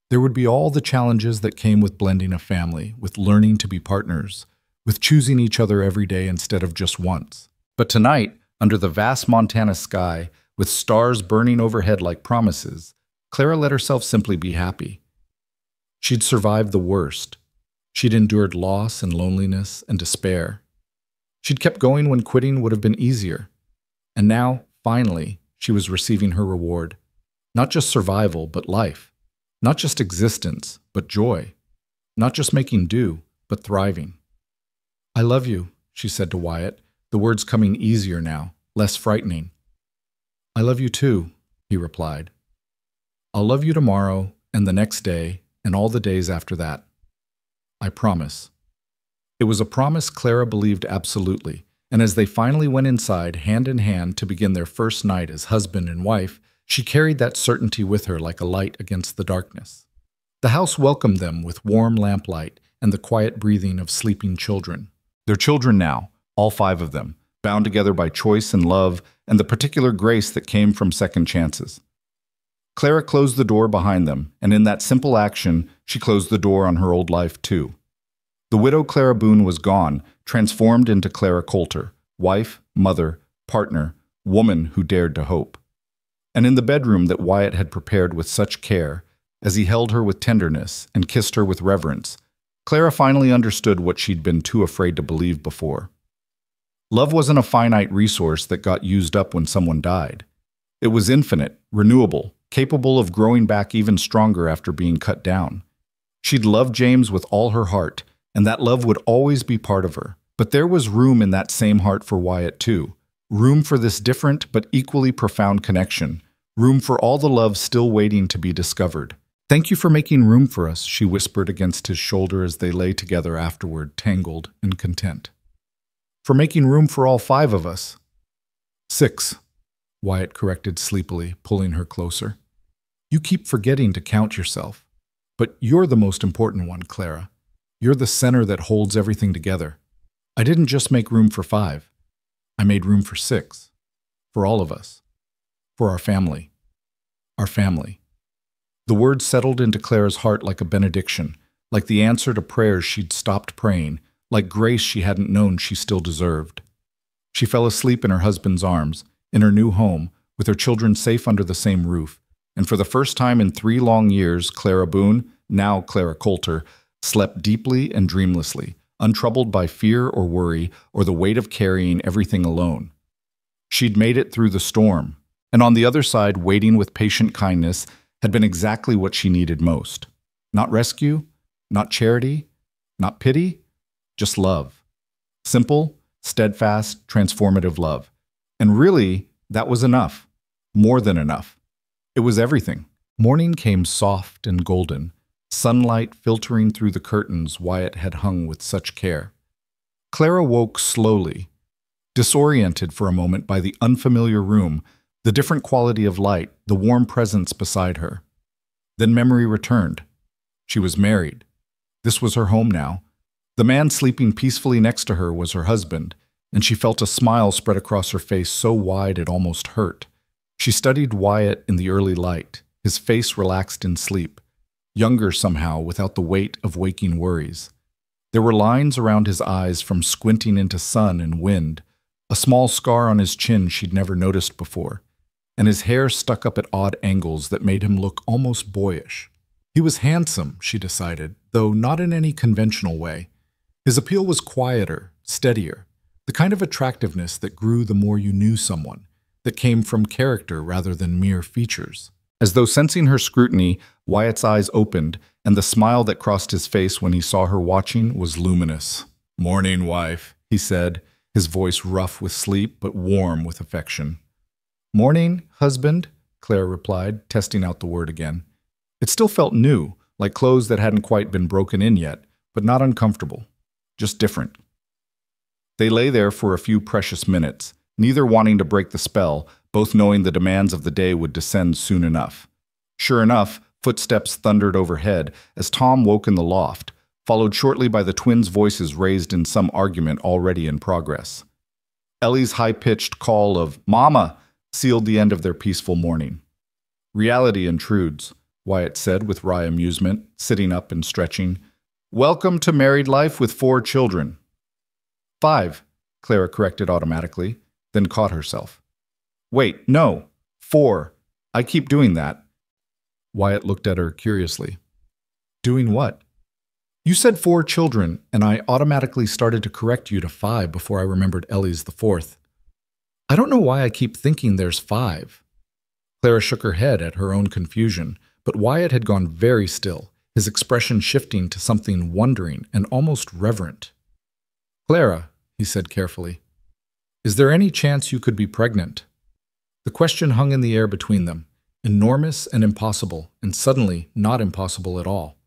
There would be all the challenges that came with blending a family, with learning to be partners, with choosing each other every day instead of just once. But tonight, under the vast Montana sky, with stars burning overhead like promises, Clara let herself simply be happy. She'd survived the worst. She'd endured loss and loneliness and despair. She'd kept going when quitting would have been easier. And now, finally, she was receiving her reward. Not just survival, but life. Not just existence, but joy. Not just making do, but thriving. "I love you," she said to Wyatt, the words coming easier now, less frightening. "I love you too," he replied. "I'll love you tomorrow, and the next day, and all the days after that. I promise." It was a promise Clara believed absolutely, and as they finally went inside, hand in hand, to begin their first night as husband and wife, she carried that certainty with her like a light against the darkness. The house welcomed them with warm lamplight and the quiet breathing of sleeping children. Their children now, all 5 of them, bound together by choice and love and the particular grace that came from second chances. Clara closed the door behind them, and in that simple action, she closed the door on her old life too. The widow Clara Boone was gone, transformed into Clara Coulter, wife, mother, partner, woman who dared to hope. And in the bedroom that Wyatt had prepared with such care, as he held her with tenderness and kissed her with reverence, Clara finally understood what she'd been too afraid to believe before. Love wasn't a finite resource that got used up when someone died. It was infinite, renewable, capable of growing back even stronger after being cut down. She'd loved James with all her heart, and that love would always be part of her. But there was room in that same heart for Wyatt too. Room for this different but equally profound connection. Room for all the love still waiting to be discovered. "Thank you for making room for us," she whispered against his shoulder as they lay together afterward, tangled and content. "For making room for all 5 of us." 6, Wyatt corrected sleepily, pulling her closer. "You keep forgetting to count yourself. But you're the most important one, Clara. You're the center that holds everything together. I didn't just make room for 5. I made room for 6. For all of us. For our family. Our family." The words settled into Clara's heart like a benediction, like the answer to prayers she'd stopped praying, like grace she hadn't known she still deserved. She fell asleep in her husband's arms, in her new home, with her children safe under the same roof, and for the first time in 3 long years, Clara Boone, now Clara Coulter, slept deeply and dreamlessly, untroubled by fear or worry or the weight of carrying everything alone. She'd made it through the storm, and on the other side, waiting with patient kindness, had been exactly what she needed most. Not rescue, not charity, not pity, just love. Simple, steadfast, transformative love. And really, that was enough. More than enough. It was everything. Morning came soft and golden, sunlight filtering through the curtains Wyatt had hung with such care. Clara woke slowly, disoriented for a moment by the unfamiliar room, the different quality of light, the warm presence beside her. Then memory returned. She was married. This was her home now. The man sleeping peacefully next to her was her husband, and she felt a smile spread across her face so wide it almost hurt. She studied Wyatt in the early light, his face relaxed in sleep, younger somehow without the weight of waking worries. There were lines around his eyes from squinting into sun and wind, a small scar on his chin she'd never noticed before, and his hair stuck up at odd angles that made him look almost boyish. He was handsome, she decided, though not in any conventional way. His appeal was quieter, steadier, the kind of attractiveness that grew the more you knew someone, that came from character rather than mere features. As though sensing her scrutiny, Wyatt's eyes opened, and the smile that crossed his face when he saw her watching was luminous. "Morning, wife," he said, his voice rough with sleep but warm with affection. "Morning, husband," Claire replied, testing out the word again. It still felt new, like clothes that hadn't quite been broken in yet, but not uncomfortable, just different. They lay there for a few precious minutes, neither wanting to break the spell, both knowing the demands of the day would descend soon enough. Sure enough, footsteps thundered overhead as Tom woke in the loft, followed shortly by the twins' voices raised in some argument already in progress. Ellie's high-pitched call of "Mama!" sealed the end of their peaceful morning. "Reality intrudes," Wyatt said with wry amusement, sitting up and stretching. "Welcome to married life with 4 children." 5, Clara corrected automatically, then caught herself. "Wait, no, 4. I keep doing that." Wyatt looked at her curiously. "Doing what?" "You said 4 children, and I automatically started to correct you to 5 before I remembered Ellie's the 4th. I don't know why I keep thinking there's 5. Clara shook her head at her own confusion, but Wyatt had gone very still, his expression shifting to something wondering and almost reverent. "Clara," he said carefully, "is there any chance you could be pregnant?" The question hung in the air between them, enormous and impossible, and suddenly not impossible at all.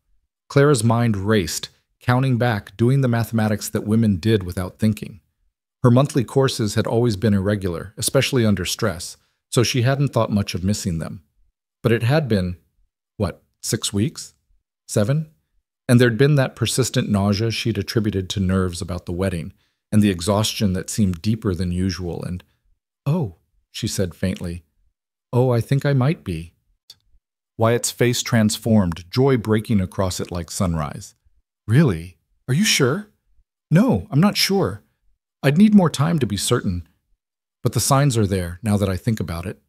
Clara's mind raced, counting back, doing the mathematics that women did without thinking. Her monthly courses had always been irregular, especially under stress, so she hadn't thought much of missing them. But it had been, 6 weeks? 7? And there'd been that persistent nausea she'd attributed to nerves about the wedding, and the exhaustion that seemed deeper than usual, and, "Oh," she said faintly, "oh, I think I might be." Wyatt's face transformed, joy breaking across it like sunrise. "Really? Are you sure?" "No, I'm not sure. I'd need more time to be certain. But the signs are there, now that I think about it."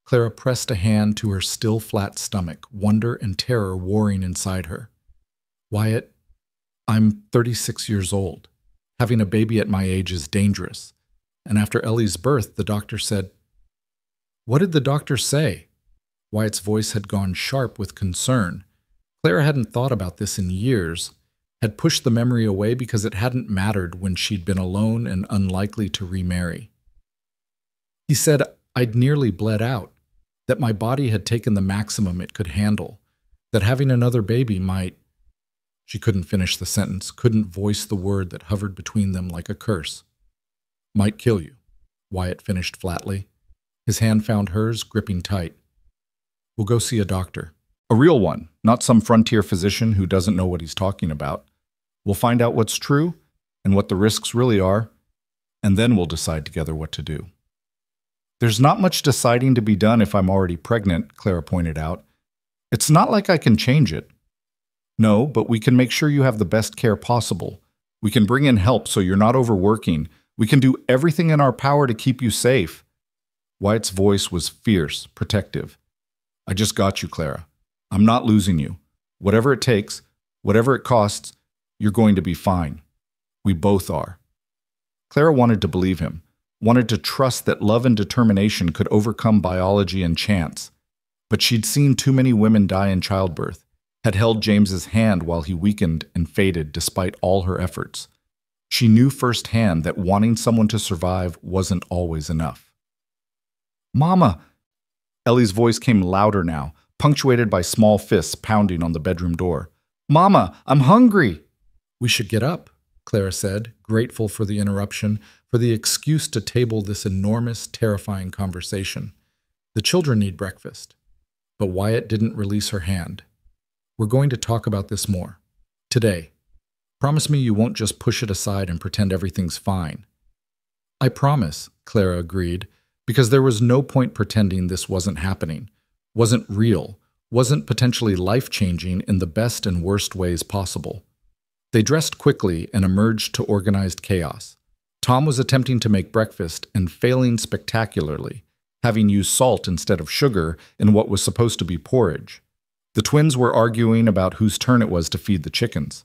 Clara pressed a hand to her still flat stomach, wonder and terror warring inside her. "Wyatt, I'm 36 years old. Having a baby at my age is dangerous. And after Ellie's birth, the doctor said—" "What did the doctor say?" Wyatt's voice had gone sharp with concern. Clara hadn't thought about this in years, had pushed the memory away because it hadn't mattered when she'd been alone and unlikely to remarry. "He said I'd nearly bled out, that my body had taken the maximum it could handle, that having another baby might—" She couldn't finish the sentence, couldn't voice the word that hovered between them like a curse. "Might kill you," Wyatt finished flatly. His hand found hers, gripping tight. "We'll go see a doctor. A real one, not some frontier physician who doesn't know what he's talking about. We'll find out what's true and what the risks really are, and then we'll decide together what to do." "There's not much deciding to be done if I'm already pregnant," Clara pointed out. "It's not like I can change it." "No, but we can make sure you have the best care possible. We can bring in help so you're not overworking. We can do everything in our power to keep you safe." Wyatt's voice was fierce, protective. "I just got you, Clara. I'm not losing you. Whatever it takes, whatever it costs, you're going to be fine. We both are." Clara wanted to believe him, wanted to trust that love and determination could overcome biology and chance. But she'd seen too many women die in childbirth, had held James's hand while he weakened and faded despite all her efforts. She knew firsthand that wanting someone to survive wasn't always enough. "Mama!" Ellie's voice came louder now, punctuated by small fists pounding on the bedroom door. "Mama, I'm hungry!" "We should get up," Clara said, grateful for the interruption, for the excuse to table this enormous, terrifying conversation. "The children need breakfast." But Wyatt didn't release her hand. "We're going to talk about this more. Today. Promise me you won't just push it aside and pretend everything's fine." "I promise," Clara agreed, because there was no point pretending this wasn't happening, wasn't real, wasn't potentially life-changing in the best and worst ways possible. They dressed quickly and emerged to organized chaos. Tom was attempting to make breakfast and failing spectacularly, having used salt instead of sugar in what was supposed to be porridge. The twins were arguing about whose turn it was to feed the chickens.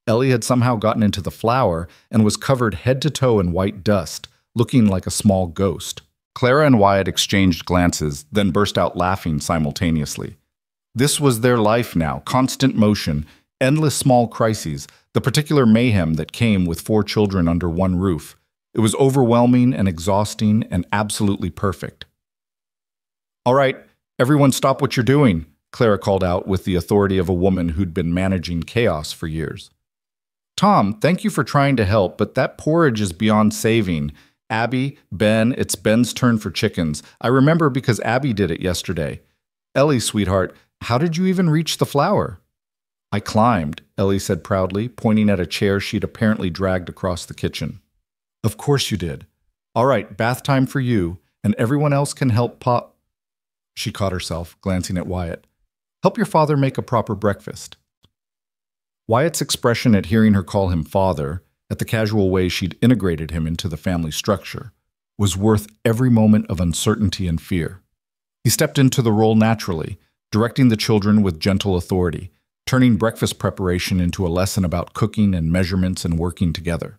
Ellie had somehow gotten into the flour and was covered head to toe in white dust, looking like a small ghost. Clara and Wyatt exchanged glances, then burst out laughing simultaneously. This was their life now, constant motion, endless small crises, the particular mayhem that came with 4 children under one roof. It was overwhelming and exhausting and absolutely perfect. "All right, everyone stop what you're doing," Clara called out with the authority of a woman who'd been managing chaos for years. Tom, thank you for trying to help, but that porridge is beyond saving. Abby, Ben, it's Ben's turn for chickens. I remember because Abby did it yesterday. Ellie, sweetheart, how did you even reach the flour? I climbed, Ellie said proudly, pointing at a chair she'd apparently dragged across the kitchen. Of course you did. All right, bath time for you, and everyone else can help Pop. She caught herself, glancing at Wyatt. Help your father make a proper breakfast. Wyatt's expression at hearing her call him father, at the casual way she'd integrated him into the family structure, was worth every moment of uncertainty and fear. He stepped into the role naturally, directing the children with gentle authority, turning breakfast preparation into a lesson about cooking and measurements and working together.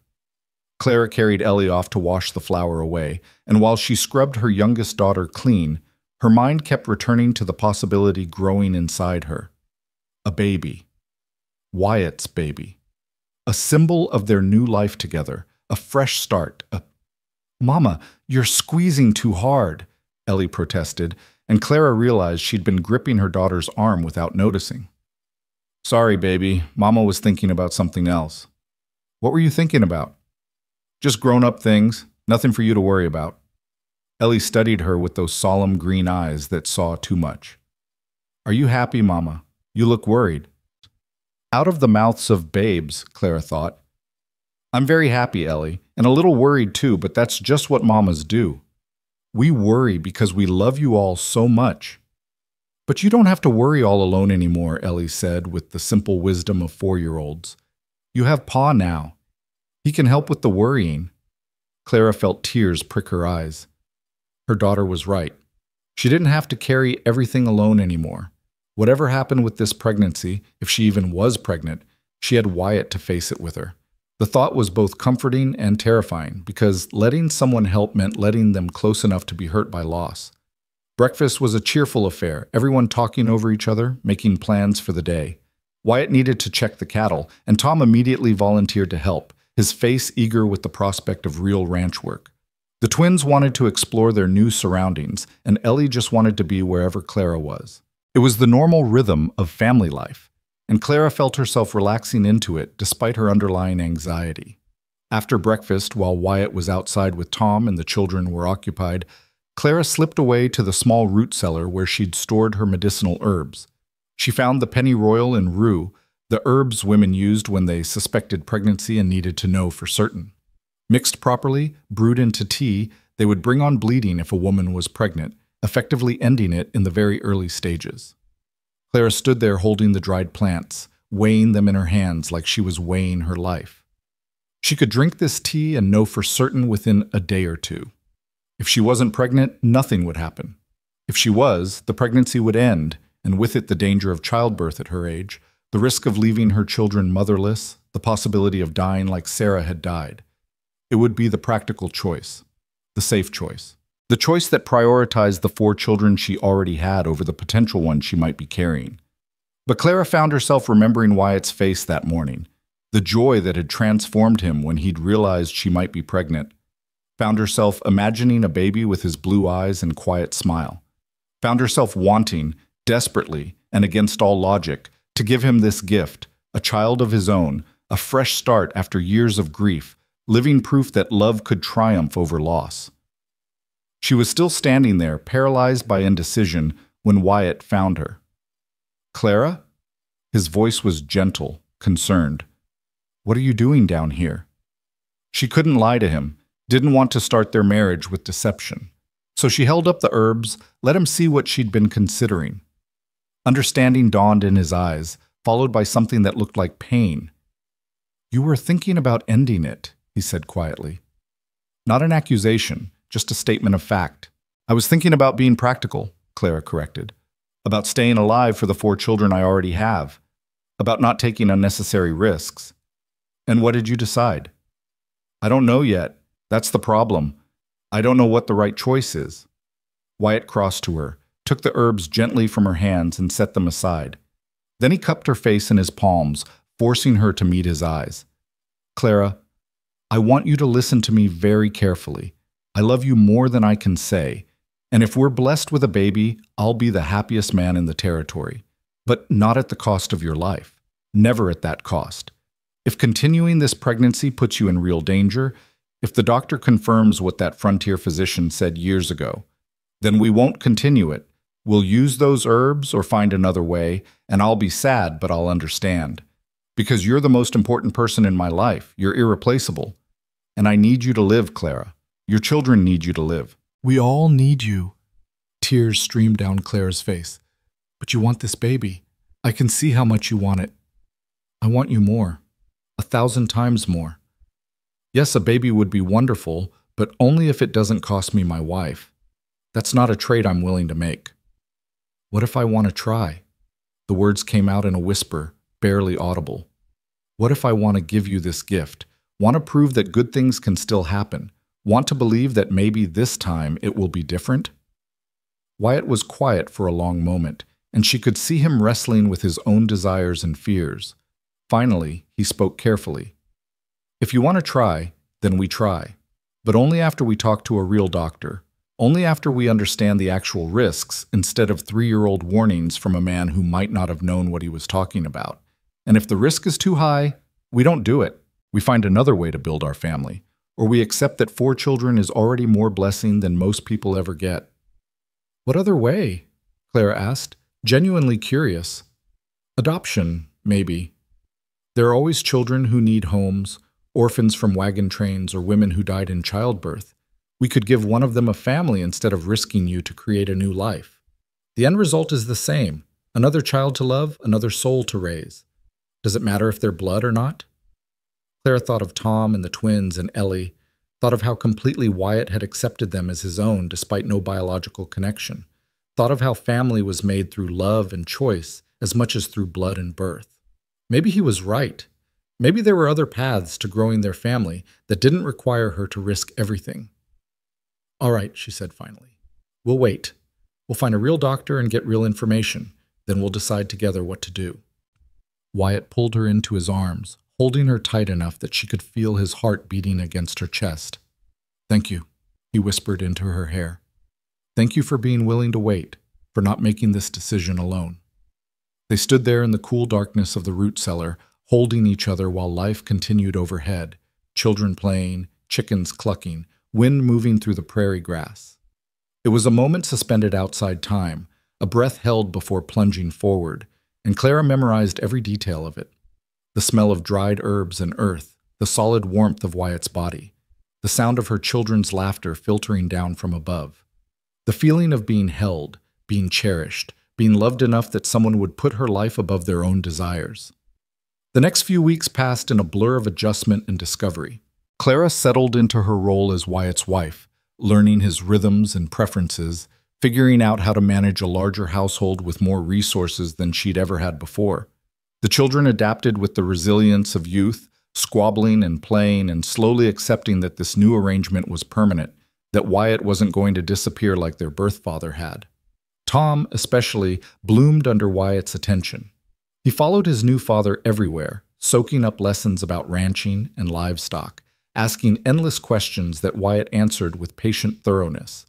Clara carried Ellie off to wash the flour away, and while she scrubbed her youngest daughter clean, her mind kept returning to the possibility growing inside her. A baby. Wyatt's baby. A symbol of their new life together, a fresh start. Mama, you're squeezing too hard, Ellie protested, and Clara realized she'd been gripping her daughter's arm without noticing. Sorry, baby. Mama was thinking about something else. What were you thinking about? Just grown-up things, nothing for you to worry about. Ellie studied her with those solemn green eyes that saw too much. Are you happy, Mama? You look worried. Out of the mouths of babes, Clara thought. I'm very happy, Ellie, and a little worried too, but that's just what mamas do. We worry because we love you all so much. But you don't have to worry all alone anymore, Ellie said with the simple wisdom of 4-year-olds. You have Pa now. He can help with the worrying. Clara felt tears prick her eyes. Her daughter was right. She didn't have to carry everything alone anymore. Whatever happened with this pregnancy, if she even was pregnant, she had Wyatt to face it with her. The thought was both comforting and terrifying because letting someone help meant letting them close enough to be hurt by loss. Breakfast was a cheerful affair, everyone talking over each other, making plans for the day. Wyatt needed to check the cattle, and Tom immediately volunteered to help, his face eager with the prospect of real ranch work. The twins wanted to explore their new surroundings, and Ellie just wanted to be wherever Clara was. It was the normal rhythm of family life, and Clara felt herself relaxing into it despite her underlying anxiety. After breakfast, while Wyatt was outside with Tom and the children were occupied, Clara slipped away to the small root cellar where she'd stored her medicinal herbs. She found the pennyroyal and rue, the herbs women used when they suspected pregnancy and needed to know for certain. Mixed properly, brewed into tea, they would bring on bleeding if a woman was pregnant, effectively ending it in the very early stages. Clara stood there holding the dried plants, weighing them in her hands like she was weighing her life. She could drink this tea and know for certain within a day or two. If she wasn't pregnant, nothing would happen. If she was, the pregnancy would end, and with it the danger of childbirth at her age, the risk of leaving her children motherless, the possibility of dying like Sarah had died. It would be the practical choice, the safe choice. The choice that prioritized the 4 children she already had over the potential one she might be carrying. But Clara found herself remembering Wyatt's face that morning, the joy that had transformed him when he'd realized she might be pregnant. Found herself imagining a baby with his blue eyes and quiet smile. Found herself wanting, desperately and against all logic, to give him this gift, a child of his own, a fresh start after years of grief, living proof that love could triumph over loss. She was still standing there, paralyzed by indecision, when Wyatt found her. Clara? His voice was gentle, concerned. What are you doing down here? She couldn't lie to him, didn't want to start their marriage with deception. So she held up the herbs, let him see what she'd been considering. Understanding dawned in his eyes, followed by something that looked like pain. You were thinking about ending it, he said quietly. Not an accusation, just a statement of fact. I was thinking about being practical, Clara corrected. About staying alive for the 4 children I already have. About not taking unnecessary risks. And what did you decide? I don't know yet. That's the problem. I don't know what the right choice is. Wyatt crossed to her, took the herbs gently from her hands and set them aside. Then he cupped her face in his palms, forcing her to meet his eyes. Clara, I want you to listen to me very carefully. I love you more than I can say, And if we're blessed with a baby, I'll be the happiest man in the territory. But not at the cost of your life. Never at that cost. If continuing this pregnancy puts you in real danger, if the doctor confirms what that frontier physician said years ago, then we won't continue it. We'll use those herbs or find another way, and I'll be sad, but I'll understand. Because you're the most important person in my life. You're irreplaceable. And I need you to live, Clara. Your children need you to live. We all need you. Tears streamed down Clara's face. But you want this baby. I can see how much you want it. I want you more. 1,000 times more. Yes, a baby would be wonderful, but only if it doesn't cost me my wife. That's not a trade I'm willing to make. What if I want to try? The words came out in a whisper, barely audible. What if I want to give you this gift? Want to prove that good things can still happen? Want to believe that maybe this time it will be different? Wyatt was quiet for a long moment, and she could see him wrestling with his own desires and fears. Finally, he spoke carefully. If you want to try, then we try. But only after we talk to a real doctor. Only after we understand the actual risks instead of 3-year-old warnings from a man who might not have known what he was talking about. And if the risk is too high, we don't do it. We find another way to build our family. Or we accept that 4 children is already more blessing than most people ever get. What other way? Clara asked, genuinely curious. Adoption, maybe. There are always children who need homes, orphans from wagon trains, or women who died in childbirth. We could give one of them a family instead of risking you to create a new life. The end result is the same. Another child to love, another soul to raise. Does it matter if they're blood or not? Clara thought of Tom and the twins and Ellie, thought of how completely Wyatt had accepted them as his own despite no biological connection, thought of how family was made through love and choice as much as through blood and birth. Maybe he was right. Maybe there were other paths to growing their family that didn't require her to risk everything. All right, she said finally. We'll wait. We'll find a real doctor and get real information. Then we'll decide together what to do. Wyatt pulled her into his arms, holding her tight enough that she could feel his heart beating against her chest. Thank you, he whispered into her hair. Thank you for being willing to wait, for not making this decision alone. They stood there in the cool darkness of the root cellar, holding each other while life continued overhead, children playing, chickens clucking, wind moving through the prairie grass. It was a moment suspended outside time, a breath held before plunging forward, and Clara memorized every detail of it. The smell of dried herbs and earth, the solid warmth of Wyatt's body, the sound of her children's laughter filtering down from above, the feeling of being held, being cherished, being loved enough that someone would put her life above their own desires. The next few weeks passed in a blur of adjustment and discovery. Clara settled into her role as Wyatt's wife, learning his rhythms and preferences, figuring out how to manage a larger household with more resources than she'd ever had before. The children adapted with the resilience of youth, squabbling and playing and slowly accepting that this new arrangement was permanent, that Wyatt wasn't going to disappear like their birth father had. Tom, especially, bloomed under Wyatt's attention. He followed his new father everywhere, soaking up lessons about ranching and livestock, asking endless questions that Wyatt answered with patient thoroughness.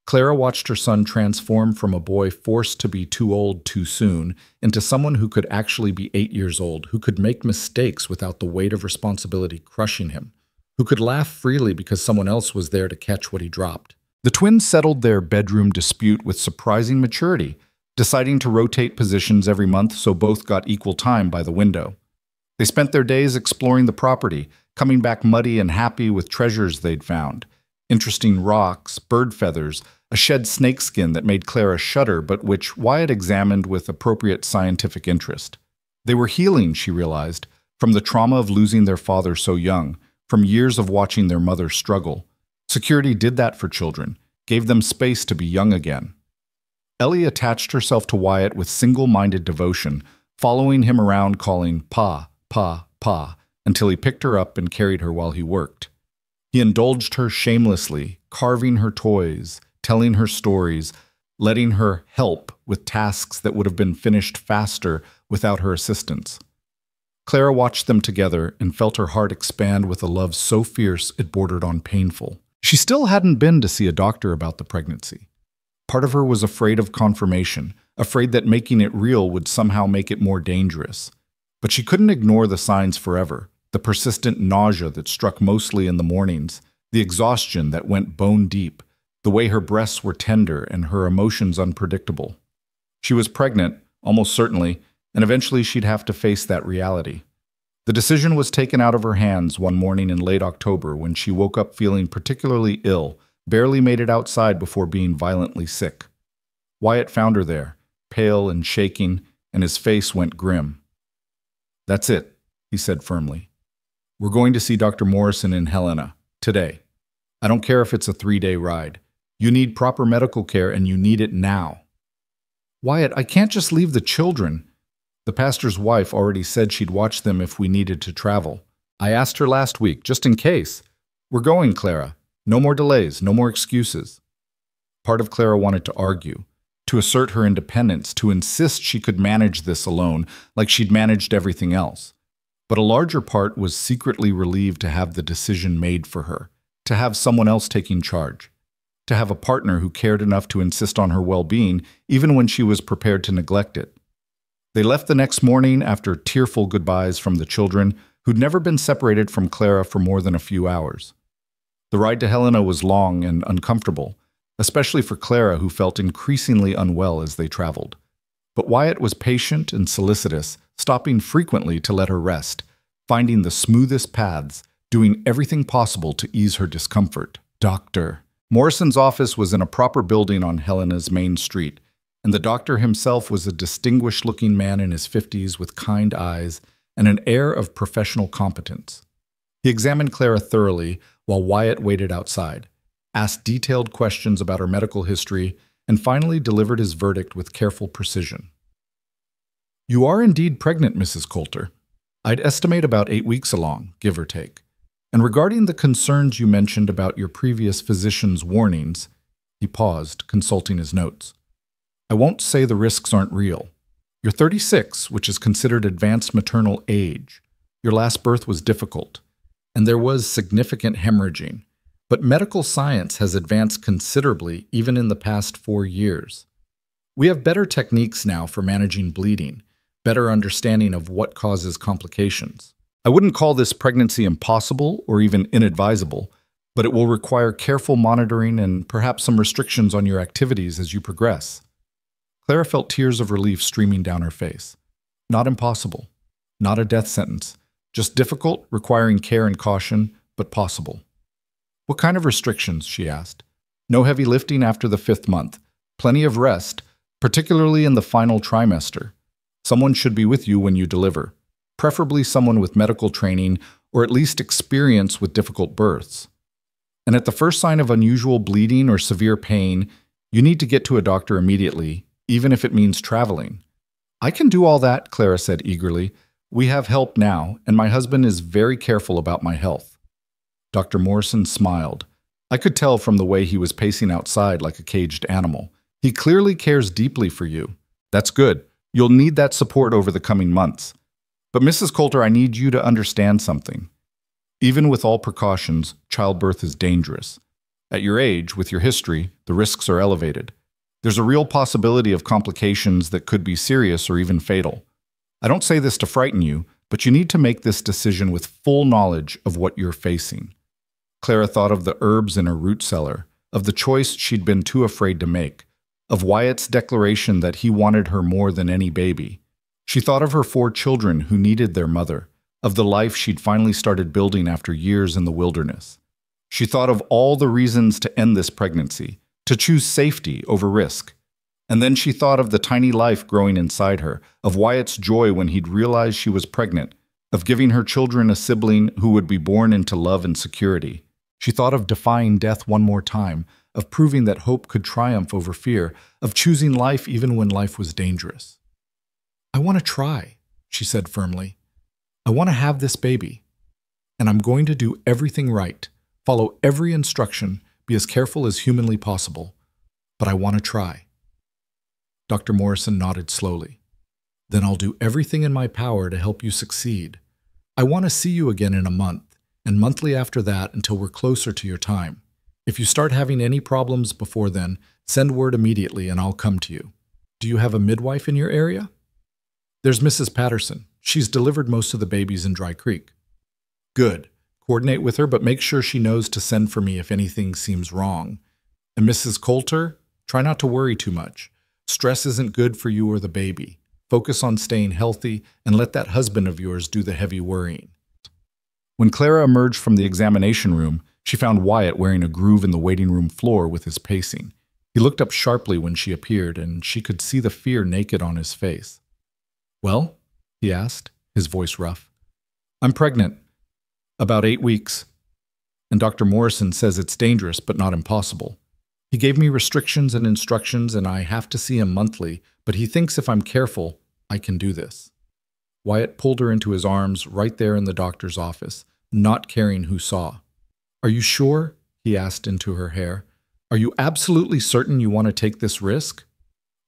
Clara watched her son transform from a boy forced to be too old too soon into someone who could actually be 8 years old, who could make mistakes without the weight of responsibility crushing him, who could laugh freely because someone else was there to catch what he dropped. The twins settled their bedroom dispute with surprising maturity, deciding to rotate positions every month so both got equal time by the window. They spent their days exploring the property, coming back muddy and happy with treasures they'd found. Interesting rocks, bird feathers, a shed snakeskin that made Clara shudder but which Wyatt examined with appropriate scientific interest. They were healing, she realized, from the trauma of losing their father so young, from years of watching their mother struggle. Security did that for children, gave them space to be young again. Ellie attached herself to Wyatt with single-minded devotion, following him around calling Pa, Pa, Pa, until he picked her up and carried her while he worked. He indulged her shamelessly, carving her toys, telling her stories, letting her help with tasks that would have been finished faster without her assistance. Clara watched them together and felt her heart expand with a love so fierce it bordered on painful. She still hadn't been to see a doctor about the pregnancy. Part of her was afraid of confirmation, afraid that making it real would somehow make it more dangerous. But she couldn't ignore the signs forever, the persistent nausea that struck mostly in the mornings, the exhaustion that went bone deep, the way her breasts were tender and her emotions unpredictable. She was pregnant, almost certainly, and eventually she'd have to face that reality. The decision was taken out of her hands one morning in late October when she woke up feeling particularly ill, barely made it outside before being violently sick. Wyatt found her there, pale and shaking, and his face went grim. "That's it," he said firmly. "We're going to see Dr. Morrison in Helena, today. I don't care if it's a 3-day ride. You need proper medical care and you need it now." "Wyatt, I can't just leave the children." The pastor's wife already said she'd watch them if we needed to travel. "I asked her last week, just in case. We're going, Clara. No more delays, no more excuses." Part of Clara wanted to argue, to assert her independence, to insist she could manage this alone, like she'd managed everything else. But a larger part was secretly relieved to have the decision made for her, to have someone else taking charge, to have a partner who cared enough to insist on her well-being, even when she was prepared to neglect it. They left the next morning after tearful goodbyes from the children, who'd never been separated from Clara for more than a few hours. The ride to Helena was long and uncomfortable, especially for Clara, who felt increasingly unwell as they traveled. But Wyatt was patient and solicitous, stopping frequently to let her rest, finding the smoothest paths, doing everything possible to ease her discomfort. Dr. Morrison's office was in a proper building on Helena's main street, and the doctor himself was a distinguished-looking man in his 50s with kind eyes and an air of professional competence. He examined Clara thoroughly while Wyatt waited outside, asked detailed questions about her medical history, and finally delivered his verdict with careful precision. "You are indeed pregnant, Mrs. Coulter. I'd estimate about 8 weeks along, give or take. And regarding the concerns you mentioned about your previous physician's warnings," he paused, consulting his notes, "I won't say the risks aren't real. You're 36, which is considered advanced maternal age. Your last birth was difficult, and there was significant hemorrhaging. But medical science has advanced considerably even in the past 4 years. We have better techniques now for managing bleeding, better understanding of what causes complications. I wouldn't call this pregnancy impossible or even inadvisable, but it will require careful monitoring and perhaps some restrictions on your activities as you progress." Clara felt tears of relief streaming down her face. Not impossible, not a death sentence, just difficult, requiring care and caution, but possible. "What kind of restrictions?" she asked. "No heavy lifting after the 5th month. Plenty of rest, particularly in the final trimester. Someone should be with you when you deliver, preferably someone with medical training or at least experience with difficult births. And at the first sign of unusual bleeding or severe pain, you need to get to a doctor immediately, even if it means traveling." "I can do all that," Clara said eagerly. "We have help now, and my husband is very careful about my health." Dr. Morrison smiled. I could tell from the way he was pacing outside like a caged animal. He clearly cares deeply for you. "That's good. You'll need that support over the coming months. But Mrs. Coulter, I need you to understand something. Even with all precautions, childbirth is dangerous. At your age, with your history, the risks are elevated. There's a real possibility of complications that could be serious or even fatal. I don't say this to frighten you, but you need to make this decision with full knowledge of what you're facing." Clara thought of the herbs in her root cellar, of the choice she'd been too afraid to make, of Wyatt's declaration that he wanted her more than any baby. She thought of her 4 children who needed their mother, of the life she'd finally started building after years in the wilderness. She thought of all the reasons to end this pregnancy, to choose safety over risk. And then she thought of the tiny life growing inside her, of Wyatt's joy when he'd realized she was pregnant, of giving her children a sibling who would be born into love and security. She thought of defying death one more time, of proving that hope could triumph over fear, of choosing life even when life was dangerous. "I want to try," she said firmly. "I want to have this baby. And I'm going to do everything right, follow every instruction, be as careful as humanly possible. But I want to try." Dr. Morrison nodded slowly. "Then I'll do everything in my power to help you succeed. I want to see you again in a month, and monthly after that until we're closer to your time. If you start having any problems before then, Send word immediately and I'll come to you. Do you have a midwife in your area? There's Mrs. Patterson. She's delivered most of the babies in Dry Creek. Good. Coordinate with her, but make sure she knows to send for me if anything seems wrong. And Mrs. Coulter, try not to worry too much. Stress isn't good for you or the baby. Focus on staying healthy and let that husband of yours do the heavy worrying. When Clara emerged from the examination room, she found Wyatt wearing a groove in the waiting room floor with his pacing. He looked up sharply when she appeared, and she could see the fear naked on his face. Well? He asked, his voice rough. I'm pregnant. About 8 weeks. And Dr. Morrison says it's dangerous, but not impossible. He gave me restrictions and instructions, and I have to see him monthly, but he thinks if I'm careful, I can do this. Wyatt pulled her into his arms right there in the doctor's office, not caring who saw. Are you sure? He asked into her hair. Are you absolutely certain you want to take this risk?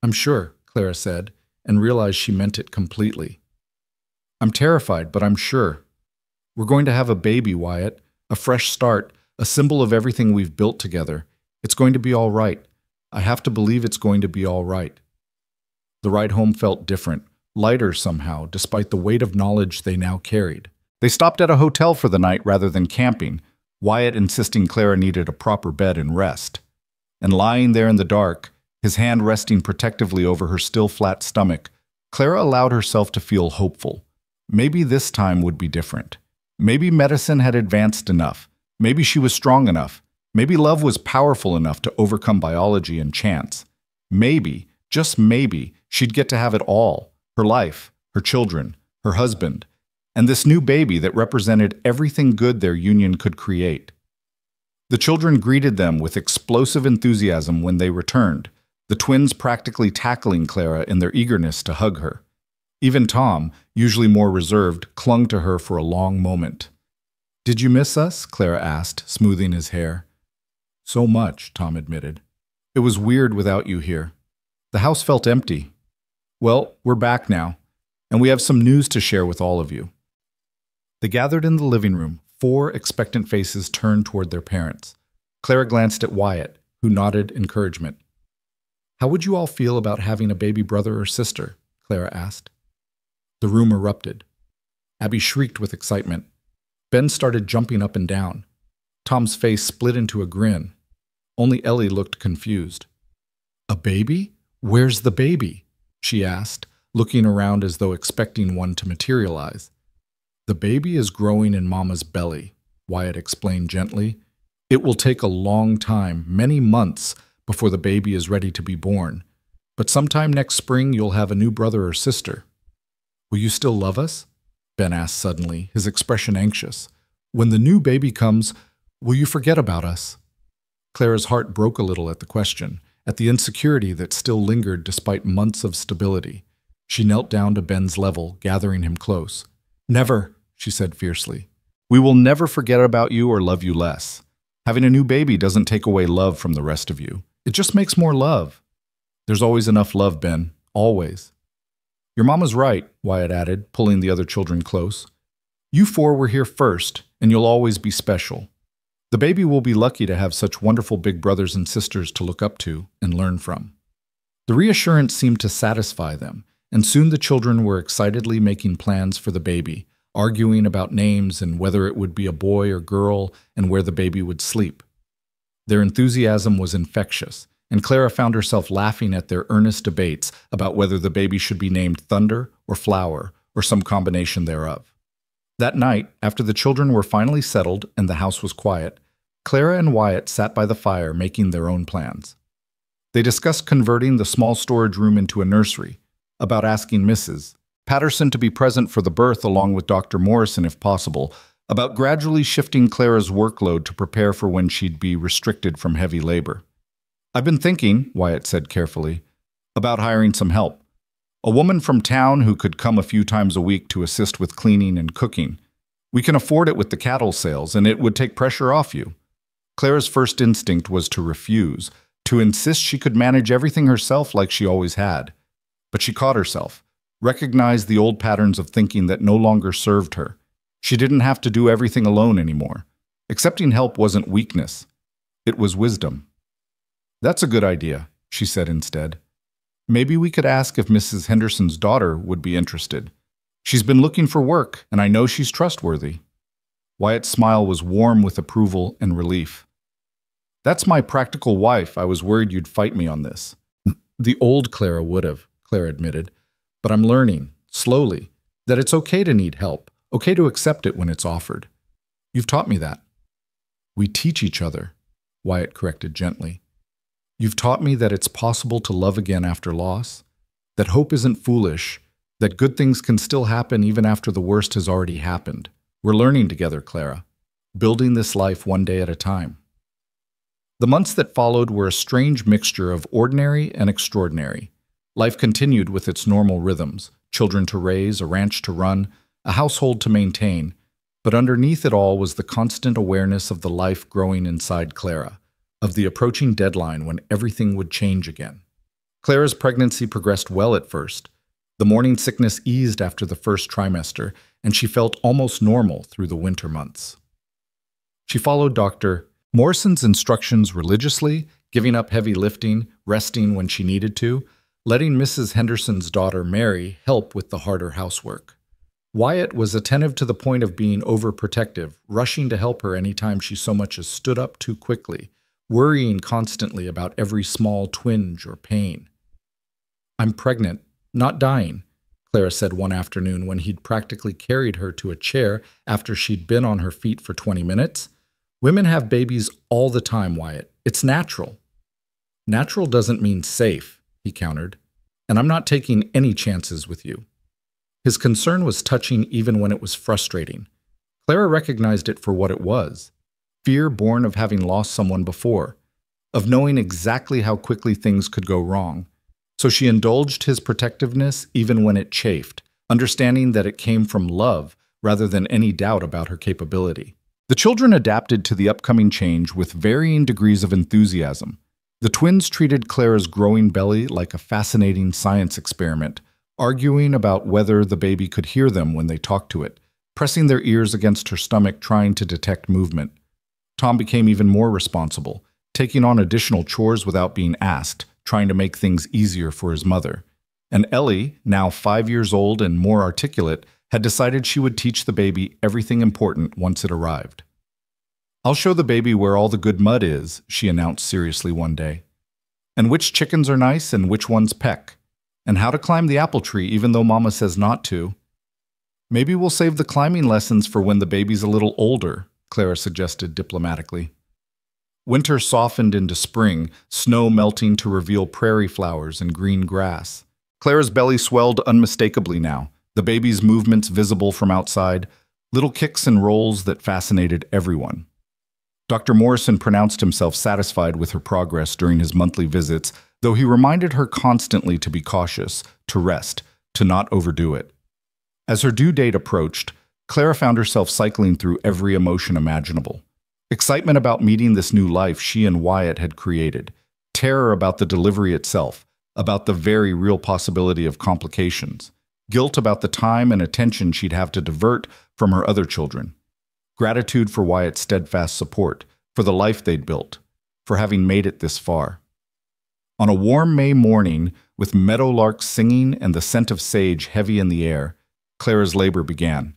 I'm sure, Clara said, and realized she meant it completely. I'm terrified, but I'm sure. We're going to have a baby, Wyatt, a fresh start, a symbol of everything we've built together. It's going to be all right. I have to believe it's going to be all right. The ride home felt different, lighter somehow, despite the weight of knowledge they now carried. They stopped at a hotel for the night rather than camping, Wyatt insisting Clara needed a proper bed and rest. And lying there in the dark, his hand resting protectively over her still flat stomach, Clara allowed herself to feel hopeful. Maybe this time would be different. Maybe medicine had advanced enough. Maybe she was strong enough. Maybe love was powerful enough to overcome biology and chance. Maybe, just maybe, she'd get to have it all. Her life, her children, her husband, and this new baby that represented everything good their union could create. The children greeted them with explosive enthusiasm when they returned, the twins practically tackling Clara in their eagerness to hug her. Even Tom, usually more reserved, clung to her for a long moment. Did you miss us? Clara asked, smoothing his hair. So much, Tom admitted. It was weird without you here. The house felt empty. Well, we're back now, and we have some news to share with all of you. They gathered in the living room, 4 expectant faces turned toward their parents. Clara glanced at Wyatt, who nodded encouragement. How would you all feel about having a baby brother or sister? Clara asked. The room erupted. Abby shrieked with excitement. Ben started jumping up and down. Tom's face split into a grin. Only Ellie looked confused. A baby? Where's the baby? She asked, looking around as though expecting one to materialize. The baby is growing in Mama's belly, Wyatt explained gently. It will take a long time, many months, before the baby is ready to be born. But sometime next spring you'll have a new brother or sister. Will you still love us? Ben asked suddenly, his expression anxious. When the new baby comes, will you forget about us? Clara's heart broke a little at the question, at the insecurity that still lingered despite months of stability. She knelt down to Ben's level, gathering him close. Never, she said fiercely. We will never forget about you or love you less. Having a new baby doesn't take away love from the rest of you. It just makes more love. There's always enough love, Ben. Always. Your mama's right, Wyatt added, pulling the other children close. You 4 were here first, and you'll always be special. The baby will be lucky to have such wonderful big brothers and sisters to look up to and learn from. The reassurance seemed to satisfy them, and soon the children were excitedly making plans for the baby, arguing about names and whether it would be a boy or girl and where the baby would sleep. Their enthusiasm was infectious, and Clara found herself laughing at their earnest debates about whether the baby should be named Thunder or Flower or some combination thereof. That night, after the children were finally settled and the house was quiet, Clara and Wyatt sat by the fire making their own plans. They discussed converting the small storage room into a nursery, about asking Mrs. Patterson to be present for the birth along with Dr. Morrison if possible, about gradually shifting Clara's workload to prepare for when she'd be restricted from heavy labor. I've been thinking, Wyatt said carefully, about hiring some help. A woman from town who could come a few times a week to assist with cleaning and cooking. We can afford it with the cattle sales, and it would take pressure off you. Clara's first instinct was to refuse, to insist she could manage everything herself like she always had. But she caught herself, recognized the old patterns of thinking that no longer served her. She didn't have to do everything alone anymore. Accepting help wasn't weakness. It was wisdom. That's a good idea, she said instead. Maybe we could ask if Mrs. Henderson's daughter would be interested. She's been looking for work, and I know she's trustworthy. Wyatt's smile was warm with approval and relief. That's my practical wife. I was worried you'd fight me on this. The old Clara would have, Clara admitted. But I'm learning, slowly, that it's okay to need help, okay to accept it when it's offered. You've taught me that. We teach each other, Wyatt corrected gently. You've taught me that it's possible to love again after loss, that hope isn't foolish, that good things can still happen even after the worst has already happened. We're learning together, Clara, building this life one day at a time. The months that followed were a strange mixture of ordinary and extraordinary. Life continued with its normal rhythms, children to raise, a ranch to run, a household to maintain, but underneath it all was the constant awareness of the life growing inside Clara, of the approaching deadline when everything would change again. Clara's pregnancy progressed well at first. The morning sickness eased after the first trimester, and she felt almost normal through the winter months. She followed Dr. Morrison's instructions religiously, giving up heavy lifting, resting when she needed to, letting Mrs. Henderson's daughter, Mary, help with the harder housework. Wyatt was attentive to the point of being overprotective, rushing to help her anytime she so much as stood up too quickly, worrying constantly about every small twinge or pain. I'm pregnant, not dying, Clara said one afternoon when he'd practically carried her to a chair after she'd been on her feet for 20 minutes. Women have babies all the time, Wyatt. It's natural. Natural doesn't mean safe, he countered, and I'm not taking any chances with you. His concern was touching even when it was frustrating. Clara recognized it for what it was. Fear born of having lost someone before, of knowing exactly how quickly things could go wrong. So she indulged his protectiveness even when it chafed, understanding that it came from love rather than any doubt about her capability. The children adapted to the upcoming change with varying degrees of enthusiasm. The twins treated Clara's growing belly like a fascinating science experiment, arguing about whether the baby could hear them when they talked to it, pressing their ears against her stomach trying to detect movement. Tom became even more responsible, taking on additional chores without being asked, trying to make things easier for his mother. And Ellie, now 5 years old and more articulate, had decided she would teach the baby everything important once it arrived. I'll show the baby where all the good mud is, she announced seriously one day. And which chickens are nice and which ones peck. And how to climb the apple tree even though Mama says not to. Maybe we'll save the climbing lessons for when the baby's a little older, Clara suggested diplomatically. Winter softened into spring, snow melting to reveal prairie flowers and green grass. Clara's belly swelled unmistakably now, the baby's movements visible from outside, little kicks and rolls that fascinated everyone. Dr. Morrison pronounced himself satisfied with her progress during his monthly visits, though he reminded her constantly to be cautious, to rest, to not overdo it. As her due date approached, Clara found herself cycling through every emotion imaginable. Excitement about meeting this new life she and Wyatt had created, terror about the delivery itself, about the very real possibility of complications, guilt about the time and attention she'd have to divert from her other children, gratitude for Wyatt's steadfast support, for the life they'd built, for having made it this far. On a warm May morning, with meadowlarks singing and the scent of sage heavy in the air, Clara's labor began.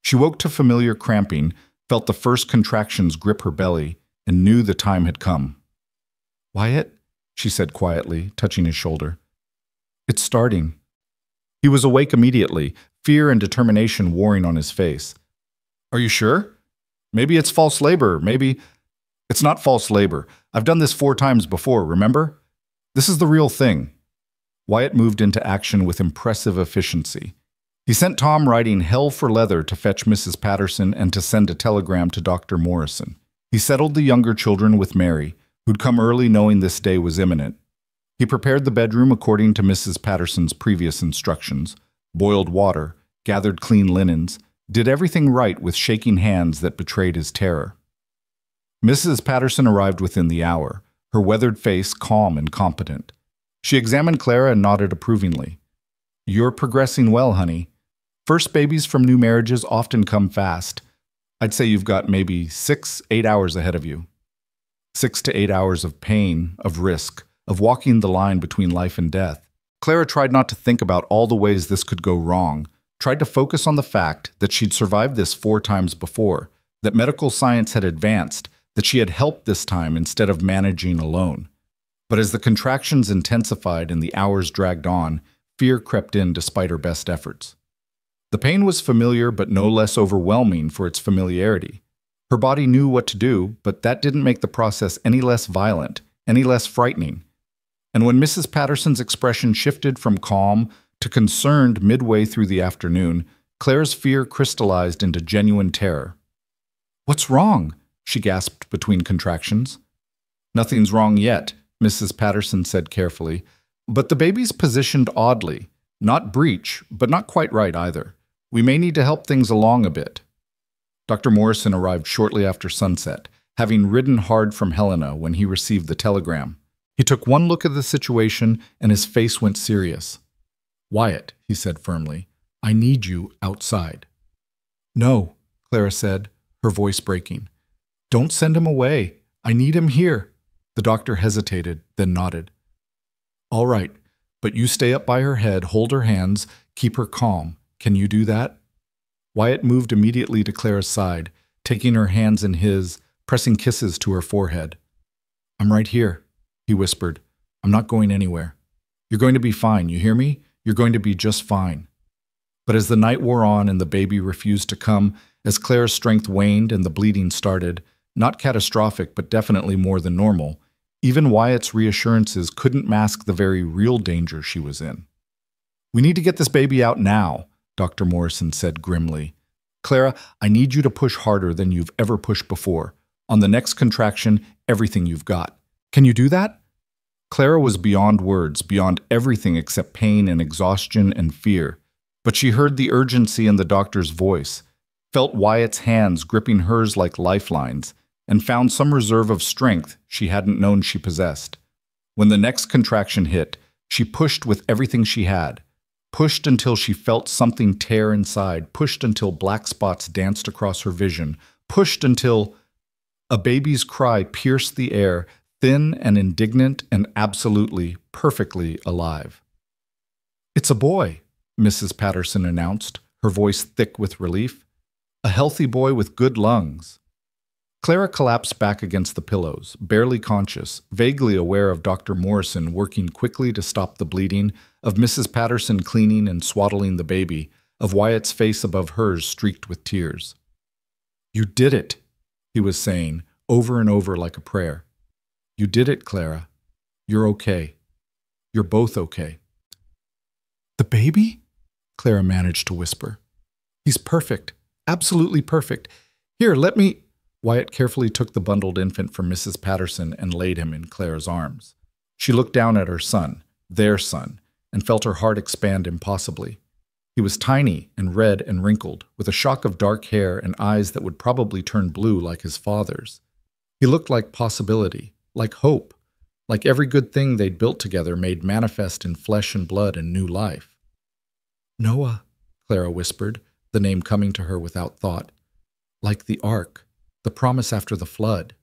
She woke to familiar cramping, felt the first contractions grip her belly, and knew the time had come. "Wyatt," she said quietly, touching his shoulder. "It's starting." He was awake immediately, fear and determination warring on his face. "Are you sure? Maybe it's false labor, maybe—" "It's not false labor. I've done this 4 times before, remember? This is the real thing." Wyatt moved into action with impressive efficiency. He sent Tom riding hell for leather to fetch Mrs. Patterson and to send a telegram to Dr. Morrison. He settled the younger children with Mary, who'd come early knowing this day was imminent. He prepared the bedroom according to Mrs. Patterson's previous instructions, boiled water, gathered clean linens, did everything right with shaking hands that betrayed his terror. Mrs. Patterson arrived within the hour, her weathered face calm and competent. She examined Clara and nodded approvingly. "You're progressing well, honey. First babies from new marriages often come fast. I'd say you've got maybe 6-8 hours ahead of you." 6 to 8 hours of pain, of risk, of walking the line between life and death. Clara tried not to think about all the ways this could go wrong, tried to focus on the fact that she'd survived this 4 times before, that medical science had advanced, that she had helped this time instead of managing alone. But as the contractions intensified and the hours dragged on, fear crept in despite her best efforts. The pain was familiar but no less overwhelming for its familiarity. Her body knew what to do, but that didn't make the process any less violent, any less frightening. And when Mrs. Patterson's expression shifted from calm to concerned midway through the afternoon, Claire's fear crystallized into genuine terror. "What's wrong?" she gasped between contractions. "Nothing's wrong yet," Mrs. Patterson said carefully, "but the baby's positioned oddly. Not breech, but not quite right either. We may need to help things along a bit." Dr. Morrison arrived shortly after sunset, having ridden hard from Helena when he received the telegram. He took one look at the situation and his face went serious. "Wyatt," he said firmly, "I need you outside." "No," Clara said, her voice breaking. "Don't send him away. I need him here." The doctor hesitated, then nodded. "All right, but you stay up by her head, hold her hands, keep her calm. Can you do that?" Wyatt moved immediately to Clara's side, taking her hands in his, pressing kisses to her forehead. "I'm right here," he whispered. "I'm not going anywhere. You're going to be fine, you hear me? You're going to be just fine." But as the night wore on and the baby refused to come, as Clara's strength waned and the bleeding started, not catastrophic but definitely more than normal, even Wyatt's reassurances couldn't mask the very real danger she was in. "We need to get this baby out now," Dr. Morrison said grimly. "Clara, I need you to push harder than you've ever pushed before. On the next contraction, everything you've got. Can you do that?" Clara was beyond words, beyond everything except pain and exhaustion and fear. But she heard the urgency in the doctor's voice, felt Wyatt's hands gripping hers like lifelines, and found some reserve of strength she hadn't known she possessed. When the next contraction hit, she pushed with everything she had, pushed until she felt something tear inside, pushed until black spots danced across her vision, pushed until a baby's cry pierced the air, thin and indignant and absolutely, perfectly alive. "It's a boy," Mrs. Patterson announced, her voice thick with relief. "A healthy boy with good lungs." Clara collapsed back against the pillows, barely conscious, vaguely aware of Dr. Morrison working quickly to stop the bleeding, of Mrs. Patterson cleaning and swaddling the baby, of Wyatt's face above hers streaked with tears. "You did it," he was saying, over and over like a prayer. "You did it, Clara. You're okay. You're both okay." "The baby?" Clara managed to whisper. "He's perfect. Absolutely perfect. Here, let me—" Wyatt carefully took the bundled infant from Mrs. Patterson and laid him in Clara's arms. She looked down at her son, their son, and felt her heart expand impossibly. He was tiny and red and wrinkled, with a shock of dark hair and eyes that would probably turn blue like his father's. He looked like possibility, like hope, like every good thing they'd built together made manifest in flesh and blood and new life. "Noah," Clara whispered, the name coming to her without thought. "Like the ark, the promise after the flood."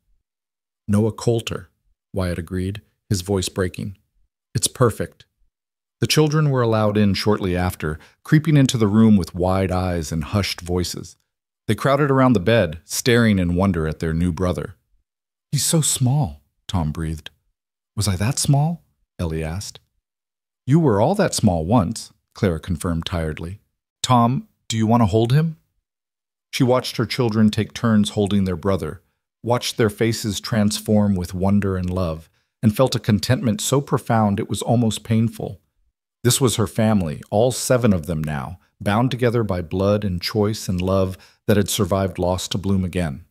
"Noah Coulter," Wyatt agreed, his voice breaking. "It's perfect." The children were allowed in shortly after, creeping into the room with wide eyes and hushed voices. They crowded around the bed, staring in wonder at their new brother. "He's so small," Tom breathed. "Was I that small?" Ellie asked. "You were all that small once," Clara confirmed tiredly. "Tom, do you want to hold him?" She watched her children take turns holding their brother, watched their faces transform with wonder and love, and felt a contentment so profound it was almost painful. This was her family, all 7 of them now, bound together by blood and choice and love that had survived loss to bloom again.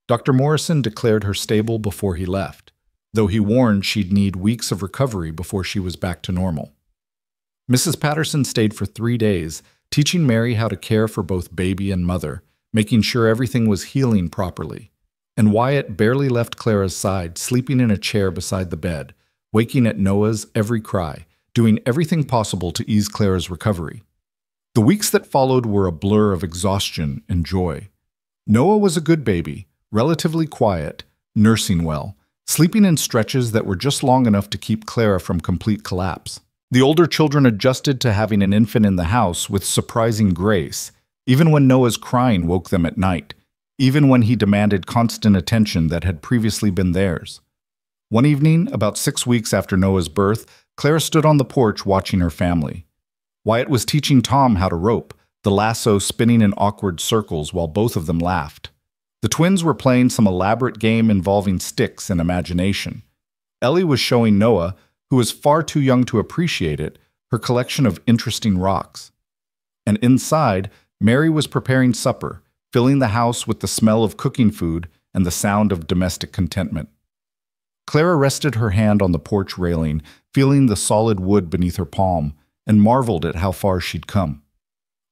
Dr. Morrison declared her stable before he left, though he warned she'd need weeks of recovery before she was back to normal. Mrs. Patterson stayed for 3 days, teaching Mary how to care for both baby and mother, making sure everything was healing properly. And Wyatt barely left Clara's side, sleeping in a chair beside the bed, waking at Noah's every cry, doing everything possible to ease Clara's recovery. The weeks that followed were a blur of exhaustion and joy. Noah was a good baby, relatively quiet, nursing well, sleeping in stretches that were just long enough to keep Clara from complete collapse. The older children adjusted to having an infant in the house with surprising grace, even when Noah's crying woke them at night, even when he demanded constant attention that had previously been theirs. One evening, about 6 weeks after Noah's birth, Clara stood on the porch watching her family. Wyatt was teaching Tom how to rope, the lasso spinning in awkward circles while both of them laughed. The twins were playing some elaborate game involving sticks and imagination. Ellie was showing Noah, who was far too young to appreciate it, her collection of interesting rocks. And inside, Mary was preparing supper, filling the house with the smell of cooking food and the sound of domestic contentment. Clara rested her hand on the porch railing, feeling the solid wood beneath her palm, and marveled at how far she'd come.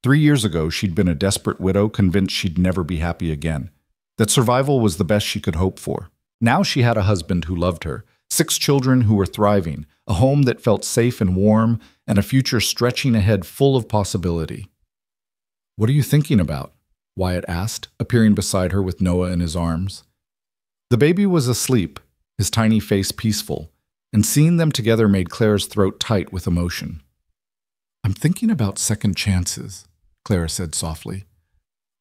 3 years ago, she'd been a desperate widow convinced she'd never be happy again, that survival was the best she could hope for. Now she had a husband who loved her, 6 children who were thriving, a home that felt safe and warm, and a future stretching ahead full of possibility. "What are you thinking about?" Wyatt asked, appearing beside her with Noah in his arms. The baby was asleep, his tiny face peaceful, and seeing them together made Clara's throat tight with emotion. "I'm thinking about second chances," Clara said softly.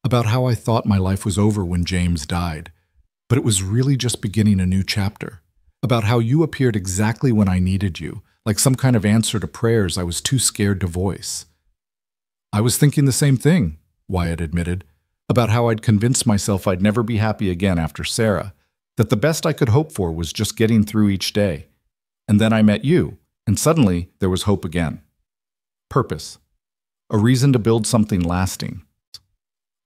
"About how I thought my life was over when James died, but it was really just beginning a new chapter. About how you appeared exactly when I needed you, like some kind of answer to prayers I was too scared to voice." "I was thinking the same thing," Wyatt admitted, "about how I'd convinced myself I'd never be happy again after Sarah, that the best I could hope for was just getting through each day. And then I met you, and suddenly there was hope again. Purpose. A reason to build something lasting."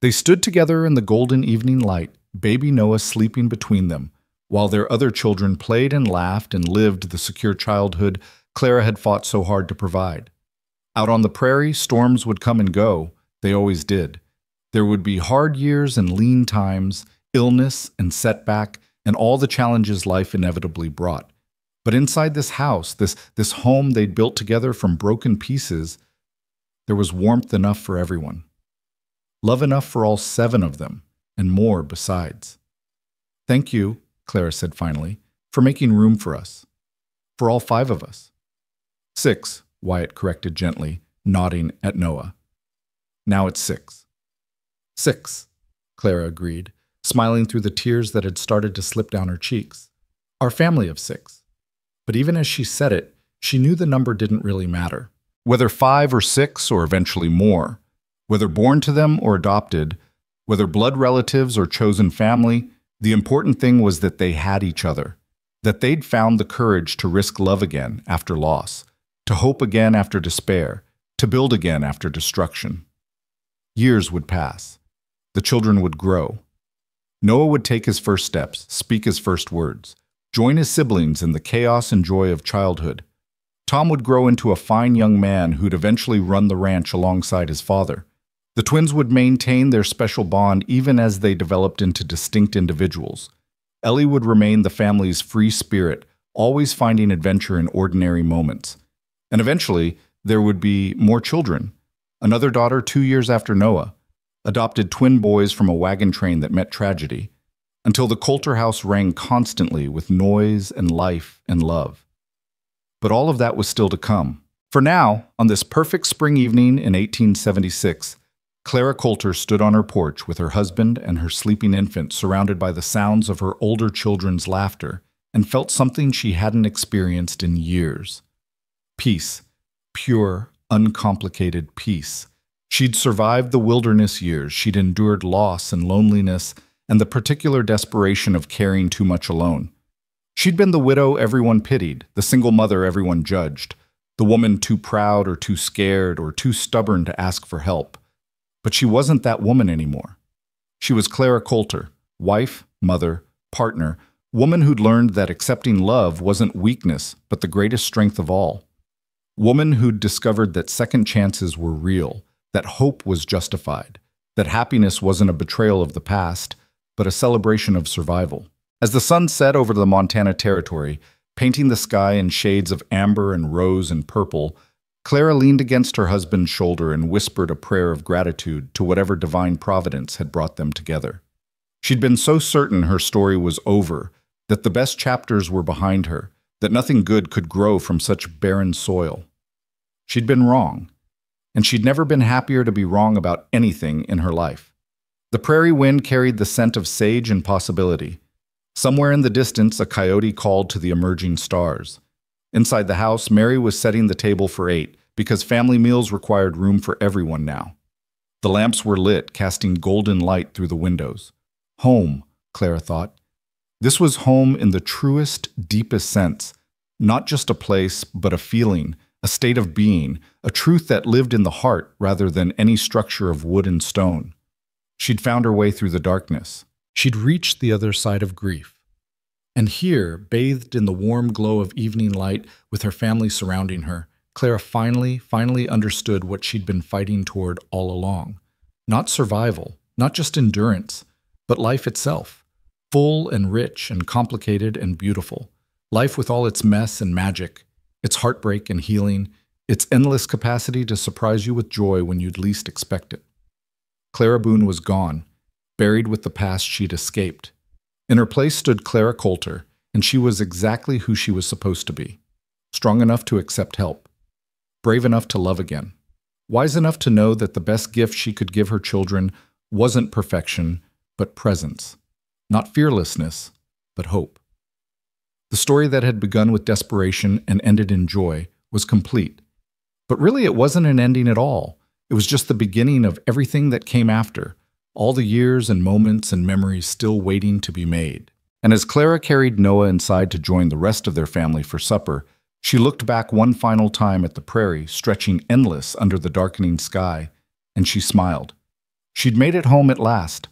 They stood together in the golden evening light, baby Noah sleeping between them, while their other children played and laughed and lived the secure childhood Clara had fought so hard to provide. Out on the prairie, storms would come and go. They always did. There would be hard years and lean times, illness and setback, and all the challenges life inevitably brought. But inside this house, this home they'd built together from broken pieces, there was warmth enough for everyone. Love enough for all 7 of them, and more besides. "Thank you," Clara said finally, "for making room for us. For all 5 of us." 6, Wyatt corrected gently, nodding at Noah. "Now it's 6. 6, Clara agreed, smiling through the tears that had started to slip down her cheeks. "Our family of 6. But even as she said it, she knew the number didn't really matter. Whether 5 or 6 or eventually more, whether born to them or adopted, whether blood relatives or chosen family, the important thing was that they had each other, that they'd found the courage to risk love again after loss, to hope again after despair, to build again after destruction. Years would pass. The children would grow. Noah would take his first steps, speak his first words, join his siblings in the chaos and joy of childhood. Tom would grow into a fine young man who'd eventually run the ranch alongside his father. The twins would maintain their special bond even as they developed into distinct individuals. Ellie would remain the family's free spirit, always finding adventure in ordinary moments. And eventually, there would be more children. Another daughter 2 years after Noah, adopted twin boys from a wagon train that met tragedy, until the Coulter house rang constantly with noise and life and love. But all of that was still to come. For now, on this perfect spring evening in 1876, Clara Coulter stood on her porch with her husband and her sleeping infant surrounded by the sounds of her older children's laughter, and felt something she hadn't experienced in years. Peace. Pure, uncomplicated peace. She'd survived the wilderness years, she'd endured loss and loneliness, and the particular desperation of carrying too much alone. She'd been the widow everyone pitied, the single mother everyone judged, the woman too proud or too scared or too stubborn to ask for help. But she wasn't that woman anymore. She was Clara Coulter, wife, mother, partner, woman who'd learned that accepting love wasn't weakness, but the greatest strength of all. Woman who'd discovered that second chances were real, that hope was justified, that happiness wasn't a betrayal of the past, but a celebration of survival. As the sun set over the Montana Territory, painting the sky in shades of amber and rose and purple, Clara leaned against her husband's shoulder and whispered a prayer of gratitude to whatever divine providence had brought them together. She'd been so certain her story was over that the best chapters were behind her, that nothing good could grow from such barren soil. She'd been wrong, and she'd never been happier to be wrong about anything in her life. The prairie wind carried the scent of sage and possibility. Somewhere in the distance, a coyote called to the emerging stars. Inside the house, Mary was setting the table for 8 because family meals required room for everyone now. The lamps were lit, casting golden light through the windows. Home, Clara thought. This was home in the truest, deepest sense. Not just a place, but a feeling, a state of being, a truth that lived in the heart rather than any structure of wood and stone. She'd found her way through the darkness. She'd reached the other side of grief. And here, bathed in the warm glow of evening light with her family surrounding her, Clara finally understood what she'd been fighting toward all along. Not survival, not just endurance, but life itself. Full and rich and complicated and beautiful. Life with all its mess and magic, its heartbreak and healing, its endless capacity to surprise you with joy when you'd least expect it. Clara Boone was gone, buried with the past she'd escaped. In her place stood Clara Coulter, and she was exactly who she was supposed to be. Strong enough to accept help. Brave enough to love again. Wise enough to know that the best gift she could give her children wasn't perfection, but presence. Not fearlessness, but hope. The story that had begun with desperation and ended in joy was complete. But really it wasn't an ending at all. It was just the beginning of everything that came after, all the years and moments and memories still waiting to be made. And as Clara carried Noah inside to join the rest of their family for supper, she looked back one final time at the prairie, stretching endless under the darkening sky, and she smiled. She'd made it home at last,